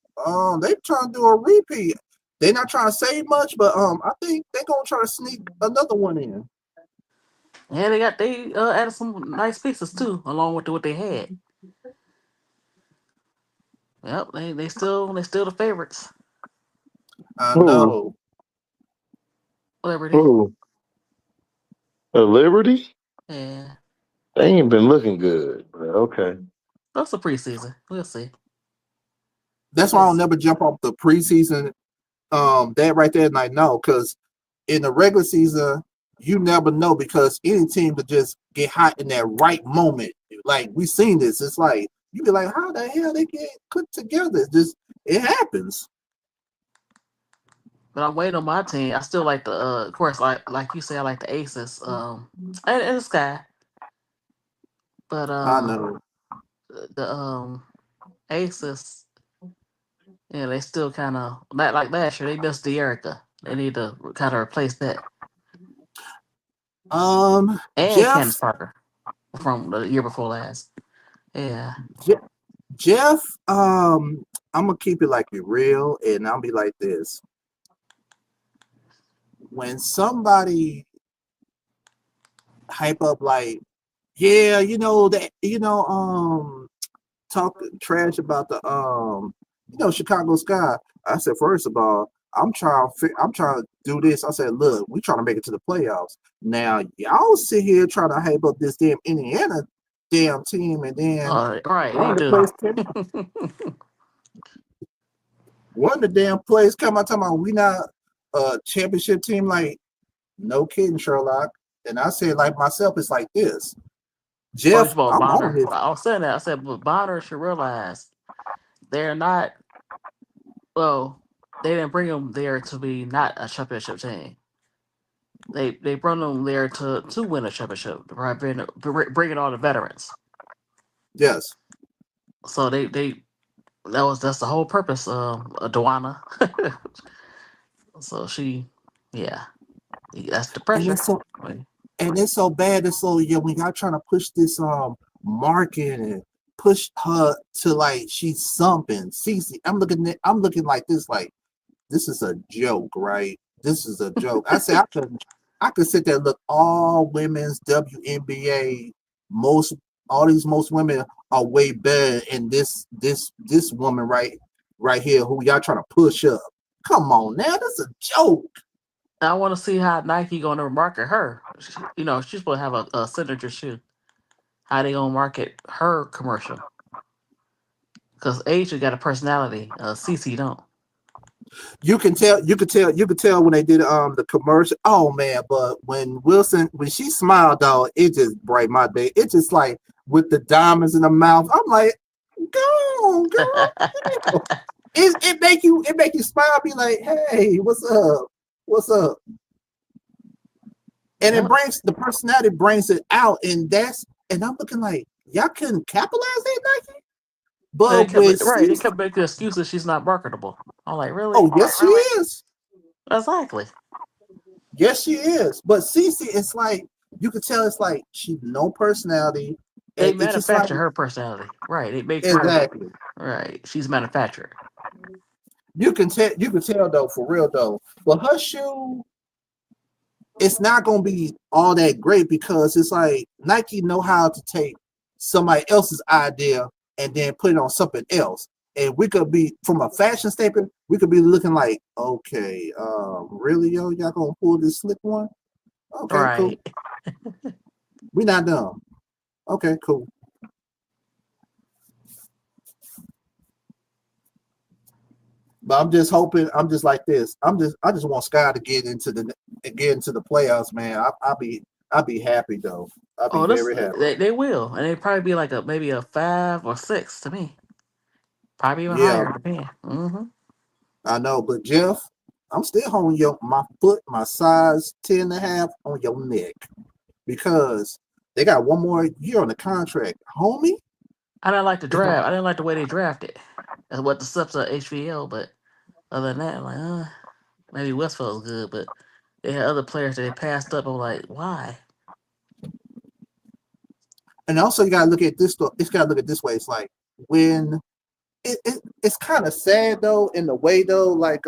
They trying to do a repeat. They not trying to save much, but I think they gonna try to sneak another one in. Yeah, they added some nice pieces too, along with what they had. Yep, they still the favorites. I Who? know. Liberty. Who? Liberty? Yeah, They ain't been looking good. But okay. that's the preseason. We'll see. That's why I'll Yes. never jump off the preseason. That right there, and I know, because in the regular season, you never know because any team could just get hot in that right moment. Like we seen this. It's like you be like, how the hell they get put together? It happens. But I'm waiting on my team. I still like the of course, like you say, I like the Aces. And the Sky. But I know. the Aces, yeah, they still kind of not like last year. They missed the Erica. They need to kind of replace that. And Candace Jeff, Parker from the year before last. Yeah. Je- Jeff, I'm gonna keep it like it real, and I'll be like this. When somebody hype up like, yeah, you know that, talk trash about the Chicago Sky. I said, first of all, I'm trying to do this. I said, look, we trying to make it to the playoffs. Now y'all sit here trying to hype up this damn Indiana damn team, and then Right. one They of the do. plays one of the damn plays come out talking about we not a championship team. Like, no kidding, Sherlock. And I said, like myself, it's like this. First Jeff, of all, I'm on Bonner. this. I was saying that. I said, but Bonner should realize they're not. Well, they didn't bring them there to be not a championship team. They brought them there to win a championship. Right, bringing all the veterans. Yes. So that's the whole purpose. Dewana. So yeah, that's the And pressure. it's so and it's so bad. It's so, yeah, when y'all trying to push this market and push her to like she's something. Cece, I'm looking like this, like this is a joke, right? This is a joke. I say I could sit there and look all women's WNBA, most all these most women are way better, and this woman right here who y'all trying to push up. Come on now, that's a joke. I want to see how Nike gonna market her. She's supposed to have a signature shoe. How they gonna market her commercial? Because Asia got a personality. CC don't. You could tell when they did the commercial. Oh man, but when she smiled, though, it just brightened my day. It just like with the diamonds in the mouth. I'm like, go on, girl. It make you smile, be like, hey, what's up? What's up? And it Yep. brings the personality brings it out, and I'm looking like, y'all couldn't capitalize that Nike. They But kept with right. They CC, kept making excuses. She's not marketable. I'm like, really? oh yes she is. Exactly. Yes, she is. But Cece, it's like you could tell it's like she no personality, They and it's just like manufacture her personality. Right. It makes her exactly. right. She's manufactured. You can tell though for real though. But her shoe, it's not gonna be all that great because it's like Nike know how to take somebody else's idea and then put it on something else. And we could be from a fashion statement, we could be looking like, okay, really, yo, y'all gonna pull this slick one? Okay, cool. Right. We not dumb. Okay, cool. But I'm just hoping. I'm just like this. I just want Sky to get into the playoffs, man. I'll be happy though. I'll be Oh, this very happy. they will, and they probably be like maybe a 5 or 6 to me. Probably even Yeah, higher, depending. Mm-hmm. I know. But Jeff, I'm still holding my foot, my size 10.5 on your neck because they got one more year on the contract, homie. I didn't like the It's draft. I didn't like the way they drafted. That's what the steps of HVL, but other than that, I'm like, maybe Westfield's good, but they had other players that they passed up. I'm like, why? and also you gotta look at this. It's gotta look at this way. It's like when it's kind of sad though in the way though like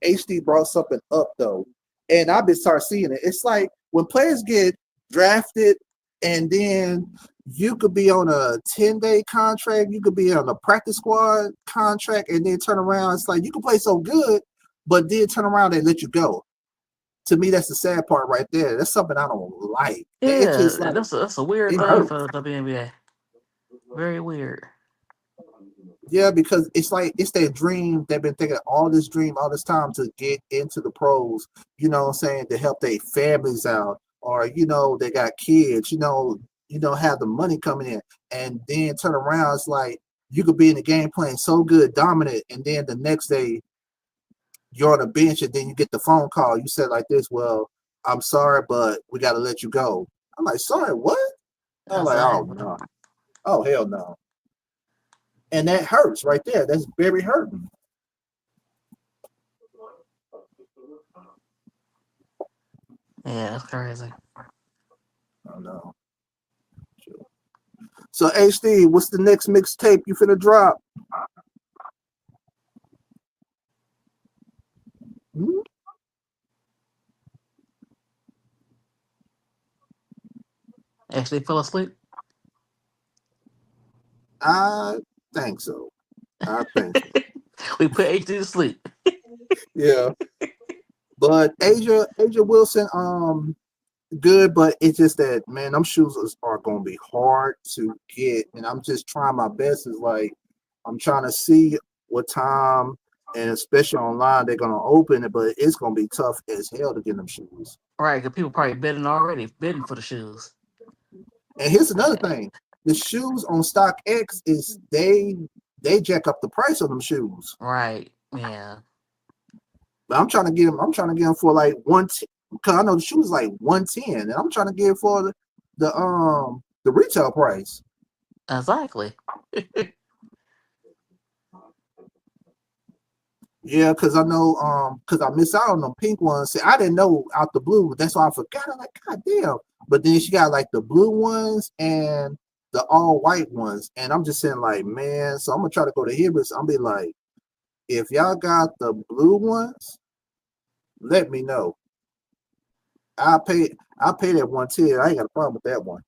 HD brought something up though, and I've been start seeing it. It's like when players get drafted and then you could be on a 10-day contract, you could be on a practice squad contract, and then turn around. It's like you can play so good, but then turn around and let you go. To me, that's the sad part right there. That's something I don't like. It's just Yeah, like that's a weird it thing hurts. for the WNBA. Very weird. Yeah, because it's like it's their dream. They've been thinking all this dream, all this time to get into the pros, what I'm saying, to help their families out, or they got kids, have the money coming in, and then turn around, it's like you could be in the game playing so good, dominant, and then the next day you're on the bench and then you get the phone call. You said like this, well, I'm sorry, but we gotta let you go. I'm like, sorry, what? I'm like, oh Exactly. no. Oh hell no. And that hurts right there. That's very hurting. Yeah, that's crazy. Oh no. So HD, what's the next mixtape you finna drop? Hmm? Actually fell asleep. I think so. I think so. We put HD to sleep. Yeah. But Asia Wilson, good, but it's just that man, them shoes are gonna be hard to get, and I'm just trying my best. Is like I'm trying to see what time, and especially online, they're gonna open it, but it's gonna be tough as hell to get them shoes. Right, because people probably bidding for the shoes. And here's another thing: the shoes on StockX is they jack up the price of them shoes. Right. Yeah. But I'm trying to get them. I'm trying to get them for like 110, because I know the shoes is like 110, and I'm trying to get it for the retail price. Exactly. Yeah, because I know because I missed out on them pink ones. See, I didn't know out the blue. That's why I forgot. I'm like, God damn. But then she got like the blue ones and the all white ones. And I'm just saying, like, man, so I'm gonna try to go to Hibbers. I'm be like, if y'all got the blue ones, let me know. I'll pay that 110. I ain't got a problem with that one.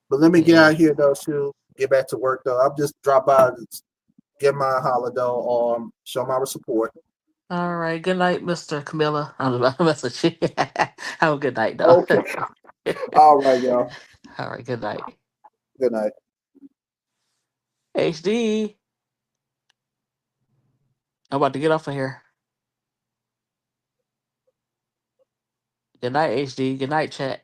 But let me get Yeah. out of here though, shoot. Get back to work though. I'll just drop by, get my holiday or show my support. All right. Good night, Mr. Camilla. I'm about to message you. Have a good night, dog. Okay. All right, y'all. All right. Good night. Good night. HD. I'm about to get off of here. Good night, HD. Good night, chat.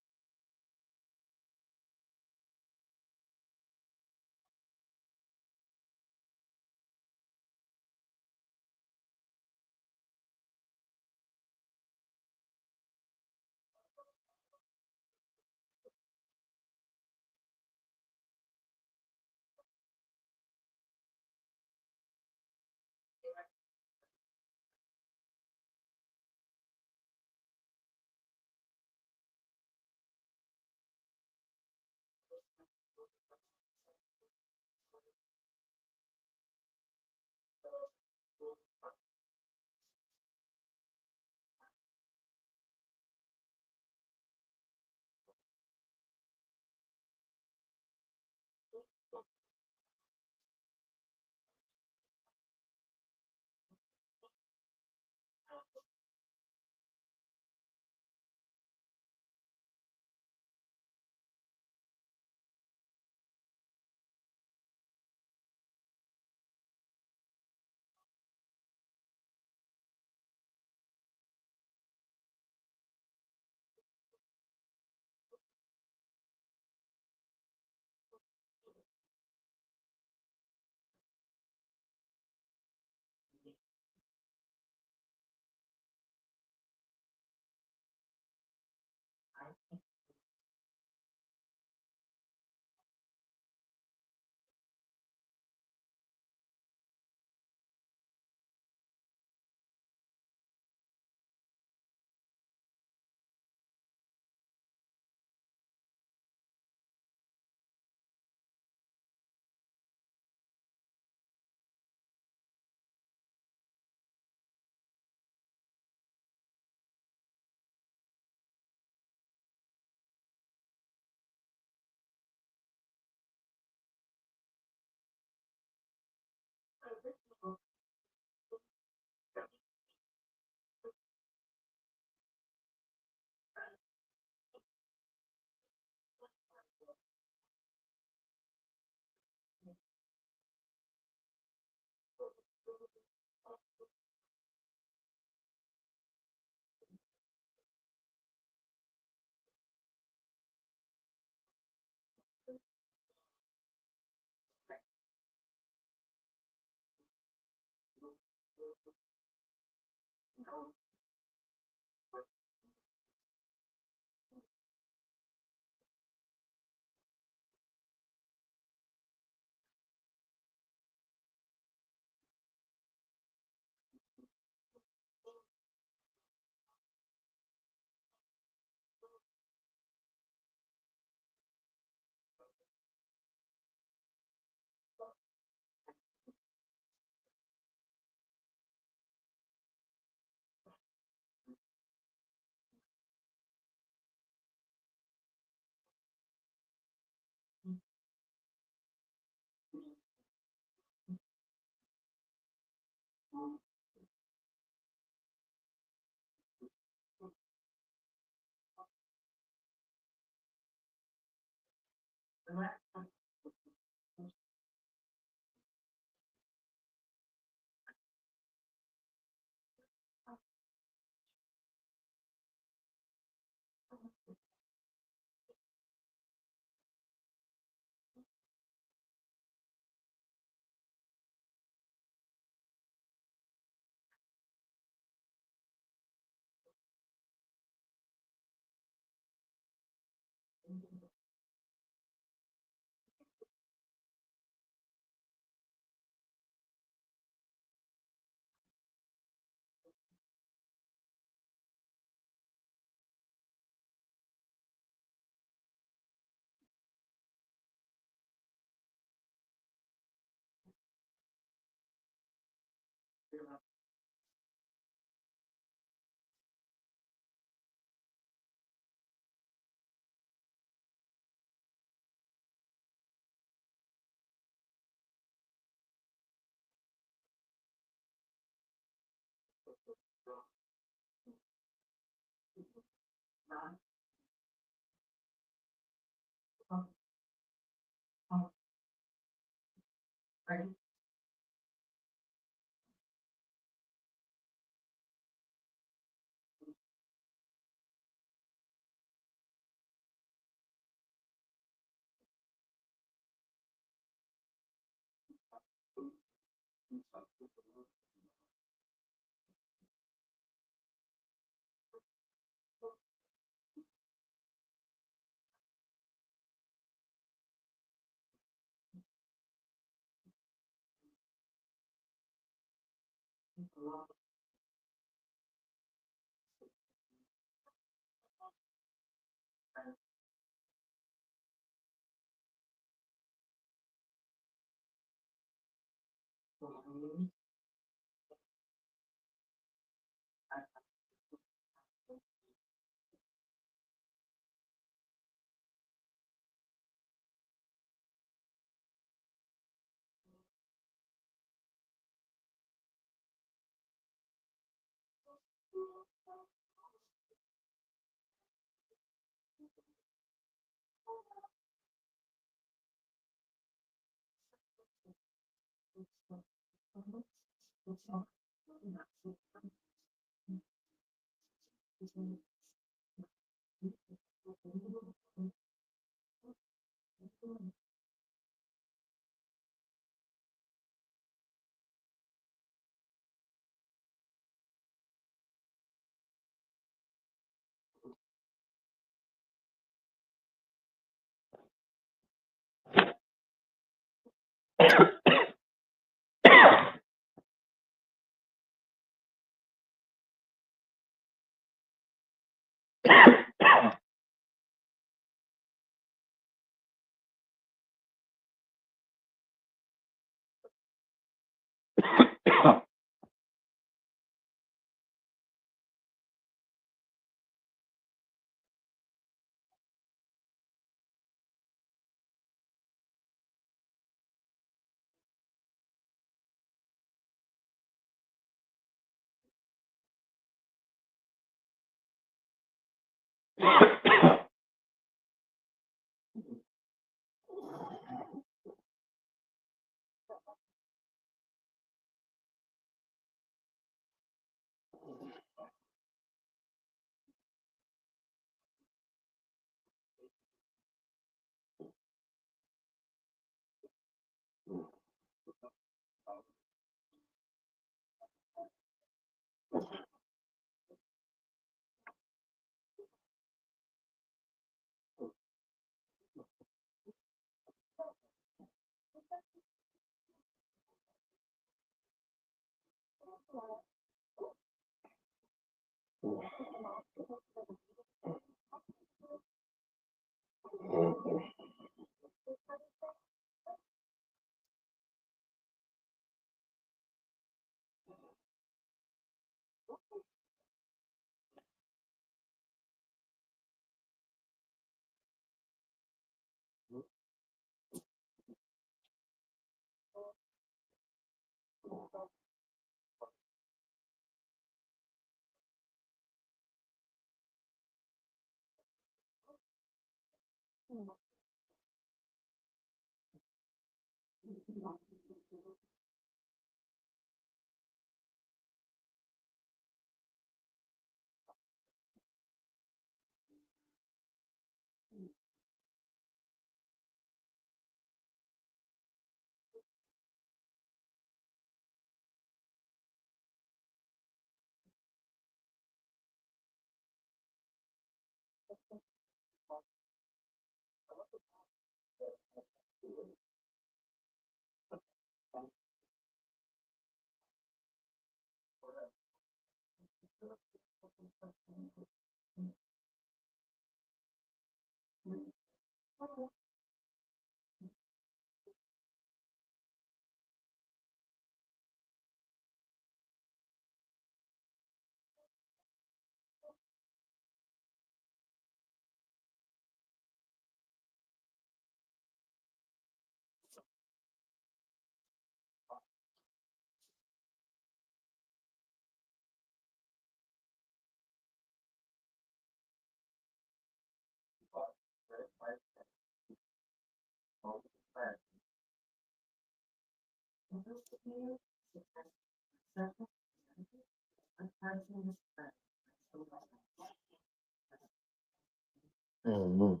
Mhm.